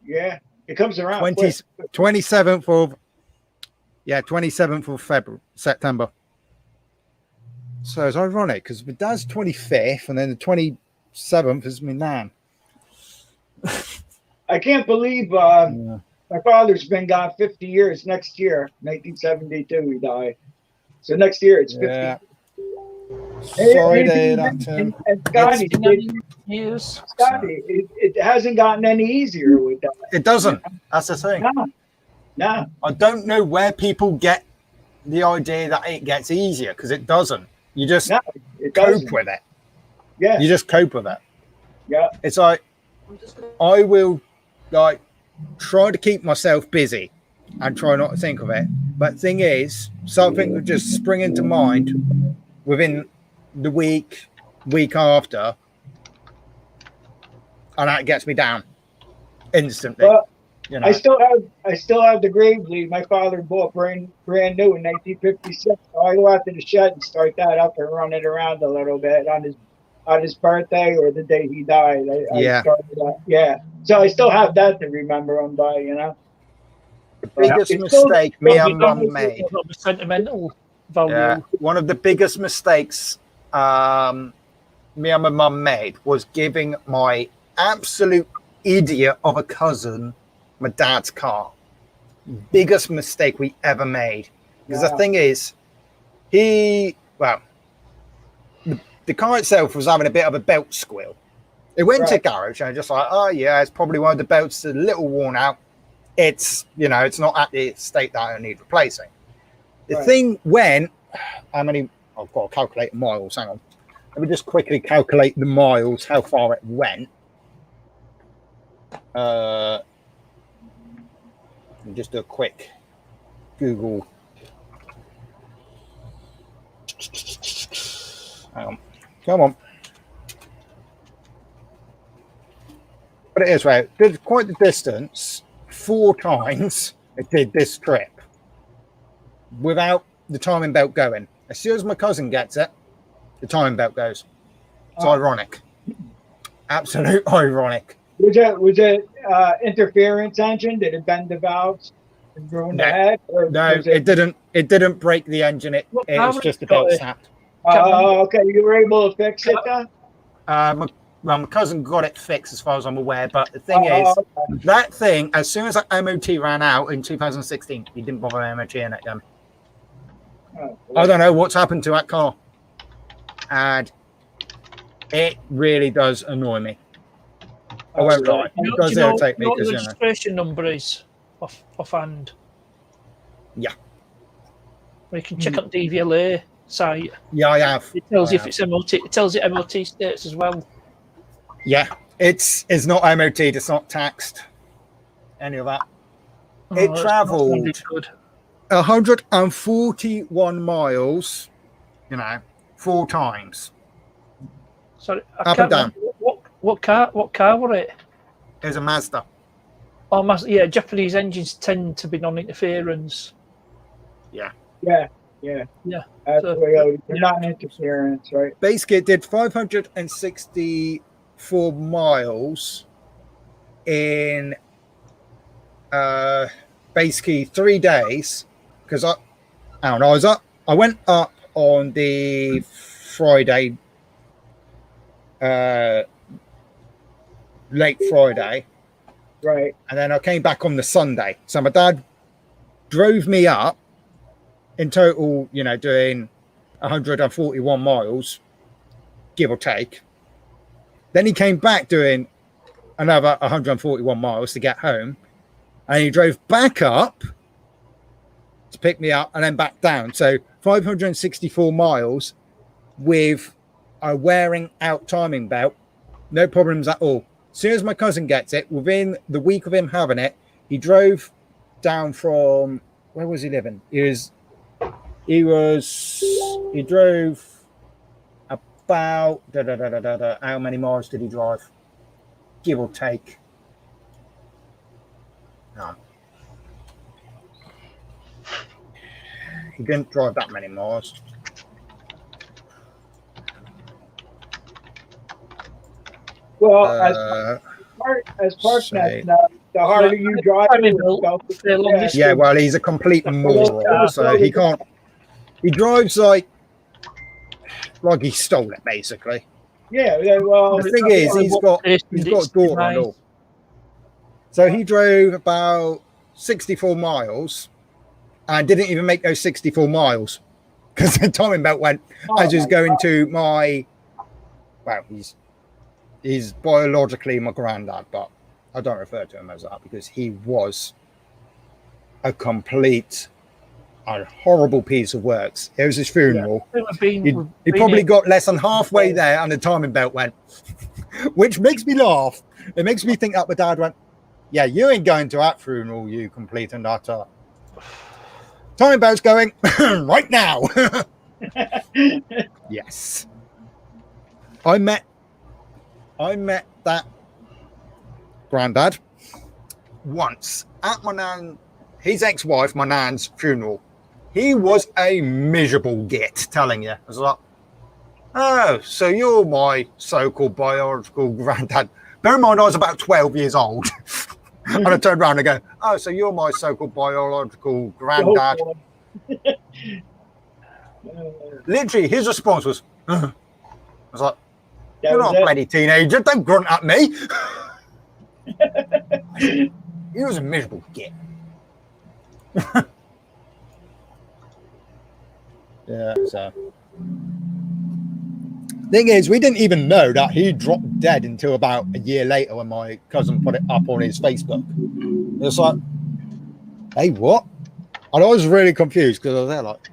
S9: yeah. It comes around.
S1: 27th of February, September. So it's ironic because my dad's 25th and then the 27th is my nan.
S9: I can't believe my father's been gone 50 years. Next year, 1972, he died. So next year it's 50.
S1: Yeah.
S9: Hey,
S1: Sorry to
S9: hey,
S1: hear that, Tim.
S9: And Scotty,
S5: Years.
S9: Scotty, it hasn't gotten any easier with that.
S1: It doesn't. That's the thing.
S9: No.
S1: I don't know where people get the idea that it gets easier, because it doesn't. You just
S9: It
S1: cope
S9: doesn't.
S1: with it.
S9: Yeah.
S1: You just cope with it.
S9: Yeah.
S1: It's like I will like try to keep myself busy and try not to think of it. But thing is, something will just spring into mind within the week after, and that gets me down instantly. You know,
S9: I still have the Gravely my father bought brand new in 1956. So I go out to the shed and start that up and run it around a little bit on his birthday or the day he died. I
S1: Yeah.
S9: started that. Yeah. So I still have that to remember him by, you know.
S1: the biggest
S9: It's still-
S1: mistake me and Mum made.
S5: Got the sentimental value.
S1: Yeah, one of the biggest mistakes me and my mum made was giving my absolute idiot of a cousin my dad's car. Biggest mistake we ever made. Because the thing is, the car itself was having a bit of a belt squeal. It went to garage and I just like, oh yeah, it's probably one of the belts a little worn out. It's, you know, it's not at the state that I need replacing. The thing went, how many, I've got to calculate miles, hang on. Let me just quickly calculate the miles, how far it went. Let me just do a quick Google. Hang on. Come on. But it is, right? Did quite the distance 4 times it did this trip without the timing belt going. As soon as my cousin gets it, the timing belt goes. It's ironic. Absolute ironic.
S9: Was it interference engine? Did it bend the valves and ruin the head? Or
S1: No,
S9: was
S1: it didn't. It didn't break the engine. It was just a belt snapped.
S9: Oh, okay. You were able to fix it then?
S1: My cousin got it fixed as far as I'm aware. But the thing is, that thing, as soon as that MOT ran out in 2016, he didn't bother MOTing it then. I don't know what's happened to that car. And it really does annoy me. I won't lie. It does irritate me.
S5: What the registration number is offhand.
S1: Yeah.
S5: Well, you can check out DVLA site.
S1: Yeah, I have.
S5: It tells you if it's MOT. It tells you MOT status as well.
S1: Yeah, it's not MOT. It's not taxed. Any of that. It travelled 141 miles. You know, 4 times.
S5: Sorry,
S1: up and down.
S5: What car was it?
S1: It was a Mazda.
S5: Oh, Mazda. Yeah, Japanese engines tend to be non-interference.
S1: Yeah.
S9: Yeah. They're not interference, right?
S1: Basically, it did 564 miles in basically 3 days. Because I went up on the Friday, late Friday,
S9: right,
S1: and then I came back on the Sunday. So my dad drove me up in total, you know, doing 141 miles, give or take. Then he came back doing another 141 miles to get home, and he drove back up to pick me up and then back down. So 564 miles with a wearing out timing belt, no problems at all. As soon as my cousin gets it, within the week of him having it, he drove down from, where was he living? He drove about how many miles did he drive? Give or take. No. He didn't drive that many miles.
S9: Well, as partners, the harder you drive,
S1: yeah, well, he's a complete moron, so he can't. He drives like he stole it, basically.
S9: Yeah, well,
S1: the thing is, he's got a daughter and all. So he drove about 64 miles and didn't even make those 64 miles because the timing belt went as he's going to my. Well, he's biologically my granddad, but I don't refer to him as that because he was a complete and horrible piece of works. It was his funeral. Yeah. He probably got less than halfway there and the timing belt went, which makes me laugh. It makes me think that my dad went, yeah, you ain't going to that funeral, you complete and utter. Timing belt's going right now. Yes. I met that granddad once at my nan, his ex-wife, my nan's funeral. He was a miserable git, telling you. I was like, oh, so you're my so-called biological granddad. Bear in mind, I was about 12 years old. And I turned around and go, oh, so you're my so-called biological granddad. Literally, his response was, I was like, you're not a bloody teenager. Don't grunt at me. He was a miserable git. Yeah, so. Thing is, we didn't even know that he dropped dead until about a year later when my cousin put it up on his Facebook. It's like, hey, what? And I was really confused because I was there like,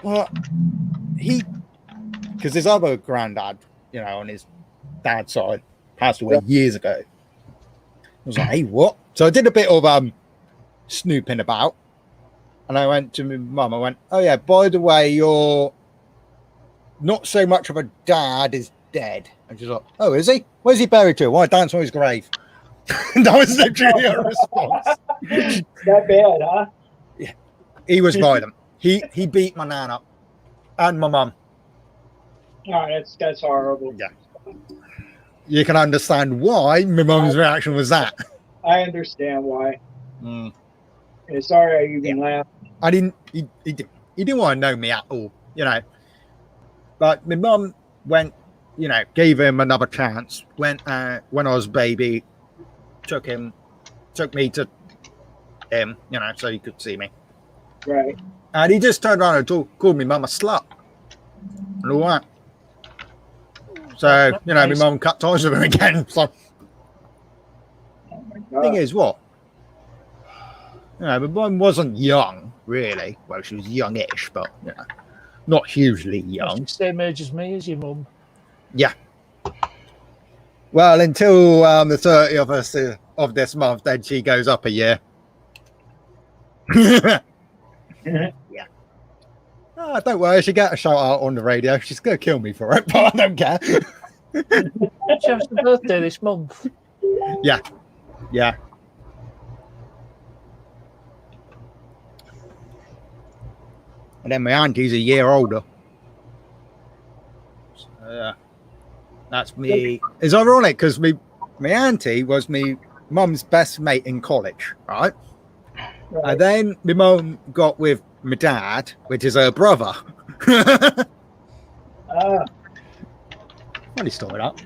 S1: what? Because his other granddad, you know, on his dad's side, passed away years ago. I was like, hey, what? So I did a bit of snooping about. And I went to my mum. I went, oh, yeah, by the way, you're not so much of a dad is dead. And she's like, oh, is he? Where's he buried to? Why dance on his grave? That was literally her response.
S9: That bad, huh?
S1: Yeah. He was violent. He beat my nan up and my mum.
S9: Oh, that's horrible.
S1: Yeah. You can understand why my mum's reaction was that.
S9: I understand why.
S1: Mm.
S9: Yeah, sorry I even laughed.
S1: He didn't want to know me at all, you know. But my mum went, you know, gave him another chance. Went when I was a baby, took me to him, you know, so he could see me.
S9: Right.
S1: And he just turned around and called me mum a slut. And all that. So, you know, my mum cut ties with him again. So,
S9: Oh my God.
S1: thing is, what? You know, my mum wasn't young, really. Well, she was youngish, but, you know, not hugely young.
S5: Same age as me, as your mum.
S1: Yeah. Well, until the 30th of this month, then she goes up a year. Yeah. Oh, don't worry, she get a shout out on the radio. She's going to kill me for it, but I don't care.
S5: She has the birthday this month.
S1: Yeah. Yeah. And then my auntie's a year older. So, yeah. That's me. It's ironic because my auntie was my mum's best mate in college, right? And then my mum got with my dad, which is her brother. Funny story, that.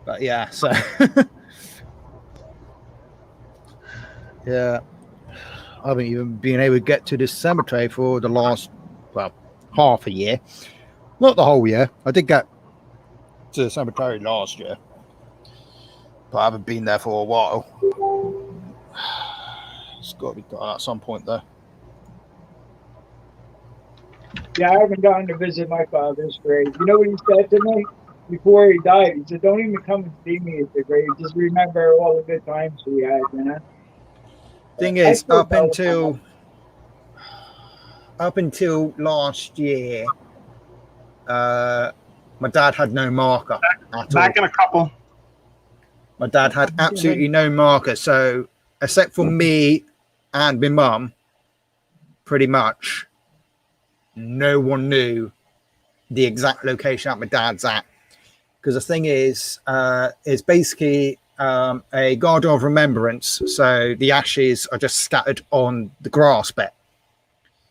S1: But yeah, so yeah, I haven't even been able to get to this cemetery for the last, well, half a year. Not the whole year. I did get to the cemetery last year, but I haven't been there for a while. It's got to be done at some point, though.
S9: Yeah, I haven't gotten to visit my father's grave. You know what he said to me before he died? He said, don't even come and see me at the grave. Just remember all the good times we had, you know?
S1: Thing is, up until last year, my dad had no marker at
S6: Back
S1: all.
S6: in a couple.
S1: My dad had absolutely no marker. So, except for me and my mum, pretty much, no one knew the exact location that my dad's at. Because the thing is, it's basically a garden of remembrance. So the ashes are just scattered on the grass bit.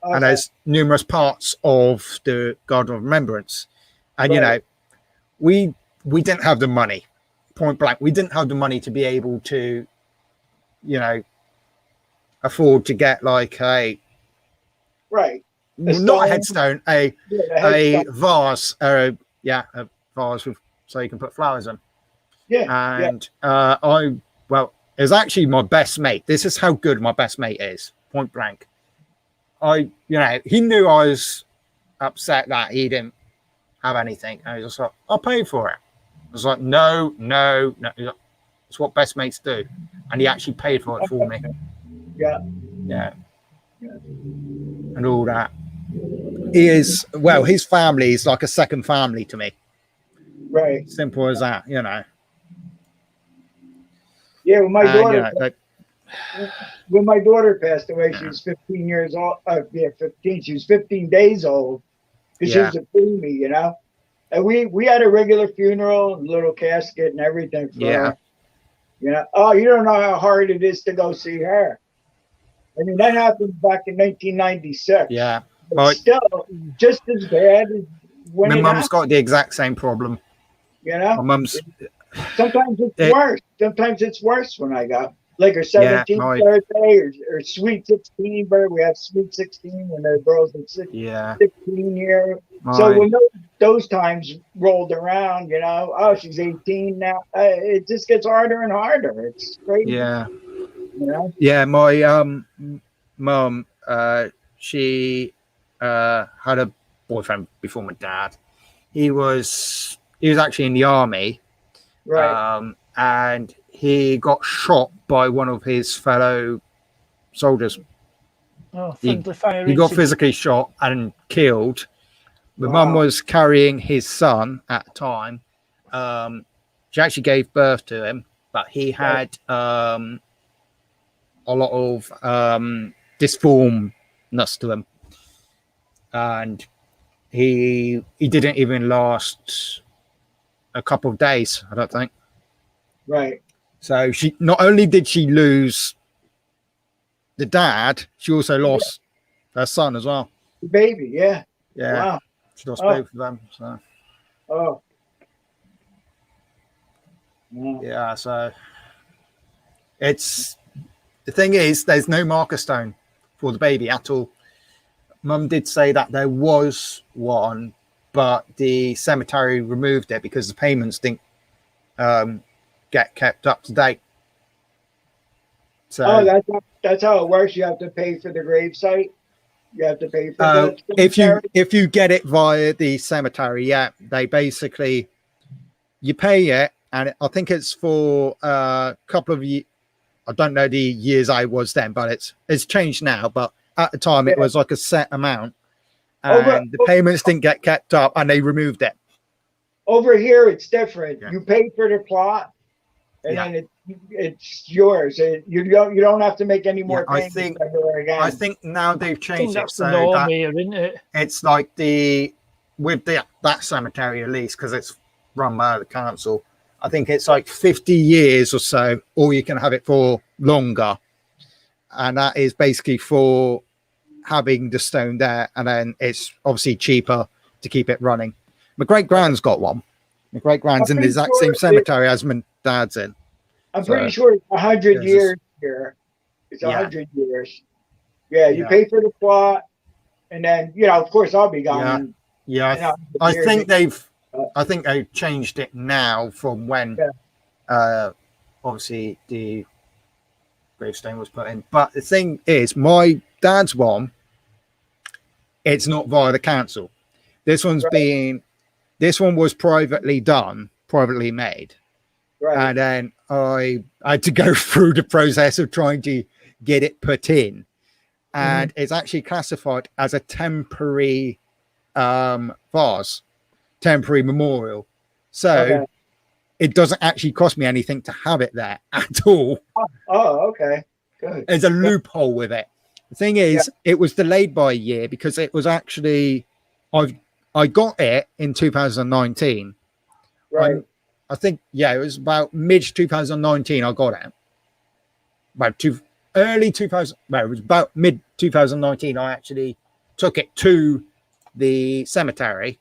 S9: Okay.
S1: And there's numerous parts of the garden of remembrance. And, you know, we didn't have the money, point blank. We didn't have the money to be able to, you know, afford to get like
S9: Right.
S1: not a headstone, a
S9: headstone.
S1: vase, a vase with, so you can put flowers in.
S9: Yeah.
S1: And it was actually my best mate. This is how good my best mate is, point blank. You know, he knew I was upset that he didn't have anything. And he was just like, I'll pay for it. I was like, no. It's what best mates do. And he actually paid for it for me.
S9: Yeah.
S1: Yeah. And all that. His family is like a second family to me.
S9: Right.
S1: Simple as that, you know.
S9: Yeah, when my
S1: And,
S9: daughter
S1: you know, like,
S9: when my daughter passed away, she
S1: Yeah.
S9: was 15 years old. Yeah, 15. She was 15 days old because she
S1: Yeah.
S9: was a preemie, you know. And we had a regular funeral, and little casket, and everything for
S1: Yeah.
S9: her. You know. Oh, you don't know how hard it is to go see her. I mean, that happened back in 1996.
S1: yeah.
S9: But
S1: But
S9: still, just as bad as when
S1: my
S9: it
S1: mum's
S9: happened.
S1: got the exact same problem.
S9: You
S1: My
S9: know.
S1: mum's,
S9: Sometimes it's
S1: It-
S9: worse. Sometimes it's worse when I go. Like her
S1: Yeah,
S9: 17th
S1: my-
S9: birthday or sweet 16 birthday. We have sweet 16 when the girls are
S1: yeah.
S9: 16 year.
S1: My,
S9: So when those times rolled around, you know, oh, she's 18 now. It just gets harder and harder. It's crazy.
S1: yeah.
S9: You know?
S1: Yeah, my mum, she had a boyfriend before my dad. He was actually in the army,
S9: Right.
S1: and he got shot by one of his fellow soldiers.
S5: Oh,
S1: He-
S5: friendly fire
S1: He got
S5: incident.
S1: physically shot and killed. My
S9: Wow.
S1: mum was carrying his son at the time. She actually gave birth to him, but he had a lot of disformness to him, and he didn't even last a couple of days, I don't think.
S9: Right.
S1: So she not only did she lose the dad, she also lost her son as well.
S9: The baby. Yeah.
S1: Yeah,
S9: Wow.
S1: she lost
S9: Oh.
S1: both of them. So
S9: Oh. Yeah.
S1: yeah, so it's the thing is, there's no marker stone for the baby at all. Mum did say that there was one, but the cemetery removed it because the payments didn't get kept up to date. So
S9: Oh, that's how it works. You have to pay for the gravesite. You have to pay for the
S1: if
S9: cemetery?
S1: you get it via the cemetery, yeah, they basically you pay it, and I think it's for a couple of years. I don't know the years I was then, but it's changed now. But at the time, it was like a set amount, and the payments didn't get kept up, and they removed it.
S9: Over here, it's different.
S1: Yeah.
S9: You pay for the plot, and
S1: Yeah.
S9: then it's yours. You don't have to make any more
S1: I
S9: payments
S1: think-
S9: ever again.
S1: I think now they've
S5: I think
S1: changed it
S5: that's the
S1: so
S5: norm
S1: that
S5: here, isn't it?
S1: it's like that cemetery, at least, because it's run by the council. I think it's like 50 years or so, or you can have it for longer, and that is basically for having the stone there, and then it's obviously cheaper to keep it running. My great grand's got one. My great grand's in the
S9: pretty
S1: exact
S9: sure
S1: same
S9: it-
S1: cemetery as my dad's in.
S9: I'm
S1: So,
S9: pretty sure it's 100
S1: yeah,
S9: years here. It's
S1: Yeah.
S9: 100 years. Yeah, you
S1: Yeah.
S9: pay for the plot, and then of course, I'll be gone.
S1: Yeah,
S9: in 100
S1: I
S9: years.
S1: think they've changed it now from when obviously the gravestone was put in. But the thing is, my dad's one, it's not via the council. This one's this one was privately done, privately made.
S9: Right.
S1: And then I had to go through the process of trying to get it put in. And it's actually classified as a temporary vase, temporary memorial. So it doesn't actually cost me anything to have it there at all.
S9: Oh, okay. Good.
S1: There's a loophole with it. The thing is, it was delayed by a year because it was actually I got it in 2019.
S9: Right.
S1: I think it was about mid 2019 I got it. About early 2000. Well, it was about mid 2019. I actually took it to the cemetery,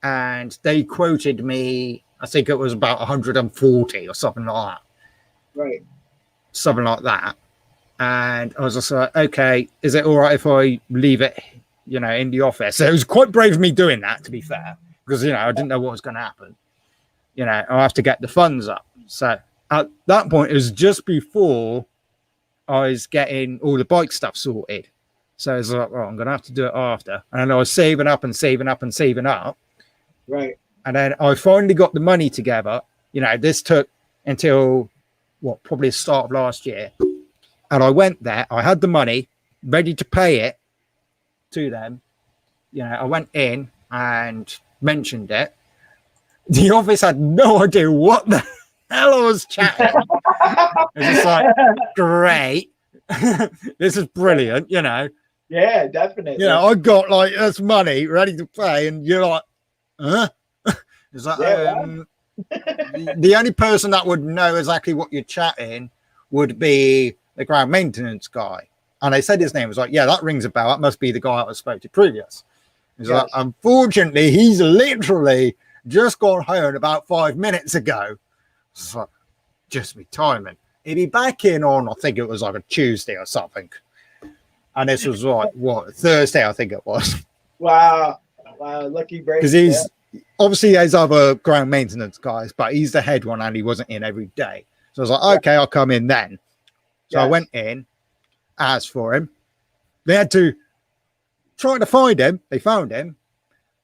S1: and they quoted me. I think it was about 140 or something like that.
S9: Right.
S1: Something like that. And I was just like, okay, is it all right if I leave it, in the office? So it was quite brave of me doing that, to be fair, because, I didn't know what was going to happen. I have to get the funds up. So at that point, it was just before I was getting all the bike stuff sorted. So I was like, well, I'm going to have to do it after. And I was saving up and saving up and saving up.
S9: Right.
S1: And then I finally got the money together. This took until, probably the start of last year. And I went there. I had the money ready to pay it to them. I went in and mentioned it. the office had no idea what the hell I was chatting. It's just like, great. This is brilliant, you know.
S9: Yeah, definitely.
S1: You know, I got like this money ready to pay, and you're like, huh? It's like, the only person that would know exactly what you're chatting would be the ground maintenance guy. And I said his name. Was like, yeah, that rings a bell. That must be the guy I spoke to previous. He's like, unfortunately, he's literally just got home about 5 minutes ago. It's like, just me timing. He'd be back in on, I think it was like a Tuesday or something. And this was like, what, Thursday, I think it was.
S9: Wow. Lucky break.
S1: Because he's obviously there's other ground maintenance guys, but he's the head one and he wasn't in every day. So I was like, okay, I'll come in then. So I went in, asked for him. They had to try to find him. They found him.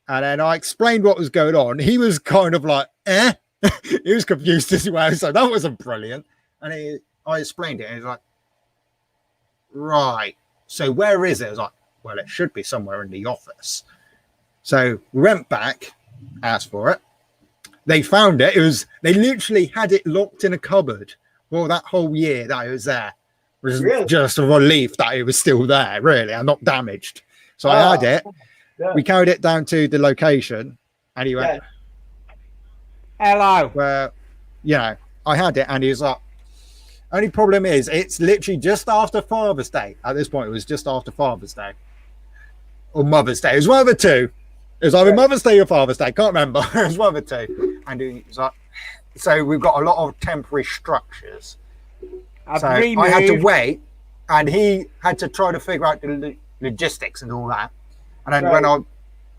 S1: And then I explained what was going on. He was kind of like, he was confused as well. So that wasn't brilliant. And I explained it. And he's like, right. So where is it? I was like, well, it should be somewhere in the office. So we went back, asked for it. They found it. They literally had it locked in a cupboard for that whole year that I was there. It was just a relief that it was still there, really, and not damaged. So I had it. Yeah. We carried it down to the location, and he went, hello. Well, you know, I had it, and he was like, only problem is, it's literally just after Father's Day. At this point, it was just after Father's Day. Or Mother's Day. It was one of the two. It was either Mother's Day or Father's Day. Can't remember. It was one of the two. And he was like, so we've got a lot of temporary structures. So I had to wait, and he had to try to figure out the logistics and all that. And then when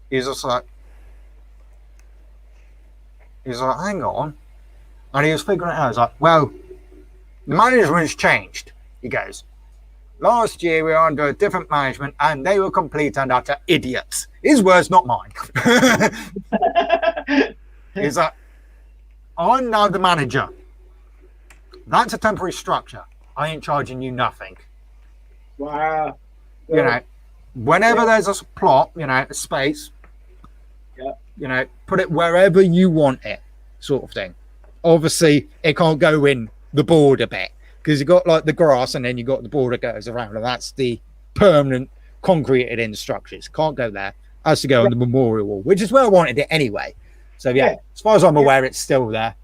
S1: he was just like, hang on. And he was figuring it out. I was like, well, the management's changed. He goes, last year we were under a different management and they were complete and utter idiots. His words, not mine. He's like, I'm now the manager. That's a temporary structure. I ain't charging you nothing.
S9: Wow.
S1: You know, whenever there's a plot, you know, a space, you know, put it wherever you want it, sort of thing. Obviously, it can't go in the border bit because you got like the grass and then you got the border goes around, and that's the permanent concreted in structures. Can't go there. Has to go on the memorial wall, which is where I wanted it anyway. So yeah, as far as I'm aware, it's still there.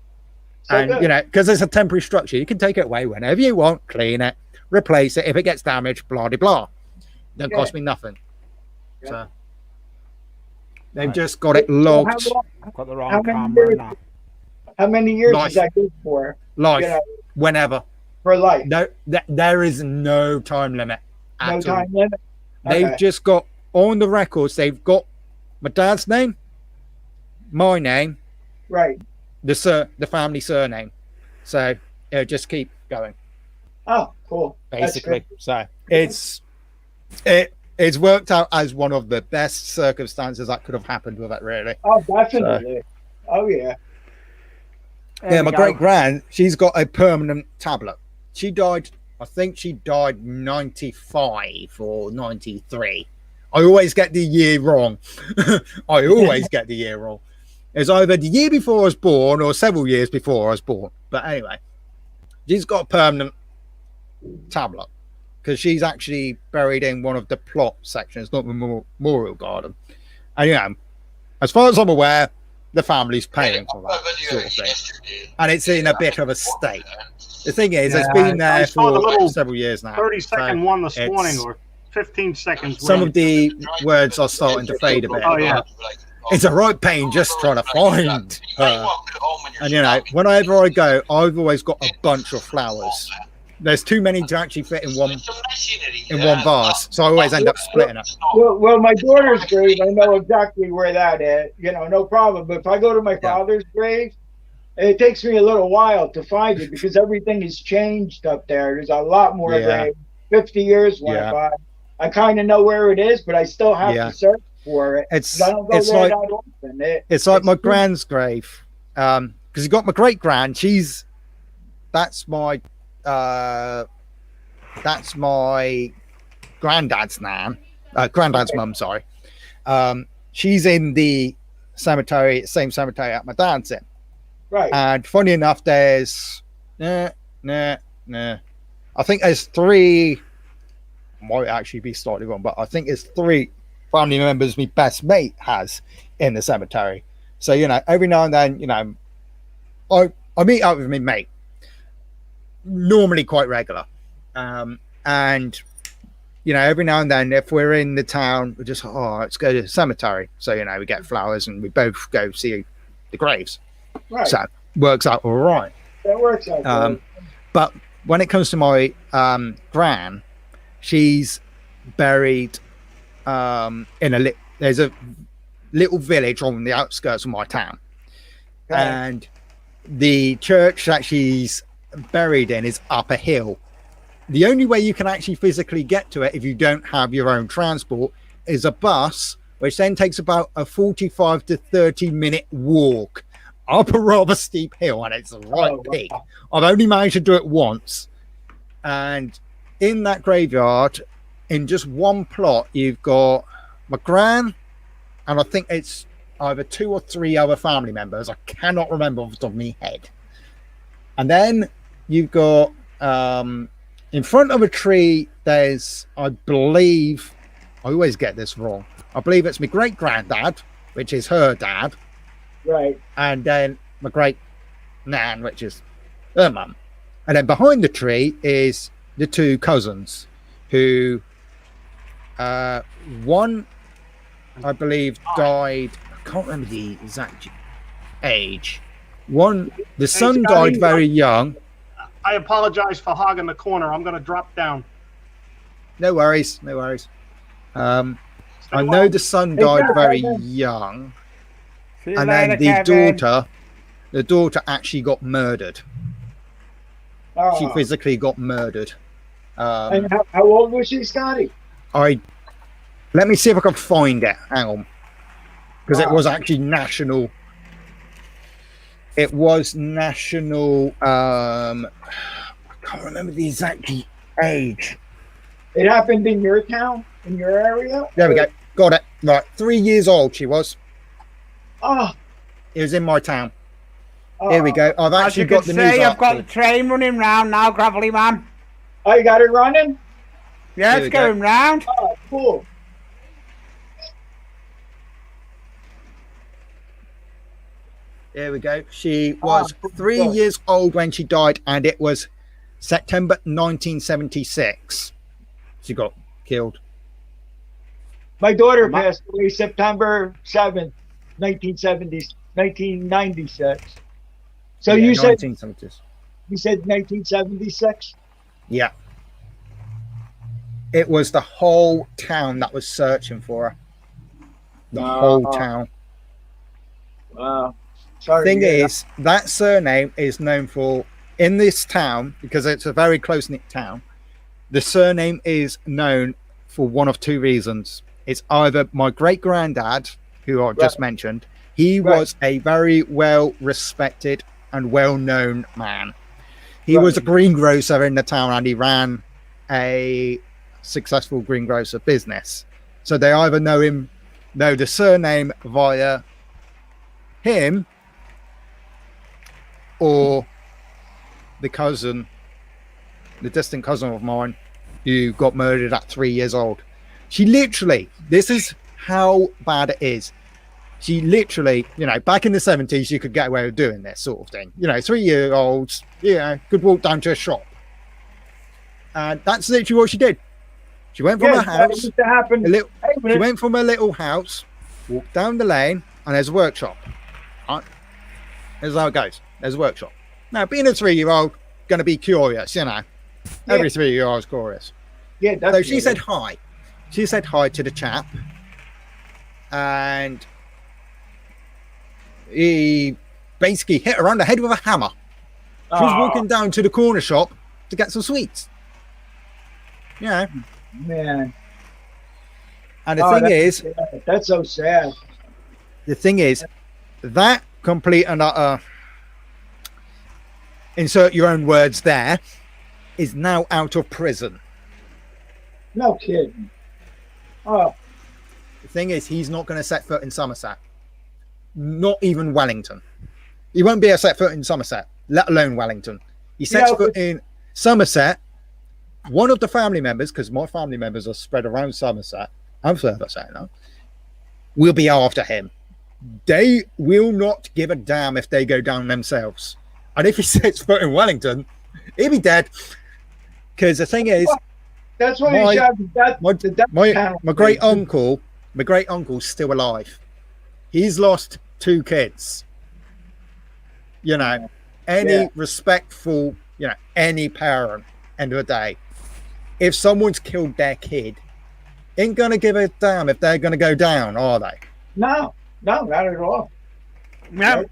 S1: And you know, because it's a temporary structure, you can take it away whenever you want, clean it, replace it if it gets damaged, blah de blah. Don't cost me nothing. So they've just got it logged.
S8: I've got the wrong camera now.
S9: How many years is that good for?
S1: Life, you know, whenever.
S9: For life.
S1: No, there is no time limit.
S9: No time limit.
S1: They've just got on the records. They've got my dad's name, my name,
S9: right,
S1: the family surname. So it'll just keep going.
S9: Oh, cool.
S1: Basically, so it's worked out as one of the best circumstances that could have happened with it. Really.
S9: Oh, definitely. So, oh yeah.
S1: Yeah, my great grand, she's got a permanent tablet. She died, I think she died 95 or 93. I always get the year wrong. I always get the year wrong. It's either the year before I was born or several years before I was born. But anyway, she's got a permanent tablet because she's actually buried in one of the plot sections, not the memorial garden. And you know, as far as I'm aware, the family's paying for that sort of thing, and it's in a bit of a state. The thing is, it's been there for several years now.
S6: 30-second one this morning, or 15 seconds.
S1: Some of the words are starting to fade a bit.
S6: Oh yeah,
S1: it's a right pain just trying to find her. And you know, whenever I go, I've always got a bunch of flowers. There's too many to actually fit in one vase, so I always end up splitting it.
S9: Well, my daughter's grave, I know exactly where that is. You know, no problem. But if I go to my father's grave, it takes me a little while to find it because everything has changed up there. There's a lot more graves. 50 years went by. I kind of know where it is, but I still have to search for it.
S1: It's like my grand's grave, because you got my great grand. That's my granddad's nan, granddad's mum. Sorry, she's in the cemetery, same cemetery that my dad's in.
S9: Right.
S1: And funny enough, there's I think there's 3. Might actually be slightly wrong, but I think it's 3 family members my best mate has in the cemetery. So every now and then, I meet up with my mate, normally quite regular, and every now and then if we're in the town, we just let's go to the cemetery. So we get flowers and we both go see the graves.
S9: Right.
S1: So works out all right.
S9: That works out. Good.
S1: But when it comes to my gran, she's buried in there's a little village on the outskirts of my town.
S9: Okay.
S1: And the church that she's buried in is up a hill. The only way you can actually physically get to it if you don't have your own transport is a bus, which then takes about a 45 to 30-minute walk up a rather steep hill, and it's a right peak. I've only managed to do it once. And in that graveyard, in just one plot, you've got my gran, and I think it's either 2 or 3 other family members. I cannot remember off the top of my head. And then you've got in front of a tree, there's, I believe, I always get this wrong, I believe it's my great granddad, which is her dad.
S9: Right.
S1: And then my great nan, which is her mum. And then behind the tree is the 2 cousins who one, I believe, died. I can't remember the exact age. One, the son died very young.
S6: I apologize for hogging the corner. I'm going to drop down.
S1: No worries. I know the son died very young. And then the daughter actually got murdered. She physically got murdered.
S9: And how old was she, Scotty?
S1: Let me see if I can find it. Hang on. Because it was actually national. It was national. I can't remember the exact age.
S9: It happened in your town, in your area?
S1: There we go. Got it. Right. 3 years old she was.
S9: Oh.
S1: It was in my town. Here we go. I've actually got the news.
S8: I've got the train running round now, Gravelly Man.
S9: Oh, you got it running?
S8: Yeah, it's going round.
S9: Oh, cool.
S1: There we go. She was 3 years old when she died, and it was September 1976. She got killed.
S9: My daughter passed away September 7th, 1996. So
S1: Yeah,
S9: you said
S1: 1970s.
S9: You said 1976?
S1: Yeah. It was the whole town that was searching for her. The whole town.
S9: Wow. Sorry.
S1: Thing is, that surname is known for, in this town, because it's a very close-knit town, the surname is known for one of 2 reasons. It's either my great-granddad, who I just mentioned, he was a very well-respected and well-known man. He was a greengrocer in the town, and he ran a successful greengrocer business. So they either know the surname via him or the distant cousin of mine who got murdered at 3 years old. She literally, this is how bad it is. She literally, back in the 70s, you could get away with doing this sort of thing. 3-year-olds, could walk down to a shop. And that's literally what she did. She went from her house. She went from her little house, walked down the lane, and there's a workshop. Right? That's how it goes. There's a workshop. Now, being a 3-year-old, going to be curious, Every 3-year-old's curious.
S9: Yeah, definitely.
S1: So she said hi. She said hi to the chap. And he basically hit her on the head with a hammer. She was walking down to the corner shop to get some sweets.
S9: Man.
S1: And the thing is,
S9: that's so sad.
S1: The thing is, that complete and utter, insert your own words there, is now out of prison.
S9: No kidding. Oh.
S1: The thing is, he's not going to set foot in Somerset. not even Wellington. He won't be able to set foot in Somerset, let alone Wellington. He sets foot in Somerset. One of the family members, because my family members are spread around Somerset and Somerset now, will be after him. They will not give a damn if they go down themselves. And if he sets foot in Wellington, he'll be dead. Because the thing is,
S9: that's what he shot.
S1: My great uncle's still alive. He's lost 2 kids. You know, any respectful, any parent, end of the day, if someone's killed their kid, ain't gonna give a damn if they're gonna go down, are they?
S9: No, not at all.
S8: No.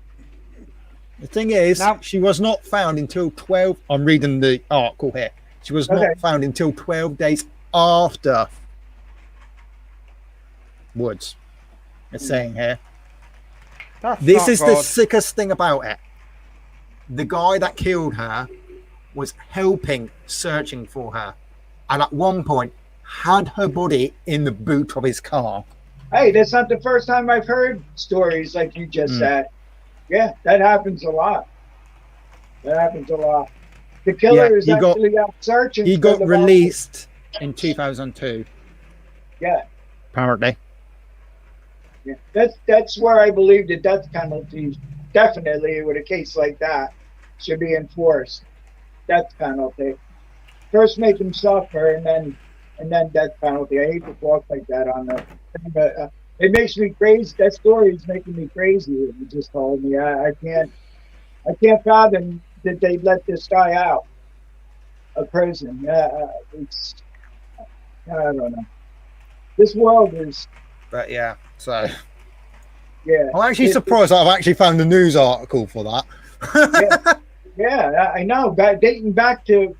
S1: The thing is, she was not found until 12. I'm reading the article here. She was not found until 12 days after Woods. It's saying here. This is the sickest thing about it. The guy that killed her was helping searching for her, and at one point had her body in the boot of his car.
S9: Hey, that's not the first time I've heard stories like you just said. Yeah, that happens a lot. The killer is actually out searching.
S1: He got released in 2002.
S9: Yeah.
S1: Apparently.
S9: Yeah, that's where I believe the death penalty, definitely with a case like that, should be enforced. Death penalty. First make him suffer, and then death penalty. I hate to talk like that on the. But, it makes me crazy. That story is making me crazy. You just told me. I can't fathom that they let this guy out of prison. It's. I don't know. This world is.
S1: But yeah, so.
S9: Yeah.
S1: I'm actually surprised I've actually found a news article for that.
S9: yeah, I know. Dating back then,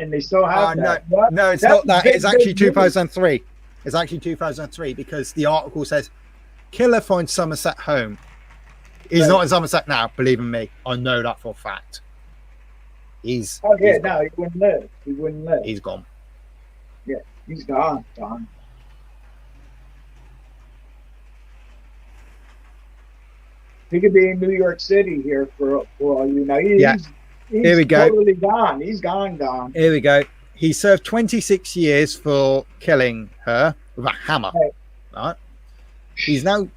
S9: and they still have that.
S1: No, it's not that. It's actually 2003. It's actually 2003 because the article says killer finds Somerset home. He's not in Somerset now, believe in me. I know that for a fact. He's
S9: no, he wouldn't live. He wouldn't live.
S1: He's gone.
S9: Yeah, he's gone. He could be in New York City here for all you know. He's
S1: here we go.
S9: Totally gone. He's gone.
S1: Here we go. He served 26 years for killing her with a hammer. Right. He's now,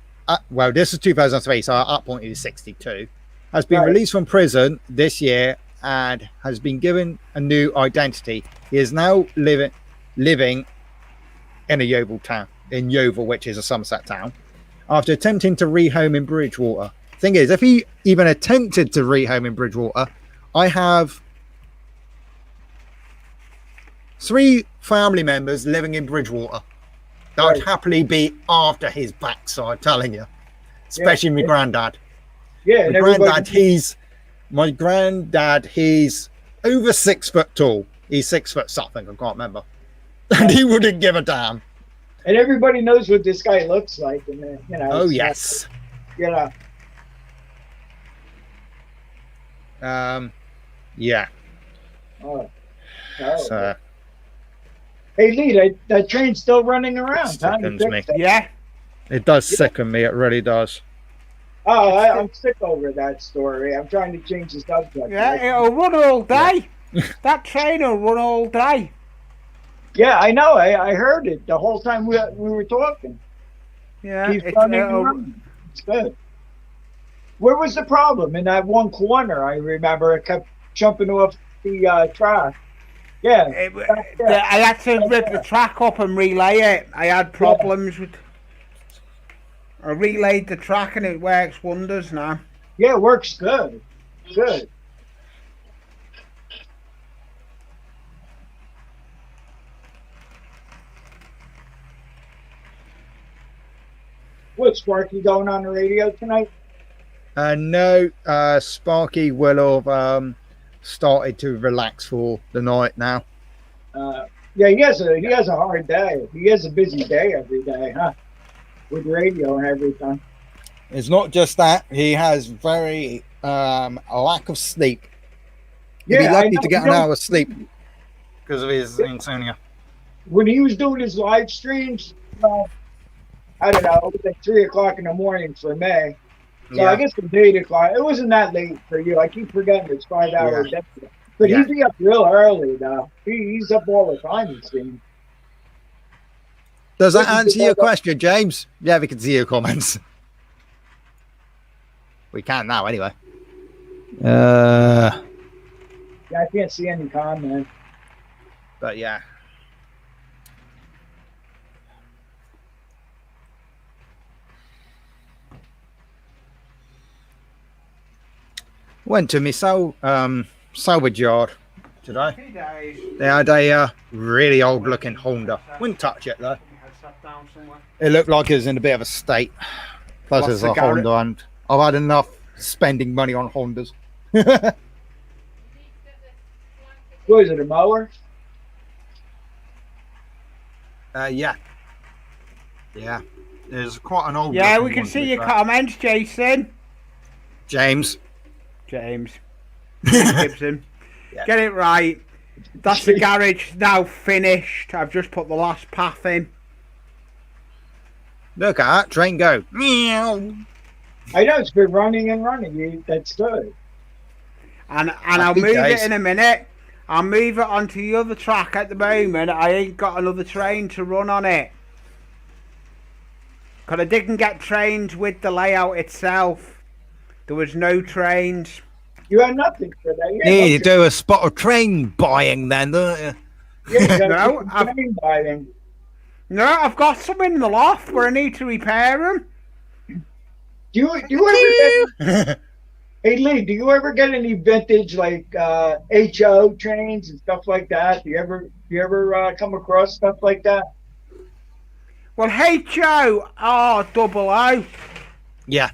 S1: well, this is 2003, so at that point he was 62. Has been released from prison this year and has been given a new identity. He is now living in a Yeovil town, in Yeovil, which is a Somerset town, after attempting to rehome in Bridgewater. Thing is, if he even attempted to rehome in Bridgewater, I have 3 family members living in Bridgewater that would happily be after his backside, telling you, especially my granddad.
S9: Yeah,
S1: my granddad, he's over 6 foot tall. He's 6 foot something, I can't remember. And he wouldn't give a damn.
S9: And everybody knows what this guy looks like, and
S1: Oh yes.
S9: Yeah. Oh.
S1: So.
S9: Hey Lee, that train's still running around.
S1: Sickens me.
S8: Yeah.
S1: It does sicken me. It really does.
S9: Oh, I'm sick over that story. I'm trying to change the subject.
S8: Yeah, it'll run all day. That train will run all day.
S9: Yeah, I know. I heard it the whole time we were talking.
S8: Yeah,
S9: it's good. Where was the problem? In that one corner, I remember it kept jumping off the track. Yeah.
S8: I had to rip the track up and relay it. I had problems with. I relayed the track and it works wonders now.
S9: Yeah, it works good. Good. What's Sparky going on the radio tonight?
S1: No, Sparky will have started to relax for the night now.
S9: Yeah, he has a hard day. He has a busy day every day, huh? With radio and everything.
S1: It's not just that. He has very a lack of sleep. He'd be lucky to get an hour's sleep because of his insomnia.
S9: When he was doing his live streams, I don't know, it was like 3 o'clock in the morning for me. So I guess it's 8 o'clock. It wasn't that late for you. I keep forgetting it's 5 hours.
S1: Yeah.
S9: But
S1: Yeah.
S9: he'd be up real early, though. He's up all the time, it seems.
S1: Does that answer your question, James? Yeah, we can see your comments. We can now, anyway.
S9: Yeah, I can't see any comment.
S1: But yeah. Went to my salvage yard today. They had a really old looking Honda. Wouldn't touch it though. It looked like it was in a bit of a state. Plus
S8: What's
S1: it's
S8: the
S1: a Honda and I've had enough spending money on Hondas.
S9: What is it, a mower?
S1: Yeah. Yeah. There's quite an old
S8: Yeah,
S1: looking
S8: we can
S1: one,
S8: see
S1: to be
S8: your
S1: fair.
S8: comments, Jason.
S1: James.
S8: Gibson.
S1: Yeah.
S8: Get it right. That's the garage now finished. I've just put the last path in.
S1: Look at that train go. Meow.
S9: I know it's been running and running. That's good.
S8: And I'll
S1: Happy
S8: move
S1: days.
S8: it in a minute. I'll move it onto the other track at the moment. I ain't got another train to run on it. Because I didn't get trains with the layout itself. There was no trains.
S9: You had nothing for that.
S1: You need to do a spot of train buying then, don't you?
S9: Yeah, you
S8: No, I've got some in the loft where I need to repair them.
S9: Do you ever get, hey Lee, do you ever get any vintage like HO trains and stuff like that? Do you ever come across stuff like that?
S8: Well, HO, double O.
S1: Yeah.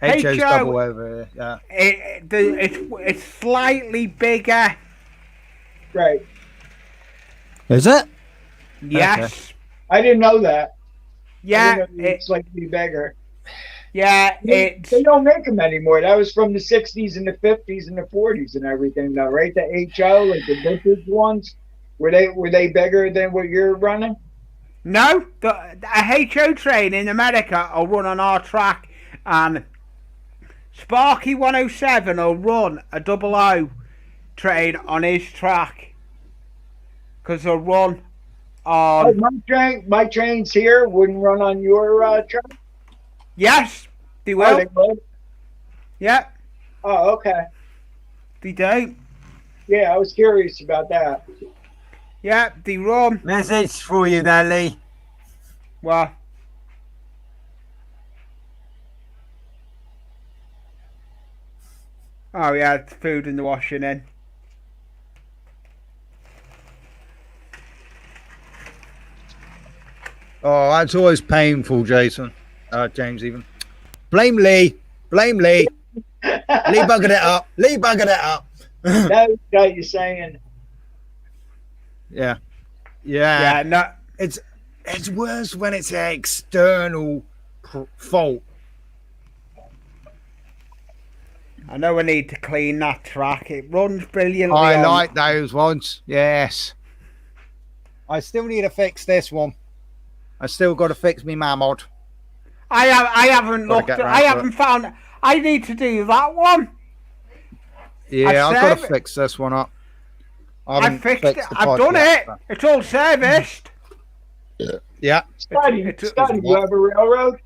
S1: HO's double over here. Yeah.
S8: It's slightly bigger.
S9: Right.
S1: Is it?
S8: Yes.
S1: Okay.
S9: I didn't know that.
S8: Yeah.
S9: It's slightly bigger.
S8: Yeah.
S9: They don't make them anymore. That was from the 60s and the 50s and the 40s and everything, though, right? The HO, like the vintage ones, were they bigger than what you're running?
S8: No, a HO train in America will run on our track, and Sparky 107 will run a double O train on his track because they'll run on.
S9: My trains here wouldn't run on your track.
S8: Yes, they will.
S9: Oh, they would?
S8: Yeah.
S9: Oh, okay.
S8: They do.
S9: Yeah, I was curious about that.
S8: Yeah, they run.
S1: Message for you there, Lee.
S8: What? Oh yeah, it's food in the washing in.
S1: Oh, that's always painful, Jason. James even. Blame Lee. Blame Lee. Lee buggered it up. Lee buggered it up.
S9: That's what you're saying.
S1: Yeah. Yeah.
S8: Yeah, no.
S1: It's worse when it's an external fault.
S8: I know I need to clean that track. It runs brilliantly.
S1: I like those ones. Yes. I still need to fix this one. I still got to fix me mammoth.
S8: I haven't
S1: Gotta
S8: looked.
S1: get round
S8: I
S1: to
S8: haven't found. I need to do that one.
S1: Yeah, I've got to fix this one up.
S8: I fixed it. I've done it. It's all serviced.
S1: Yeah.
S9: Scotty, you have a railroad?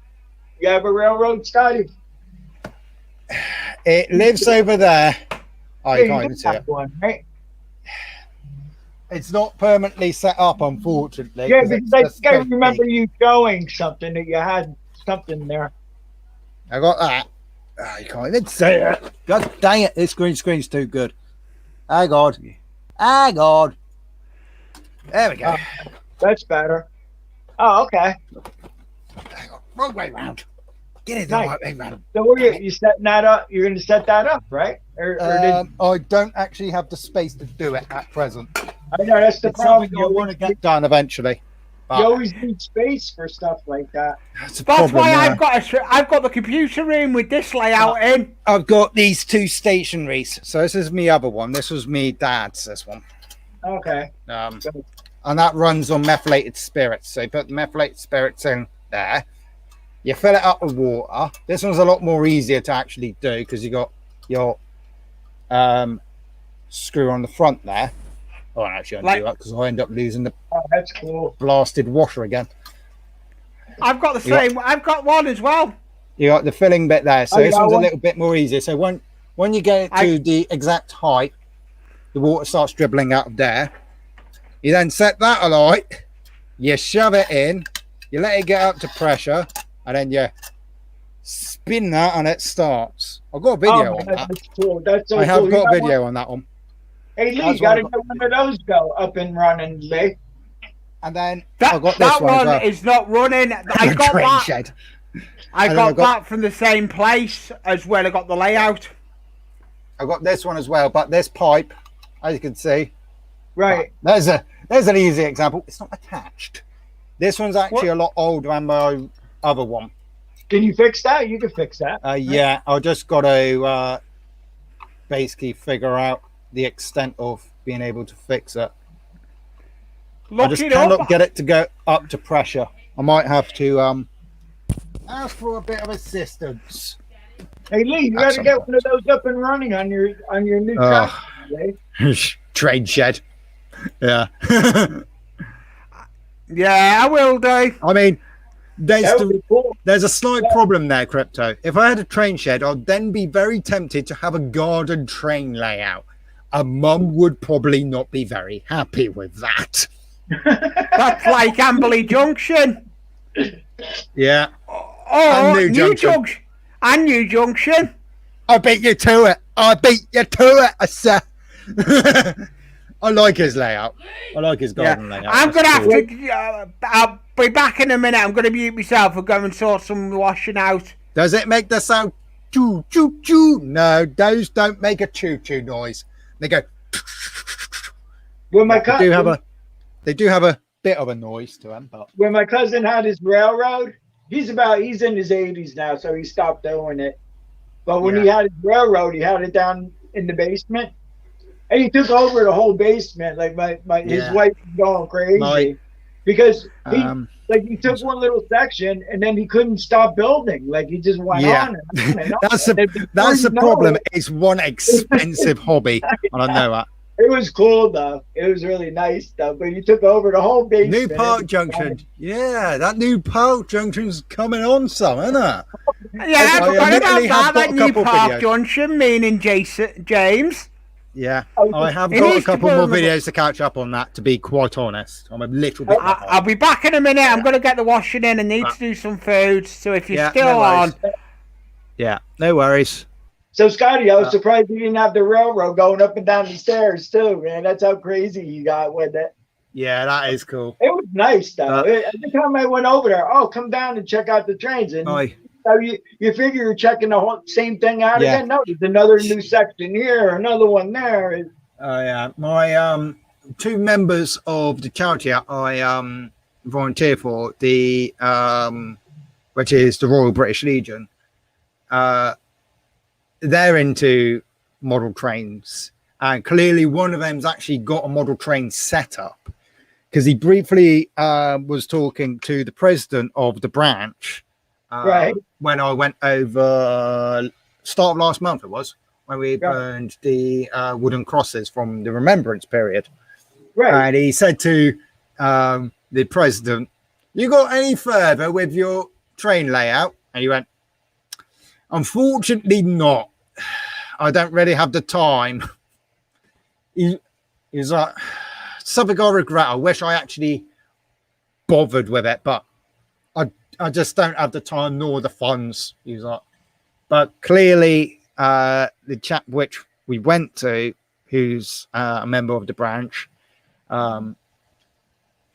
S9: You have a railroad, Scotty?
S1: It lives over there. I
S9: Yeah,
S1: can't
S9: you
S1: even see it.
S9: one, right?
S1: It's not permanently set up, unfortunately.
S9: Yeah,
S1: 'cause
S9: because
S1: it's
S9: I
S1: just
S9: think I
S1: so
S9: remember
S1: big.
S9: you showing something that you had something there.
S1: I got that. Oh, you can't even see it. God dang it, this green screen's too good. Oh, God. Oh, God. There we go.
S9: That's better. Oh, okay.
S1: Hang on. Wrong way round. Get it the
S9: Nice.
S1: right way round.
S9: So what are you setting that up? You're going to set that up, right? Or
S1: I don't actually have the space to do it at present.
S9: I know that's the
S1: It's
S9: problem.
S1: something I want to get done eventually.
S9: You always need space for stuff like that.
S1: That's
S8: why I've got the computer room with this layout in.
S1: I've got these two stationaries. So this is me other one. This was me dad's. This one.
S9: Okay.
S1: And that runs on methylated spirits. So you put the methylated spirits in there, You fill it up with water. This one's a lot more easier to actually do because you got your screw on the front there. Oh, I actually undo that because I end up losing the
S9: that's cool.
S1: blasted washer again.
S8: I've got the same. I've got one as well.
S1: You got the filling bit there, so
S9: Oh,
S1: this
S9: you got
S1: one's a
S9: one?
S1: little bit more easier. So when you get it to the exact height, the water starts dribbling out of there. You then set that alight. You shove it in. You let it get up to pressure, and then you spin that, and it starts. I've got a video on that.
S9: That's cool. That's so
S1: I have
S9: cool.
S1: got a
S9: You
S1: video on that one.
S9: Hey, Lee,
S1: That's
S9: you got to
S1: what
S9: get one of those go up and running, Lee.
S1: And then
S8: That,
S1: I've got this
S8: that
S1: one, as
S8: one
S1: well.
S8: is not running. I got
S1: Train
S8: that.
S1: shed.
S8: I
S1: And then
S8: got
S1: I've got-
S8: that from the same place as where I got the layout.
S1: I've got this one as well, but this pipe, as you can see,
S9: Right.
S1: there's an easy example. It's not attached. This one's actually a lot older than my other one.
S9: Can you fix that? You can fix that.
S1: Yeah, I just got to basically figure out the extent of being able to fix it. I
S8: Look
S1: just
S8: it
S1: cannot
S8: up.
S1: get it to go up to pressure. I might have to ask for a bit of assistance.
S9: Hey, Lee, you got
S1: That's
S9: to get
S1: something.
S9: one of those up and running on your new
S1: Ugh.
S9: tractor, Lee.
S1: Trade shed. Yeah.
S8: Yeah, I will do.
S1: I mean,
S9: That would be cool.
S1: there's a slight problem there, Crypto. If I had a train shed, I'd then be very tempted to have a garden train layout. A mum would probably not be very happy with that.
S8: That's like Amberley Junction.
S1: Yeah.
S8: Oh,
S1: And New
S8: New
S1: Junction.
S8: Junction. And New Junction.
S1: I beat you to it. I beat you to it, I said. I like his layout. I like his garden layout.
S8: I'm going to
S1: That's
S8: have
S1: cool.
S8: to. I'll be back in a minute. I'm going to mute myself and go and sort some washing out.
S1: Does it make the sound choo choo choo? No, those don't make a choo choo noise. They go.
S9: When my
S1: They do have a bit of a noise to them, but
S9: when my cousin had his railroad, he's in his 80s now, so he stopped doing it. But when he had his railroad, he had it down in the basement, and he took over the whole basement. Like his wife was going crazy because he took one little section and then he couldn't stop building. Like he just went on and on and on.
S1: that's
S9: And
S1: the
S9: before you know
S1: problem.
S9: it,
S1: It's one expensive hobby, and I know that.
S9: It was cool though. It was really nice though. But he took over the whole basement.
S1: New Park Junction. Yeah, that New Park Junction's coming on some, isn't it?
S8: Yeah, I forgot
S1: admittedly
S8: about
S1: have
S8: that.
S1: got a
S8: New
S1: couple
S8: Park
S1: videos.
S8: Junction, meaning James.
S1: Yeah, I have
S8: It
S1: got a
S8: needs to
S1: couple
S8: go
S1: more
S8: on the-
S1: videos to catch up on that, to be quite honest. I'm a little bit behind.
S8: I'll be back in a minute. I'm going to get the washing in. I need to do some food. So if you're
S1: Yeah,
S8: still
S1: no
S8: on,
S1: worries. Yeah, no worries.
S9: So Scotty, I was surprised you didn't have the railroad going up and down the stairs too, man. That's how crazy you got with it.
S1: Yeah, that is cool.
S9: It was nice though. Every time I went over there, come down and check out the trains, and so you figure you're checking the whole same thing out
S1: Yeah.
S9: again. No, there's another new section here, another one there.
S1: Oh yeah, my two members of the charity I volunteer for, the which is the Royal British Legion. They're into model trains, and clearly one of them's actually got a model train set up because he briefly was talking to the president of the branch when I went over start of last month. It was when we burned the wooden crosses from the remembrance period, and he said to the president, "You got any further with your train layout?" And he went, "Unfortunately not. I don't really have the time." He's like, "Something I regret. I wish I actually bothered with it, but I just don't have the time nor the funds." He's like, but clearly the chap which we went to, who's a member of the branch,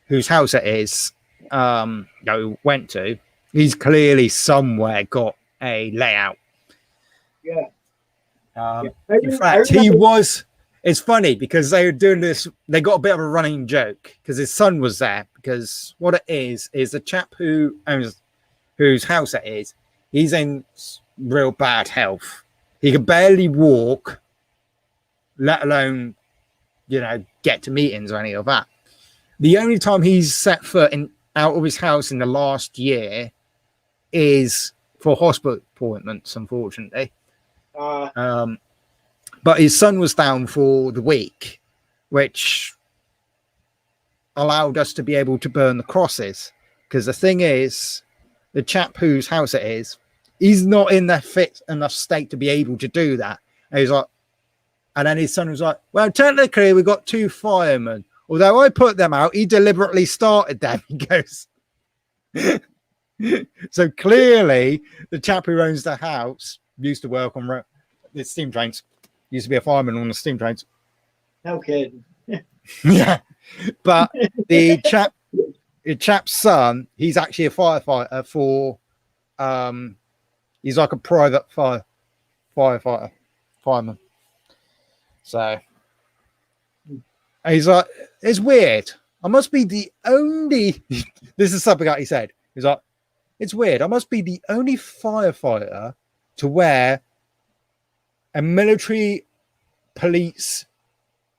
S1: whose house it is, we went to, he's clearly somewhere got a layout. In fact, he was. It's funny because they were doing this. They got a bit of a running joke because his son was there. Because what it is the chap who owns, whose house it is, he's in real bad health. He could barely walk, let alone, get to meetings or any of that. The only time he's set foot out of his house in the last year is for hospital appointments, unfortunately.
S9: Uh,
S1: But his son was down for the week, which allowed us to be able to burn the crosses. Because the thing is, the chap whose house it is, he's not in the fit enough state to be able to do that. And he's like, and then his son was like, well, technically we've got 2 firemen. Although I put them out, he deliberately started them. He goes, so clearly the chap who owns the house used to work on the steam trains. Used to be a fireman on the steam trains.
S9: no kidding.
S1: Yeah. But the chap's son, he's actually a firefighter for he's like a private fireman. So he's like, it's weird. I must be the only this is something that he said. He's like, it's weird. I must be the only firefighter to wear a military police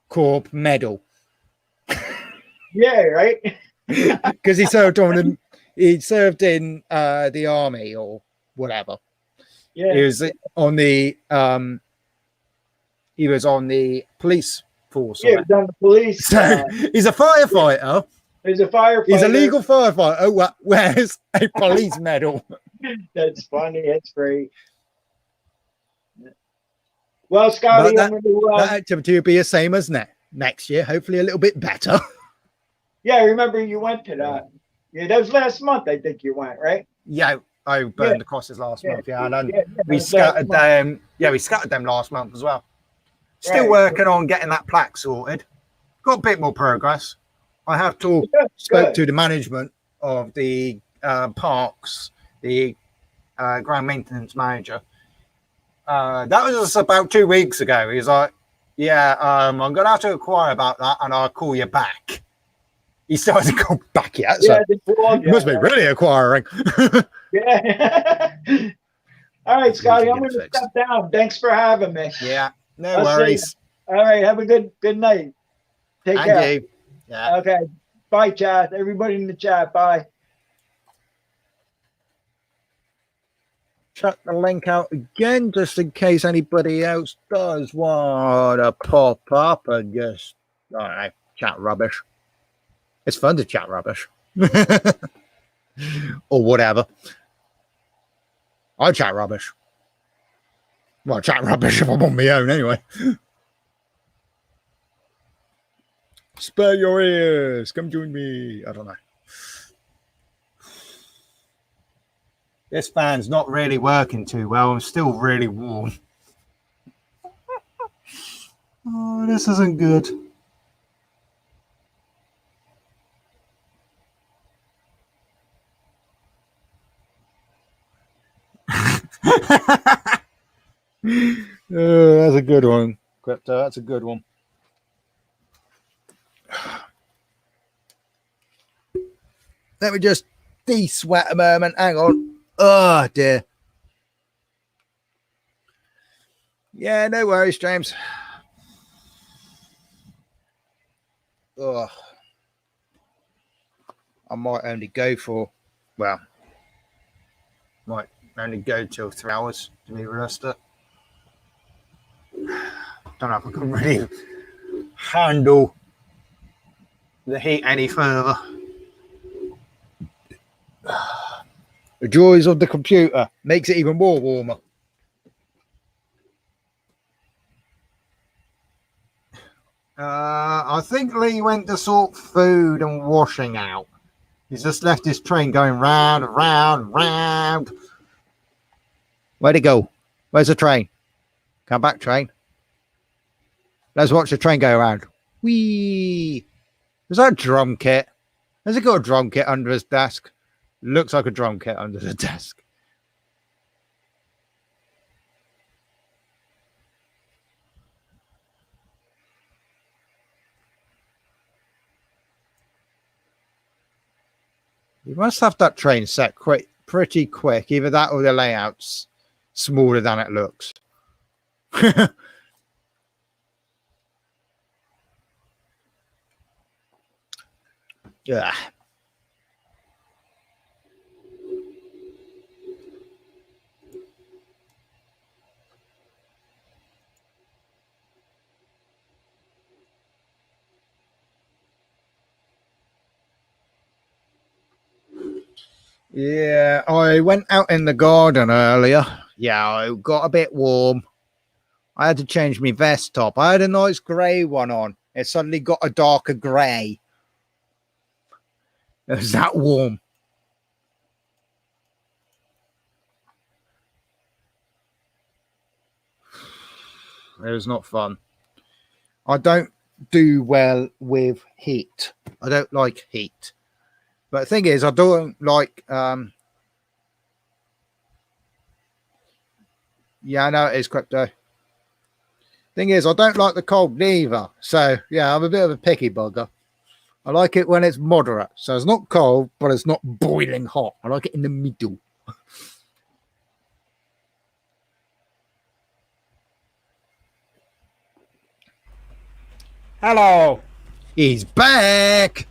S1: corps medal.
S9: Yeah, right.
S1: Because he served in the army or whatever.
S9: Yeah.
S1: He was on the police force.
S9: Yeah, he's on the police.
S1: So he's a firefighter.
S9: He's a firefighter.
S1: He's a legal firefighter who wears a police medal.
S9: That's funny. That's great. Well, Scotty,
S1: But that activity will be the same as next year. Hopefully, a little bit better.
S9: yeah, I remember you went to that. Yeah, that was last month. I think you went, right?
S1: Yeah, I burned the crosses last month. Yeah, and then we
S9: that was
S1: scattered
S9: last
S1: them. Yeah, we scattered them last month as well. Still
S9: Right.
S1: working on getting that plaque sorted. Got a bit more progress. I have spoke to the management of the parks, the ground maintenance manager. That was just about 2 weeks ago. He's like, yeah, I'm going to have to inquire about that and I'll call you back. He still hasn't called back yet. So he must be really acquiring.
S9: Yeah. All right, Scotty, I'm going to step down. Thanks for having me.
S1: Yeah, no
S9: I'll see
S1: worries.
S9: you. All right, have a good night. Take
S1: And
S9: care.
S1: you. Yeah.
S9: Okay. Bye, chat. Everybody in the chat. Bye.
S1: Chuck the link out again just in case anybody else does want to pop up and just, I don't know, chat rubbish. It's fun to chat rubbish. Or whatever. I chat rubbish. Well, I chat rubbish if I'm on my own anyway. Spare your ears. Come join me. I don't know. This fan's not really working too well. I'm still really warm. Oh, this isn't good. Oh, that's a good one, Crypto. That's a good one. Let me just de-sweat a moment. Hang on. Oh, dear. Yeah, no worries, James. Oh, I might only go for, well, might only go till 3 hours to be realistic. Don't know if I can really handle the heat any further. The joys of the computer makes it even more warmer. I think Lee went to sort food and washing out. He's just left his train going round and round and round. Where'd it go? Where's the train? Come back, train. Let's watch the train go around. Whee! Is that a drum kit? Has it got a drum kit under his desk? Looks like a drum kit under the desk. You must have that train set pretty quick. Either that or the layout's smaller than it looks. Yeah. Yeah, I went out in the garden earlier. Yeah, it got a bit warm. I had to change my vest top. I had a nice grey one on. It suddenly got a darker grey. It was that warm. It was not fun. I don't do well with heat. I don't like heat. But the thing is, I don't like... Yeah, I know it is, Crypto. Thing is, I don't like the cold neither. So, yeah, I'm a bit of a picky bugger. I like it when it's moderate. So it's not cold, but it's not boiling hot. I like it in the middle.
S8: Hello.
S1: He's back.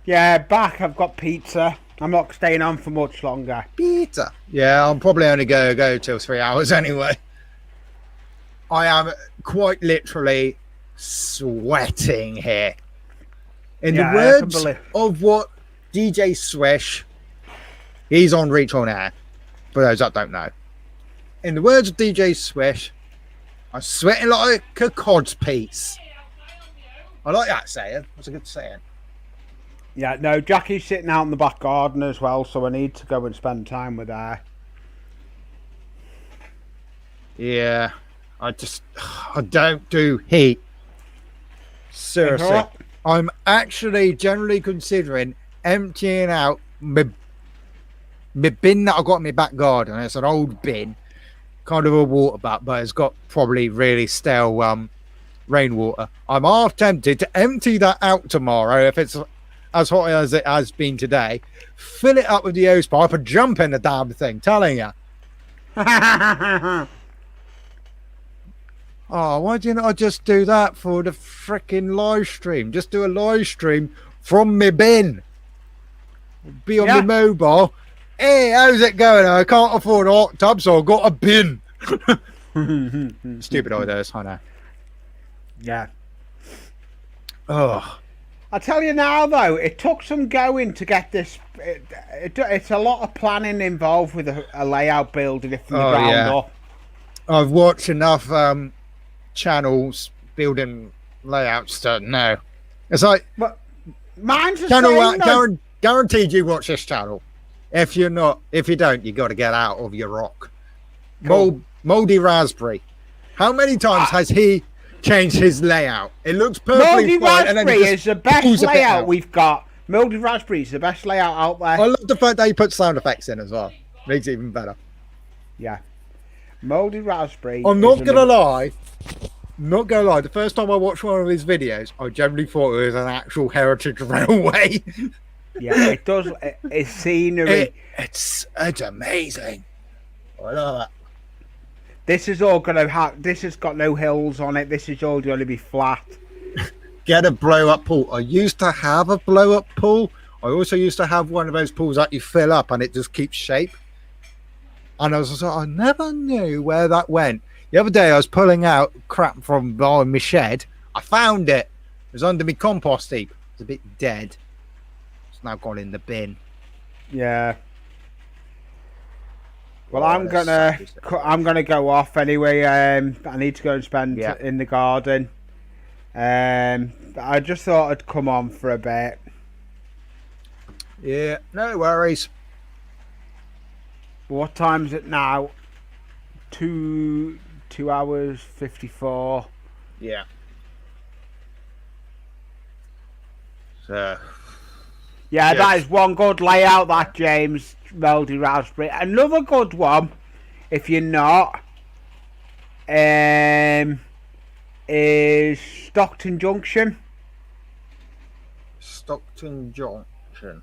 S8: Yeah, back. I've got pizza. I'm not staying on for much longer.
S1: Pizza. Yeah, I'm probably only go till 3 hours anyway. I am quite literally sweating here. In the words of what DJ Swish, he's on Reach on Air, for those that don't know. In the words of DJ Swish, I'm sweating like a cod's piece. I like that saying. That's a good saying.
S8: Yeah, no, Jackie's sitting out in the back garden as well, so I need to go and spend time with her.
S1: Yeah, I don't do heat. Seriously. I'm actually generally considering emptying out my bin that I've got in my back garden. It's an old bin, kind of a water butt, but it's got probably really stale rainwater. I'm half tempted to empty that out tomorrow if it's as hot as it has been today, fill it up with the hose pipe and jump in the damn thing, telling you. Oh, why didn't I just do that for the freaking live stream? Just do a live stream from my bin. Be on my mobile. Hey, how's it going? I can't afford a hot tub, so I've got a bin. Stupid ideas, I know.
S8: Yeah.
S1: Oh.
S8: I tell you now, though, it took some going to get this. It's a lot of planning involved with a layout building it from the ground up.
S1: I've watched enough channels building layouts to know. It's like,
S8: but mine's the
S1: channel guaranteed you watch this channel. If you don't, you got to get out of your rock. Cool. Moldy Raspberry. How many times has he changed his layout? It looks perfectly fine.
S8: Moldy Raspberry is the best layout we've got. Moldy Raspberry is the best layout out there.
S1: I love the fact that he put sound effects in as well. Makes it even better.
S8: Yeah. Moldy Raspberry.
S1: I'm not gonna lie. The first time I watched one of his videos, I generally thought it was an actual heritage railway.
S8: Yeah, it does. It's scenery.
S1: It's amazing. I love that.
S8: This is all gonna have. This has got no hills on it. This is all going to be flat.
S1: Get a blow-up pool. I used to have a blow-up pool. I also used to have one of those pools that you fill up and it just keeps shape. And I was like, I never knew where that went. The other day I was pulling out crap from behind my shed. I found it. It was under my compost heap. It's a bit dead. It's now gone in the bin.
S8: Yeah. Well, I'm gonna go off anyway. I need to go and spend in the garden. I just thought I'd come on for a bit.
S1: Yeah, no worries.
S8: What time is it now? 2 hours 54.
S1: Yeah. So.
S8: Yeah, that is one good layout, that James Moldy Raspberry. Another good one, if you're not, is Stockton Junction.
S1: Stockton Junction.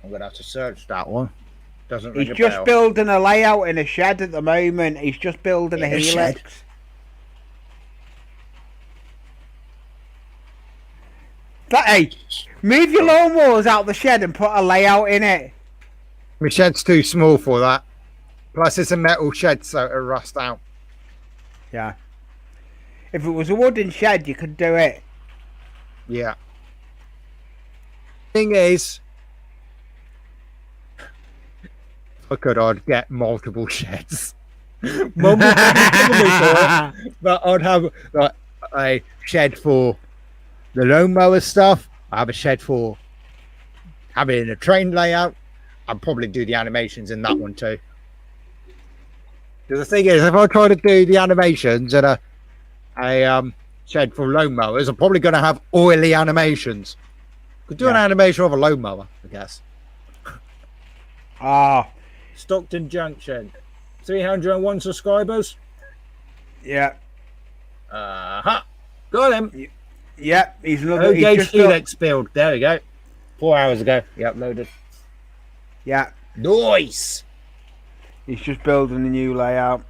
S1: I'm gonna have to search that one. Doesn't ring a bell.
S8: He's just building a layout in a shed at the moment. He's just building a helix. Hey, move your lawnmowers out the shed and put a layout in it.
S1: My shed's too small for that. Plus, it's a metal shed, so it'll rust out.
S8: Yeah. If it was a wooden shed, you could do it.
S1: Yeah. Thing is, I could, I'd get multiple sheds. Mum would probably kill me for it, but I'd have like a shed for the lawnmower stuff. I have a shed for having a train layout. I'd probably do the animations in that one too. Because the thing is, if I try to do the animations in a shed for lawnmowers, I'm probably going to have oily animations. Could do an animation of a lawnmower, I guess. Stockton Junction, 301 subscribers.
S8: Yeah.
S1: Got him.
S8: Yep, he's another.
S1: OJ
S8: He's just
S1: Felix build. There we go. 4 hours ago. He uploaded.
S8: Yeah.
S1: Nice.
S8: He's just building a new layout.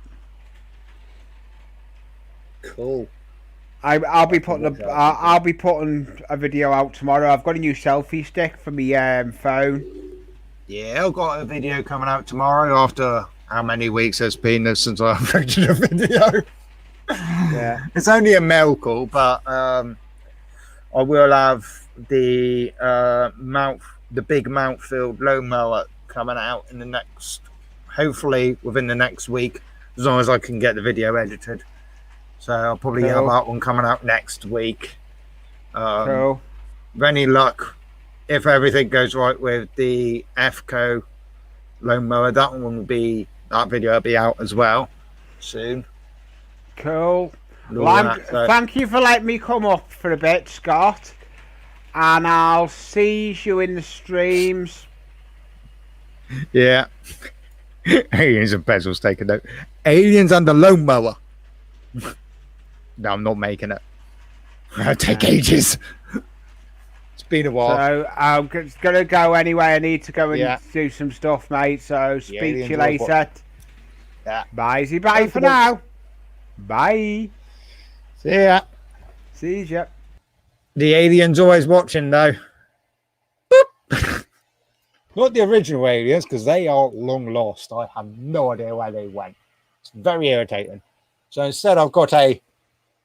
S1: Cool.
S8: I'll be putting a video out tomorrow. I've got a new selfie stick for my phone.
S1: Yeah, I've got a video coming out tomorrow after how many weeks it's been since I uploaded a video.
S8: Yeah.
S1: It's only a mail call, but I will have the big Mountfield lawnmower coming out in the next, hopefully within the next week, as long as I can get the video edited. So I'll probably have that one coming out next week.
S8: Cool.
S1: With any luck, if everything goes right with the FCO lawnmower, that video will be out as well soon.
S8: Cool. Thank you for letting me come up for a bit, Scott. And I'll see you in the streams.
S1: Yeah. Aliens and Bezels, take a note. Aliens and the lawnmower. No, I'm not making it. It'll take ages. It's been a while.
S8: So I'm gonna go anyway. I need to go and do some stuff, mate. So speak to you later.
S1: Yeah.
S8: Bye for now. Bye.
S1: See ya.
S8: See ya.
S1: The alien's always watching, though. Boop. Not the original aliens, because they are long lost. I have no idea where they went. It's very irritating. So instead, I've got a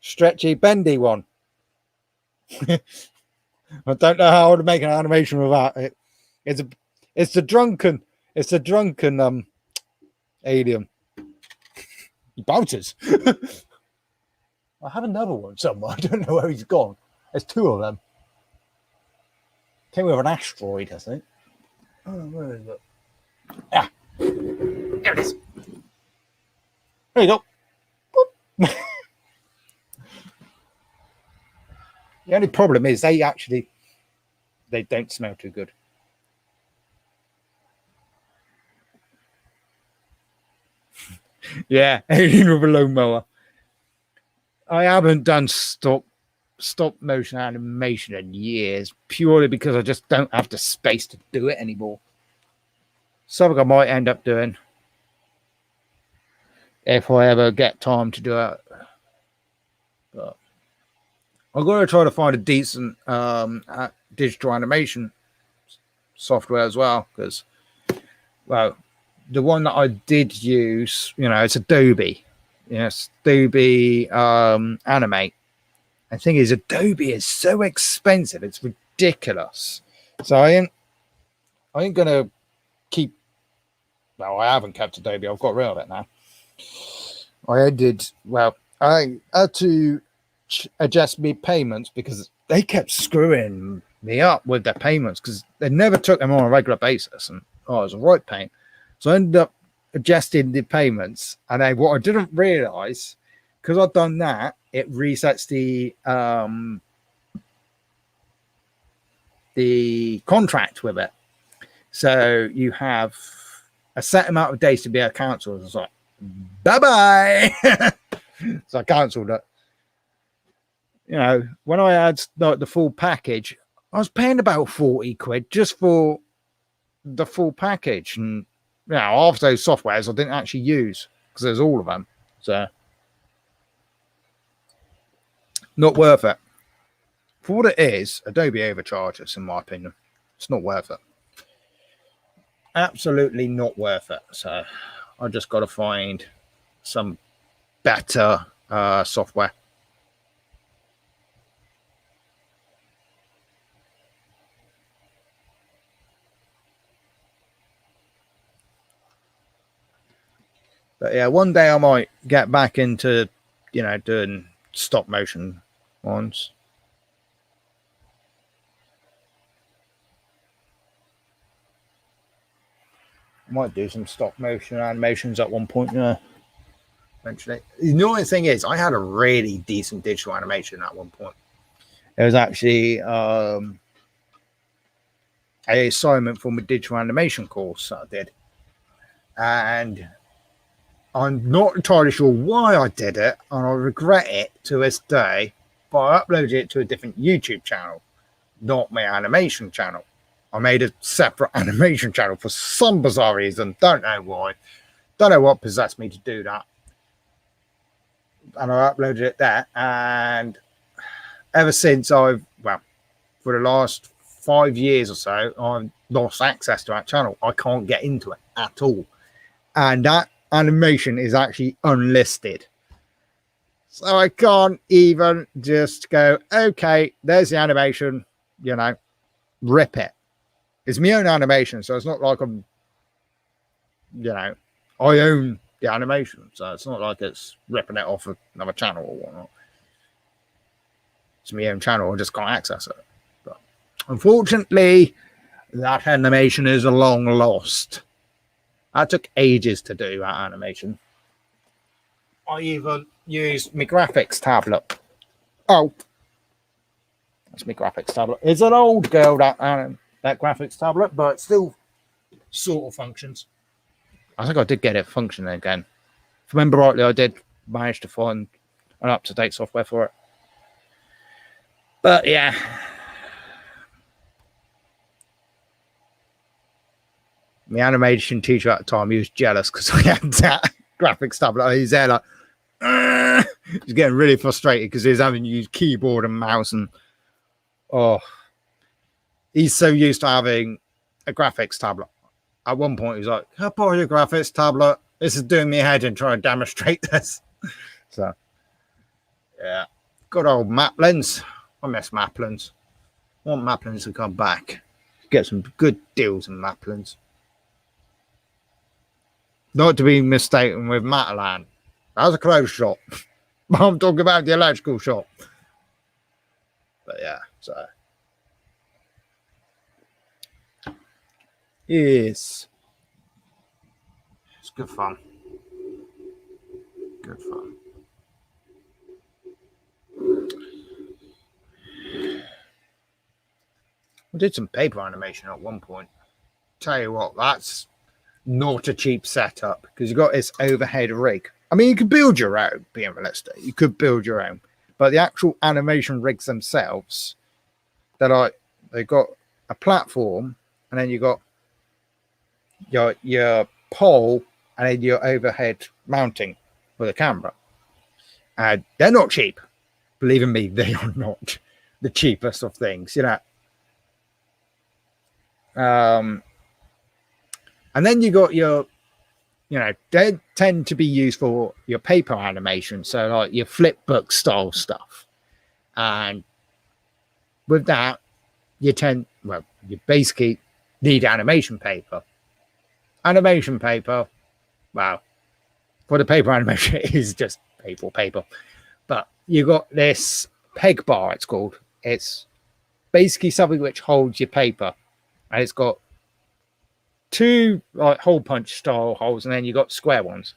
S1: stretchy, bendy one. I don't know how I would make an animation without it. It's the drunken alien. He bounces. I have another one somewhere. I don't know where he's gone. There's 2 of them. Came with an asteroid, I think. Oh, where is it? Ah, there it is. There you go. Boop. The only problem is they don't smell too good. Yeah, alien with a lawnmower. I haven't done stop motion animation in years, purely because I just don't have the space to do it anymore. Something I might end up doing if I ever get time to do it. But I'm going to try to find a decent digital animation software as well, because, well, the one that I did use, it's Adobe. Yes, Adobe Animate. The thing is, Adobe is so expensive; it's ridiculous. So I ain't gonna keep. Well, I haven't kept Adobe. I've got rid of it now. I had to adjust my payments because they kept screwing me up with their payments because they never took them on a regular basis, and it was a right pain. So I ended up adjusting the payments, and then what I didn't realize, because I've done that, it resets the contract with it. So you have a set amount of days to be able to cancel. It's like, bye-bye. So I cancelled it. When I had the full package, I was paying about 40 quid just for the full package. And half those softwares I didn't actually use because there's all of them. So not worth it. For what it is, Adobe overcharges, in my opinion. It's not worth it. Absolutely not worth it. So I just got to find some better software. But yeah, one day I might get back into, doing stop motion ones. I might do some stop motion animations at one point, eventually. The annoying thing is, I had a really decent digital animation at one point. It was actually a assignment for my digital animation course that I did. And I'm not entirely sure why I did it, and I regret it to this day, but I uploaded it to a different YouTube channel, not my animation channel. I made a separate animation channel for some bizarre reason. Don't know why. Don't know what possessed me to do that. And I uploaded it there. And ever since for the last 5 years or so, I've lost access to that channel. I can't get into it at all. And that animation is actually unlisted. So I can't even just go, okay, there's the animation, rip it. It's my own animation, so it's not like I'm, I own the animation, so it's not like it's ripping it off another channel or whatnot. It's my own channel, I just can't access it. But unfortunately, that animation is long lost. That took ages to do, that animation. I even used my graphics tablet. Oh, that's my graphics tablet. It's an old girl, that graphics tablet, but it still sort of functions. I think I did get it functioning again. If I remember rightly, I did manage to find an up-to-date software for it. But yeah. My animation teacher at the time, he was jealous because I had that graphics tablet. He's there like, he's getting really frustrated because he's having to use keyboard and mouse, and he's so used to having a graphics tablet. At one point, he was like, "Can I borrow your graphics tablet? This is doing me head in trying to demonstrate this." So, yeah, good old Maplins. I miss Maplins. I want Maplins to come back. Get some good deals in Maplins. Not to be mistaken with Matalan. That was a clothes shop. I'm talking about the electrical shop. But yeah, so. Yes. It's good fun. Good fun. I did some paper animation at one point. Tell you what, that's not a cheap setup because you've got this overhead rig. I mean, you could build your own, being realistic. You could build your own. But the actual animation rigs themselves, they've got a platform, and then you got your pole, and then your overhead mounting for the camera. And they're not cheap. Believe in me, they are not the cheapest of things, and then you got your, they tend to be used for your paper animation. So like your flip book style stuff. And with that, you basically need animation paper. Animation paper, well, for the paper animation, it is just paper. But you got this peg bar, it's called. It's basically something which holds your paper. And it's got two like hole punch style holes, and then you got square ones.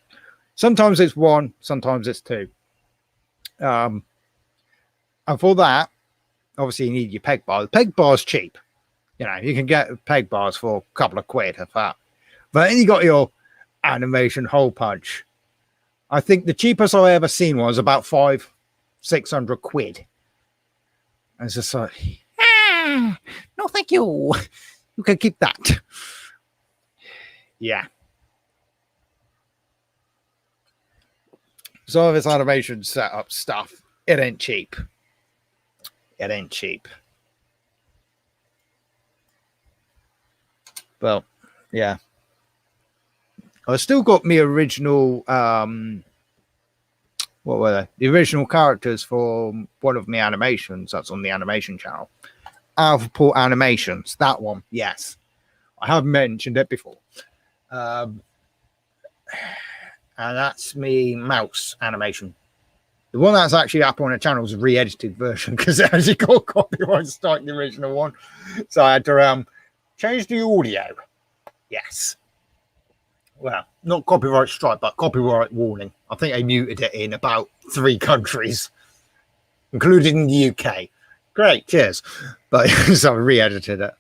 S1: Sometimes it's one, sometimes it's two. And for that, obviously you need your peg bar. The peg bar's cheap. You can get peg bars for a couple of quid of that. But then you got your animation hole punch. I think the cheapest I ever seen was about 500-600 quid. And it's just like, no, thank you. You can keep that. Yeah. Some of this animation setup stuff, it ain't cheap. It ain't cheap. Well, yeah. I still got me original, what were they? The original characters for one of my animations that's on the animation channel. Alphaport Animations, that one, yes. I have mentioned it before. and that's me mouse animation. The one that's actually up on the channel is a re-edited version because it actually got copyright strike, the original one. So I had to change the audio. Yes. Well, not copyright strike, but copyright warning. I think they muted it in about 3 countries, including the UK. Great, cheers. But so I re-edited it.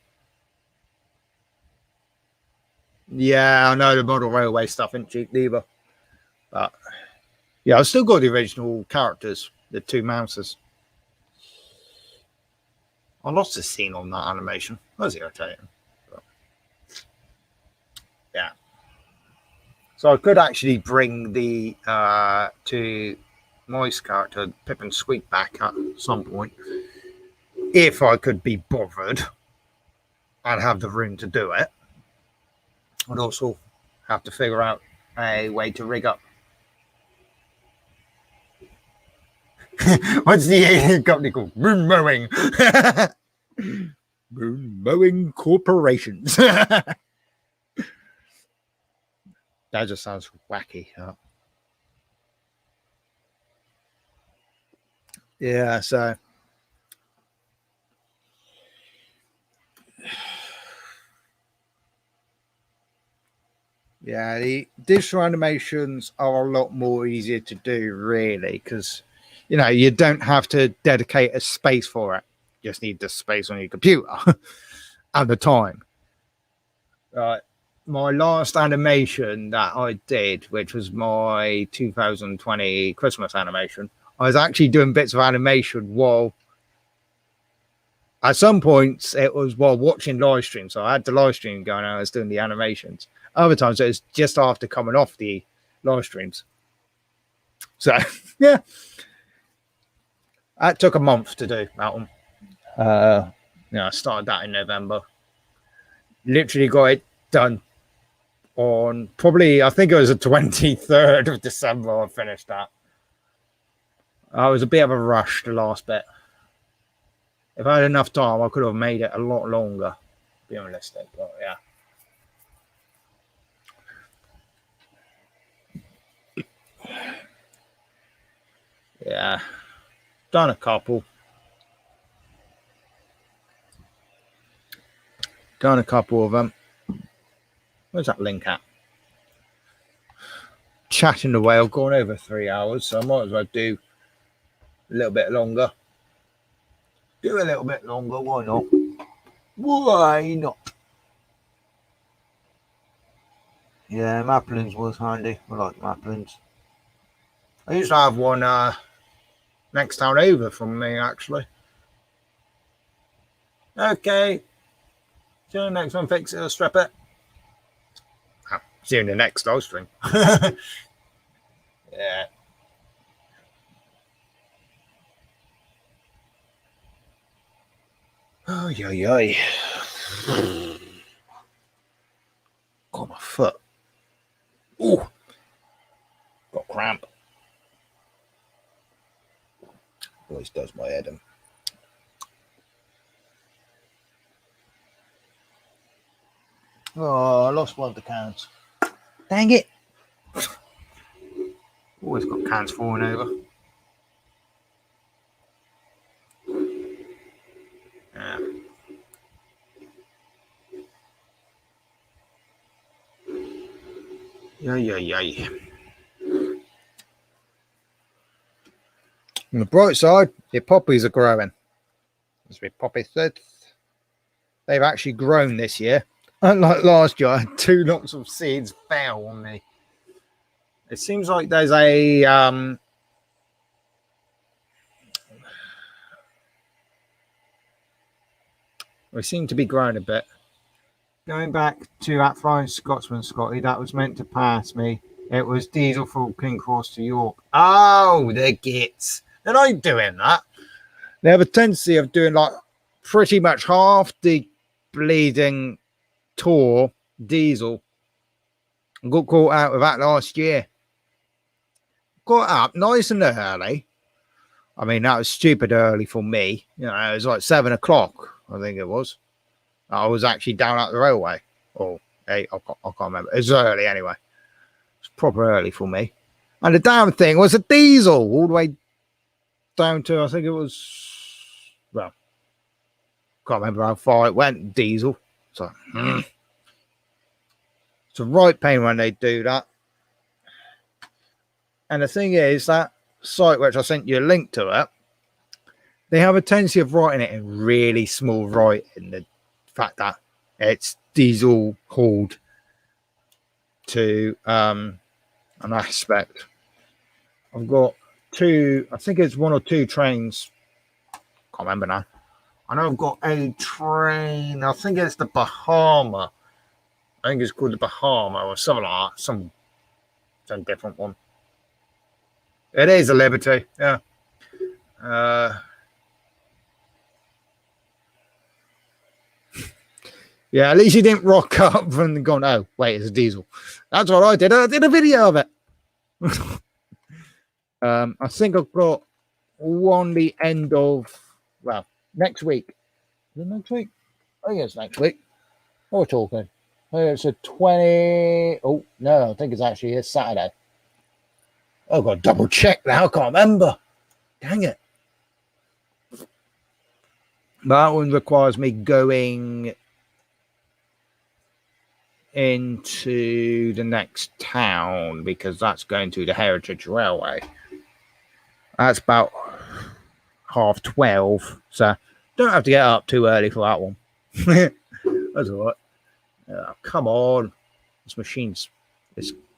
S1: Yeah, I know the model railway stuff isn't cheap either. But yeah, I've still got the original characters, the 2 mouses. I lost the scene on that animation. That was irritating. But, yeah. So I could actually bring the 2 Mice character, Pip and Squeak, back at some point. If I could be bothered and have the room to do it. I'd also have to figure out a way to rig up. What's the alien company called? Moon Mowing. Moon Mowing Corporations. That just sounds wacky. Huh? Yeah, so yeah, the digital animations are a lot more easier to do, really, because you know you don't have to dedicate a space for it. You just need the space on your computer at the time. Right. My last animation that I did, which was my 2020 Christmas animation, I was actually doing bits of animation while at some points it was while watching live stream. So I had the live stream going on, I was doing the animations. Other times it was just after coming off the live streams. So yeah, that took a month to do that one. Yeah, I started that in November. Literally got it done on probably, I think it was the 23rd of December I finished that. I was a bit of a rush the last bit. If I had enough time, I could have made it a lot longer, be realistic, but yeah. Yeah, done a couple. Done a couple of them. Where's that link at? Chatting away, I've gone over 3 hours, so I might as well do a little bit longer. Do a little bit longer, why not? Why not? Yeah, Maplins was handy. I like Maplins. I used to have one next town over from me, actually. Okay. See you in the next one, fix it or strip it. See you in the next live stream. Yeah. Oh, yeah. Got my foot. Ooh. Got cramp. Always does my head in. Oh, I lost one of the cans. Dang it. Always got cans falling over. Yeah. On the bright side, the poppies are growing. As we poppy said, they've actually grown this year. Unlike last year, I had 2 lots of seeds fell on me. It seems like there's a we seem to be growing a bit. Going back to that flying Scotsman, Scotty, that was meant to pass me. It was diesel from King Cross to York. Oh, the gits. They're not doing that. They have a tendency of doing like pretty much half the bleeding tour diesel. I got caught out with that last year. Got up nice and early. I mean, that was stupid early for me. You know, it was like 7 o'clock, I think it was. I was actually down at the railway. Or 8, I can't remember. It was early anyway. It's proper early for me. And the damn thing was a diesel all the way down to, I think it was, well, can't remember how far it went, diesel. So, it's a right pain when they do that. And the thing is, that site which I sent you a link to it, they have a tendency of writing it in really small writing. The fact that it's diesel hauled to an aspect. I've got two, I think it's one or two trains. Can't remember now. I know I've got a train, I think it's the Bahama. I think it's called the Bahama or something like that. Some different one. It is a Liberty, yeah. Yeah, at least you didn't rock up and go, oh, wait, it's a diesel. That's what I did. I did a video of it. I think I've got one the end of, well, next week. Is it next week? I think it's next week. What are we talking? It's a 20. Oh, no, I think it's actually a Saturday. Oh, I've got to double check now. I can't remember. Dang it. But that one requires me going into the next town because that's going to the Heritage Railway. That's about 12:30, so don't have to get up too early for that one. That's all right. Come on, this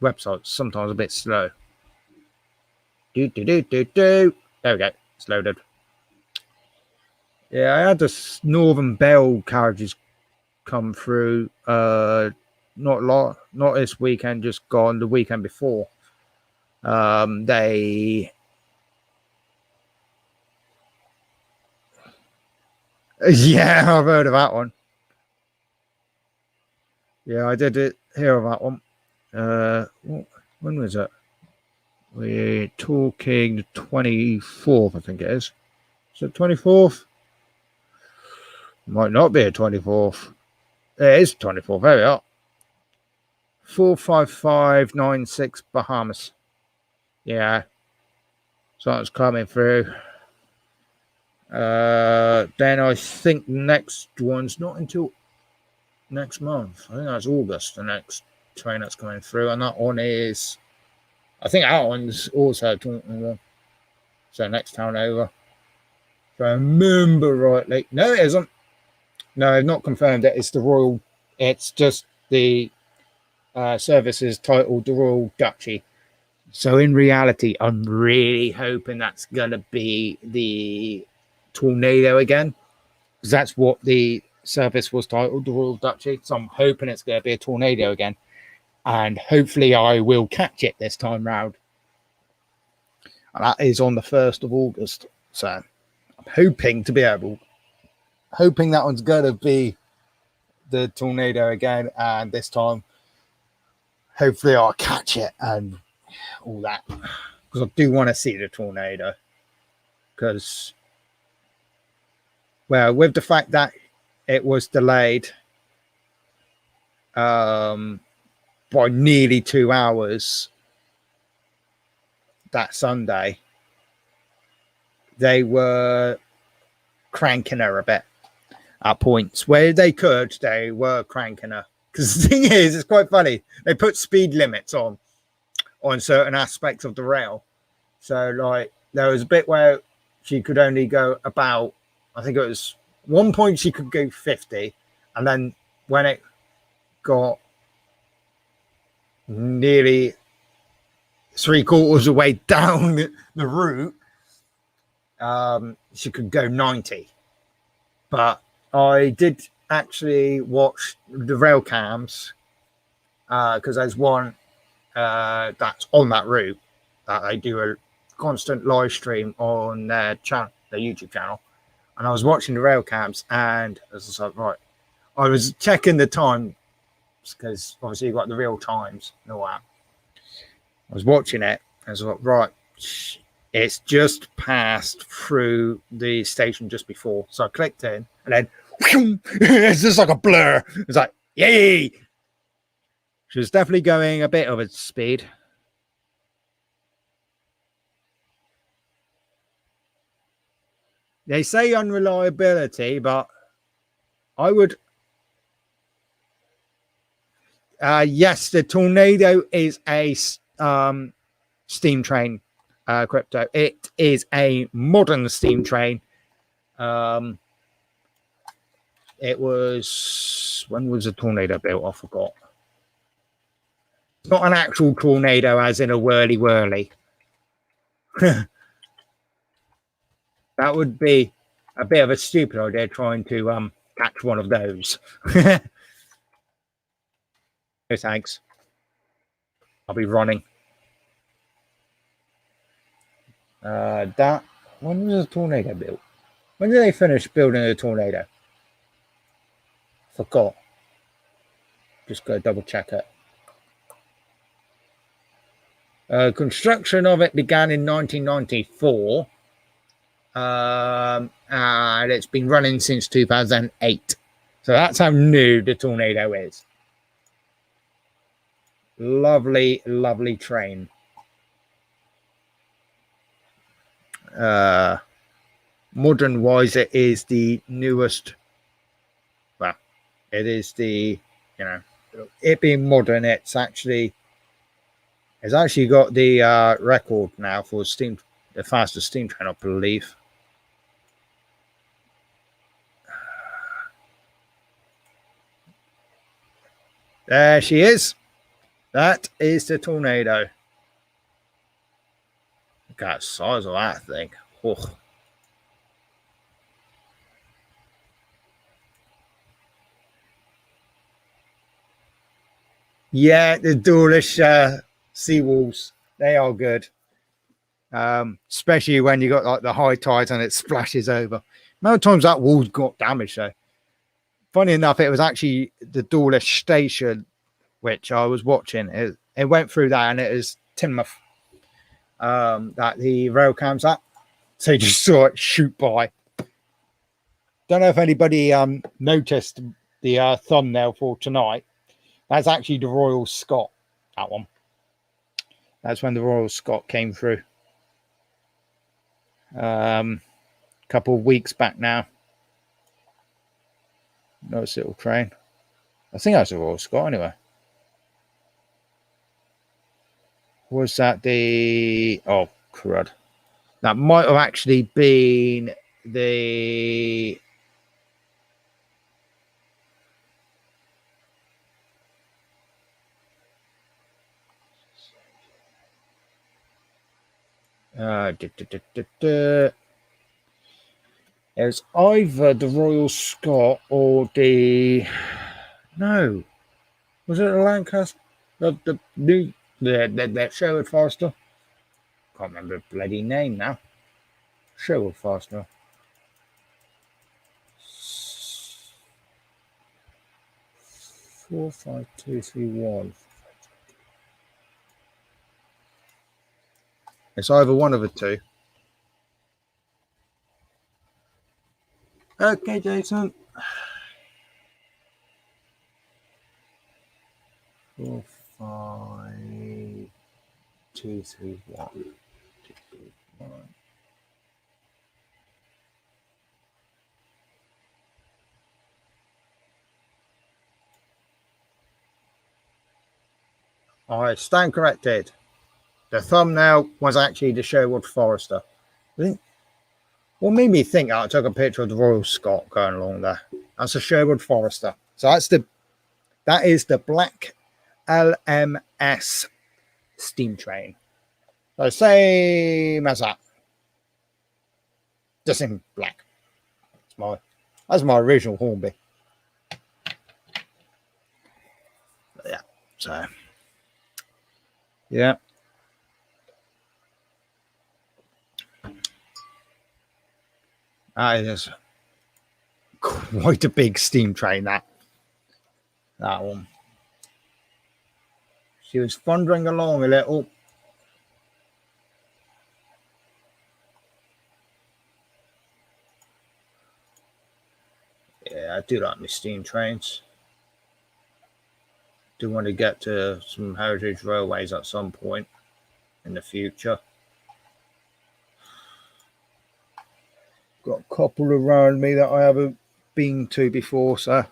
S1: website's sometimes a bit slow. There we go, it's loaded. Yeah, I had the Northern Bell carriages come through. Not this weekend, just gone the weekend before. Yeah, I've heard of that one. Yeah, I did hear of that one. When was it? We're talking the 24th, I think it is. Is it 24th? Might not be a 24th. It is 24th. There we are. 45596 Bahamas. Yeah. Something's coming through. Then I think the next one's not until next month. I think that's August, the next train that's coming through. And that one is, I think that one's also Taunton one. So next town over. If I remember rightly. No, it isn't. No, I've not confirmed it. It's the Royal. It's just the service is titled the Royal Duchy. So in reality, I'm really hoping that's going to be the Tornado again. Because that's what the service was titled, the Royal Duchy. So I'm hoping it's going to be a Tornado again. And hopefully I will catch it this time round. And that is on the 1st of August. So I'm hoping to be able... Hoping that one's going to be the Tornado again. And this time, hopefully I'll catch it and all that. Because I do want to see the Tornado. Because, well, with the fact that it was delayed by nearly 2 hours that Sunday, they were cranking her a bit at points where they could. They were cranking her, because the thing is, it's quite funny, they put speed limits on certain aspects of the rail. So like there was a bit where she could only go about, I think it was one point she could go 50, and then when it got nearly 3/4 of the way down the route, she could go 90. But I did actually watch the rail cams, because there's one that's on that route that they do a constant live stream on their channel, their YouTube channel. And I was watching the rail cams, and I was like, right, I was checking the time because obviously you got the real times and all that. I was watching it, and I was like, right, it's just passed through the station just before. So I clicked in, and then it's just like a blur. It's like, yay! She was definitely going a bit of a speed. They say unreliability, but I would. Yes, the Tornado is a steam train, Crypto. It is a modern steam train. It was, when was the Tornado built? I forgot. It's not an actual tornado, as in a whirly whirly. That would be a bit of a stupid idea trying to catch one of those. No thanks. I'll be running. That, when was the Tornado built? When did they finish building the Tornado? Forgot. Just go double check it. Construction of it began in 1994. And it's been running since 2008. So that's how new the Tornado is. Lovely, lovely train. Modern wise, it is the newest. Well, it is the, it being modern, it's actually got the record now for the fastest steam train, I believe. There she is. That is the Tornado. Look at the size of that thing. Oh. Yeah, the doorless seawalls, they are good. Especially when you got like the high tides and it splashes over. Amount of times that wall's got damaged though. Funny enough, it was actually the doorless station which I was watching. It went through that, and it is Tinmouth that the rail cam's at. So you just saw it shoot by. Don't know if anybody noticed the thumbnail for tonight. That's actually the Royal Scot, that one. That's when the Royal Scot came through. A couple of weeks back now. Nice little train. I think that's the Royal Scot anyway. Was that the... Oh, crud. That might have actually been the... It was either the Royal Scot or the... No. Was it the Lancaster? The new... That Sherwood Forester? Can't remember the bloody name now. Sherwood Forester. Four, 5, 2, 3, 1. It's either one of the two. Okay, Jason. 4, 5, 2, 3, 1. 2, 3, 1. I stand corrected. The thumbnail was actually the Sherwood Forester. What made me think I took a picture of the Royal Scot going along there. That's a Sherwood Forester. So that is the black LMS steam train. So same as that. Just in black. That's my original Hornby. But yeah. So yeah. That is quite a big steam train, that one. She was thundering along a little. Yeah, I do like my steam trains. Do want to get to some heritage railways at some point in the future. Got a couple around me that I haven't been to before, so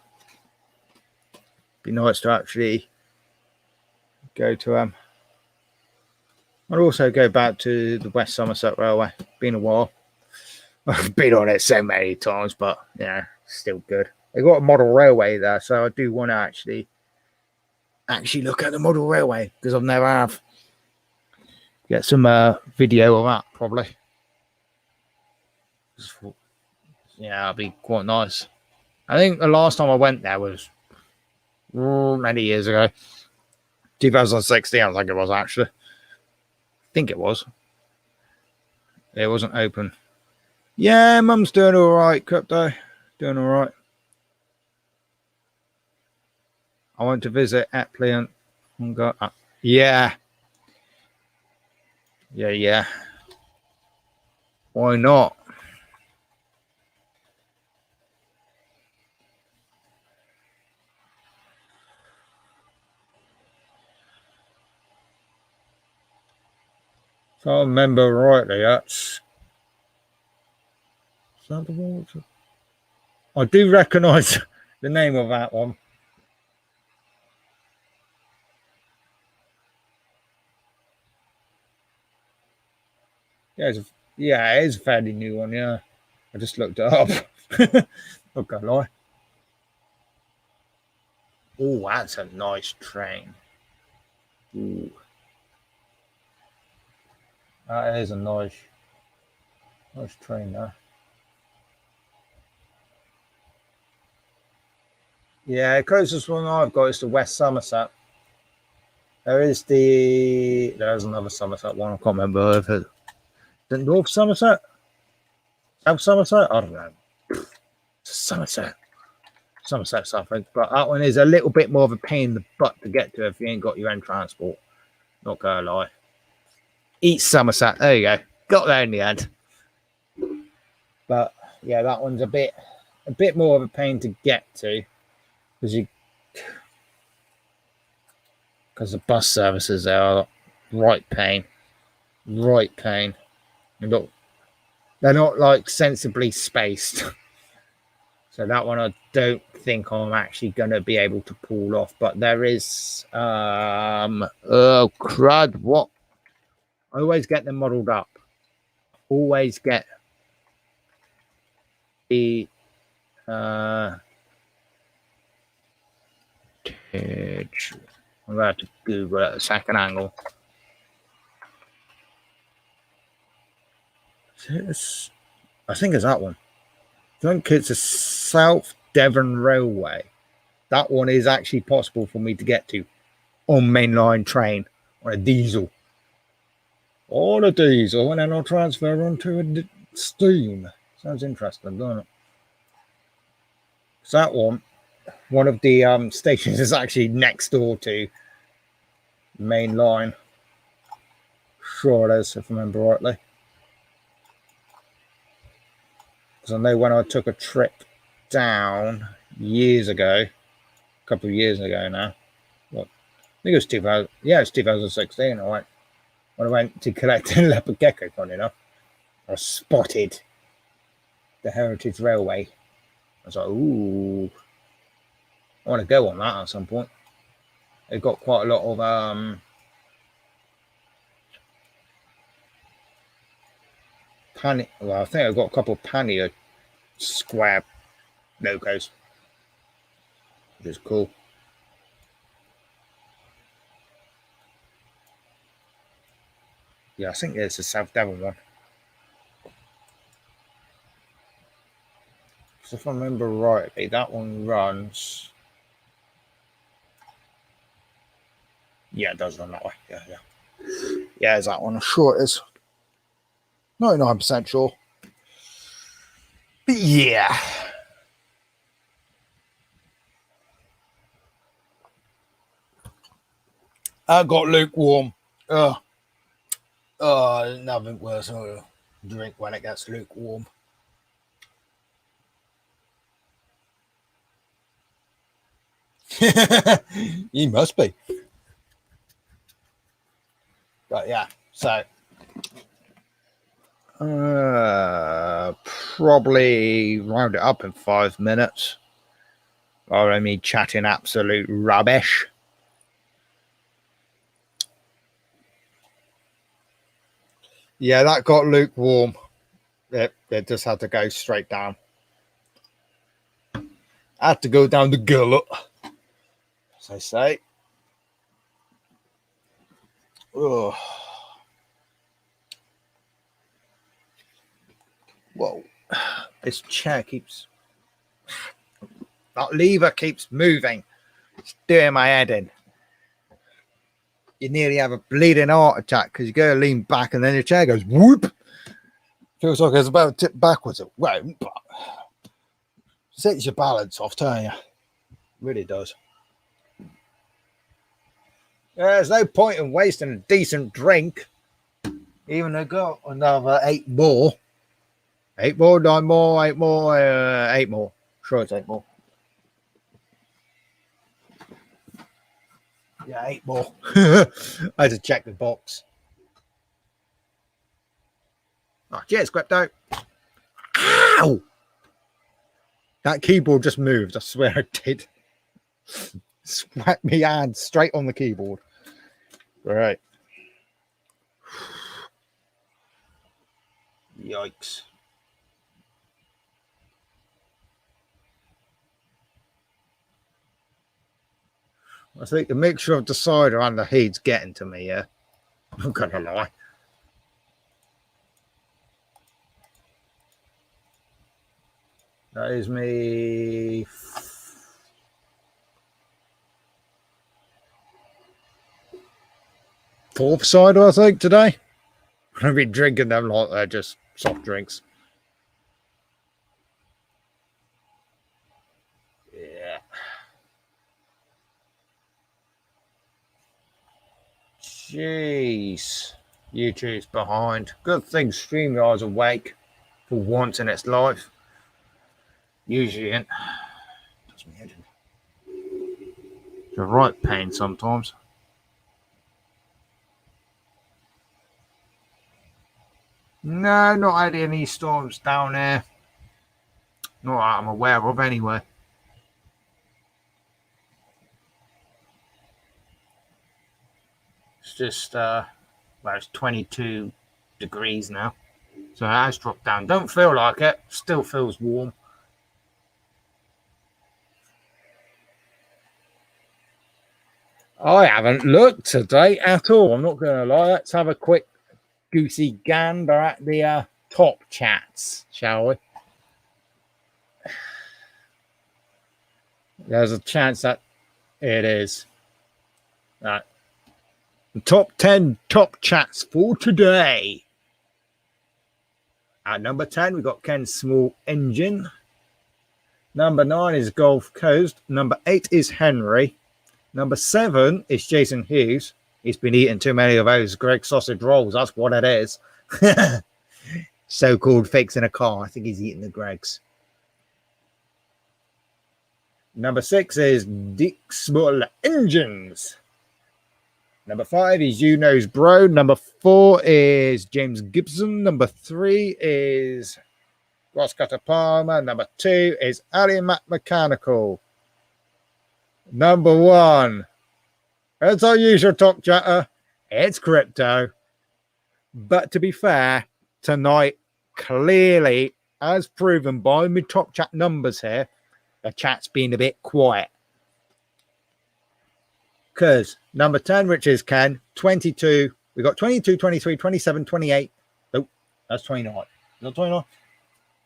S1: be nice to actually go to them. I'd also go back to the West Somerset Railway. Been a while. I've been on it so many times, but yeah, still good. They got a model railway there, so I do want to actually look at the model railway because I've never have. Get some video of that probably. Yeah, it'll be quite nice. I think the last time I went there was many years ago. 2016, I think it was actually. I think it was. It wasn't open. Yeah, Mum's doing all right, Crypto. Doing all right. I went to visit Epley and got. Yeah. Yeah. Why not? If I remember rightly, that's. Is that the one? I do recognise the name of that one. Yeah, it is a fairly new one, yeah. I just looked it up. Not gonna lie. Oh, that's a nice train. Ooh. That is a nice train there. Yeah, the closest one I've got is the West Somerset. There's another Somerset one. I can't remember if it's the North Somerset, South Somerset. I don't know. Somerset something. But that one is a little bit more of a pain in the butt to get to if you ain't got your own transport. Not gonna lie. East Somerset. There you go. Got there in the end. But yeah, that one's a bit more of a pain to get to because the bus services there are right pain. They're not like sensibly spaced. So that one I don't think I'm actually gonna be able to pull off. But there is oh crud, what? I always get them modelled up. Always get the I'm gonna have to Google it at a second angle. I think it's that one. I think it's a South Devon Railway. That one is actually possible for me to get to on mainline train on a diesel. On a diesel, and then I'll transfer onto a steam. Sounds interesting, doesn't it? So that one of the stations is actually next door to main line. Sure it is, if I remember rightly. Because I know when I took a trip down years ago, a couple of years ago now, what? I think it was 2000. Yeah, it's 2016. When I went to collect a leopard gecko, funny enough, I spotted the Heritage Railway. I was like, ooh, I want to go on that at some point. They've got quite a lot of I think I've got a couple of pannier square logos, which is cool. Yeah, I think it's the South Devon one. So if I remember rightly, that one runs. Yeah, it does run that way. Yeah. Yeah, is that one? I'm sure it is. 99% sure. But yeah. I got lukewarm. Nothing worse than a drink when it gets lukewarm. You must be. But yeah, so probably round it up in 5 minutes. Or me chatting absolute rubbish. Yeah, that got lukewarm. It just had to go straight down. I had to go down the gullet, as I say. Oh. Whoa. This chair keeps... That lever keeps moving. It's doing my head in. You nearly have a bleeding heart attack because you go to lean back and then your chair goes whoop. Feels like it's about to tip backwards. It won't, but sets your balance off, don't you? Really does. There's no point in wasting a decent drink. Even I got another 8 more. 8 more, 9 more, 8 more, 8 more. Sure, it's 8 more. Yeah, 8 more. I had to check the box. Oh, cheers, Crypto. Ow! That keyboard just moved. I swear it did. Smacked me hand straight on the keyboard. Right. Yikes. I think the mixture of the cider and the heat's getting to me, yeah. I'm not gonna lie. That is me. Fourth cider, I think, today. I've been drinking them like they're just soft drinks. Yeah. Jeez. YouTube's behind. Good thing StreamYard's awake for once in its life. Usually it does me head in. It's a right pain sometimes. No, not had any storms down there. Not that I'm aware of anyway. It's just, well, it's 22 degrees now. So it has dropped down. Don't feel like it. Still feels warm. I haven't looked today at all. I'm not going to lie. Let's have a quick goosey gander at the top chats, shall we? There's a chance that it is. Right. The top 10 top chats for today. At number 10, we've got Ken's Small Engine. Number 9 is Gulf Coast. Number 8 is Henry. Number 7 is Jason Hughes. He's been eating too many of those Greg sausage rolls. That's what it is. So-called fakes in a car. I think he's eating the Gregs. Number 6 is Dick Small Engines. Number 5 is You Knows Bro. Number 4 is James Gibson. Number 3 is Ross Cutter Palmer. Number 2 is Ali Matt Mechanical. Number 1, as our usual top chatter, it's Crypto. But to be fair, tonight, clearly, as proven by my top chat numbers here, the chat's been a bit quiet. Because number 10, which is Ken, 22. We got 22, 23, 27, 28. Oh, that's 29. Is that 29?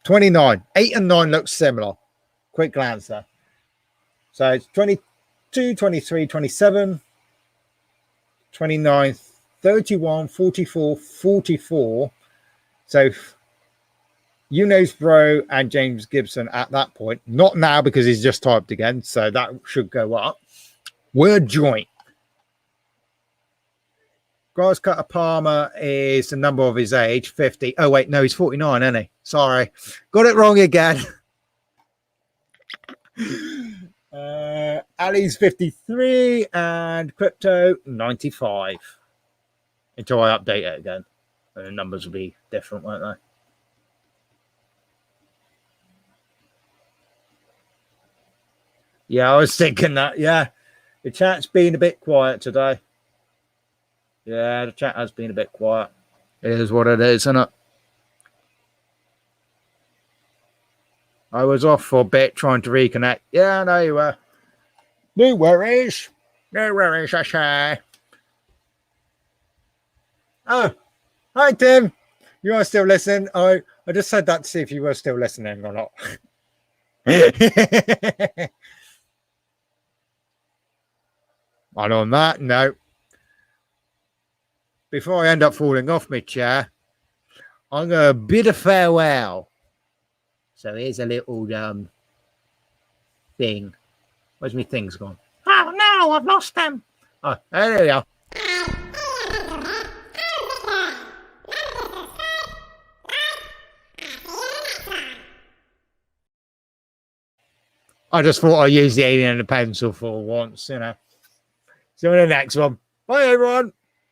S1: 29. 8 and 9 look similar. Quick glance there. So it's 22, 23, 27, 29, 31, 44, 44. So You Knows Bro and James Gibson at that point. Not now because he's just typed again. So that should go up. We're joint. Grass Cutter Palmer is the number of his age, 50. Oh, wait, no, he's 49, isn't he? Sorry. Got it wrong again. Ali's 53 and Crypto 95. Until I update it again. And the numbers will be different, won't they? Yeah, I was thinking that. Yeah, the chat's been a bit quiet today. Yeah, the chat has been a bit quiet. It is what it is, isn't it? I was off for a bit trying to reconnect. Yeah, no, you were. No worries. No worries, I say. Oh, hi, Tim. You are still listening. I just said that to see if you were still listening or not. And on that note, before I end up falling off my chair, I'm going to bid a farewell. So here's a little thing. Where's my things gone? Oh no, I've lost them. Oh, there we are. I just thought I'd use the alien and the pencil for once, you know. See you in the next one. Bye, everyone.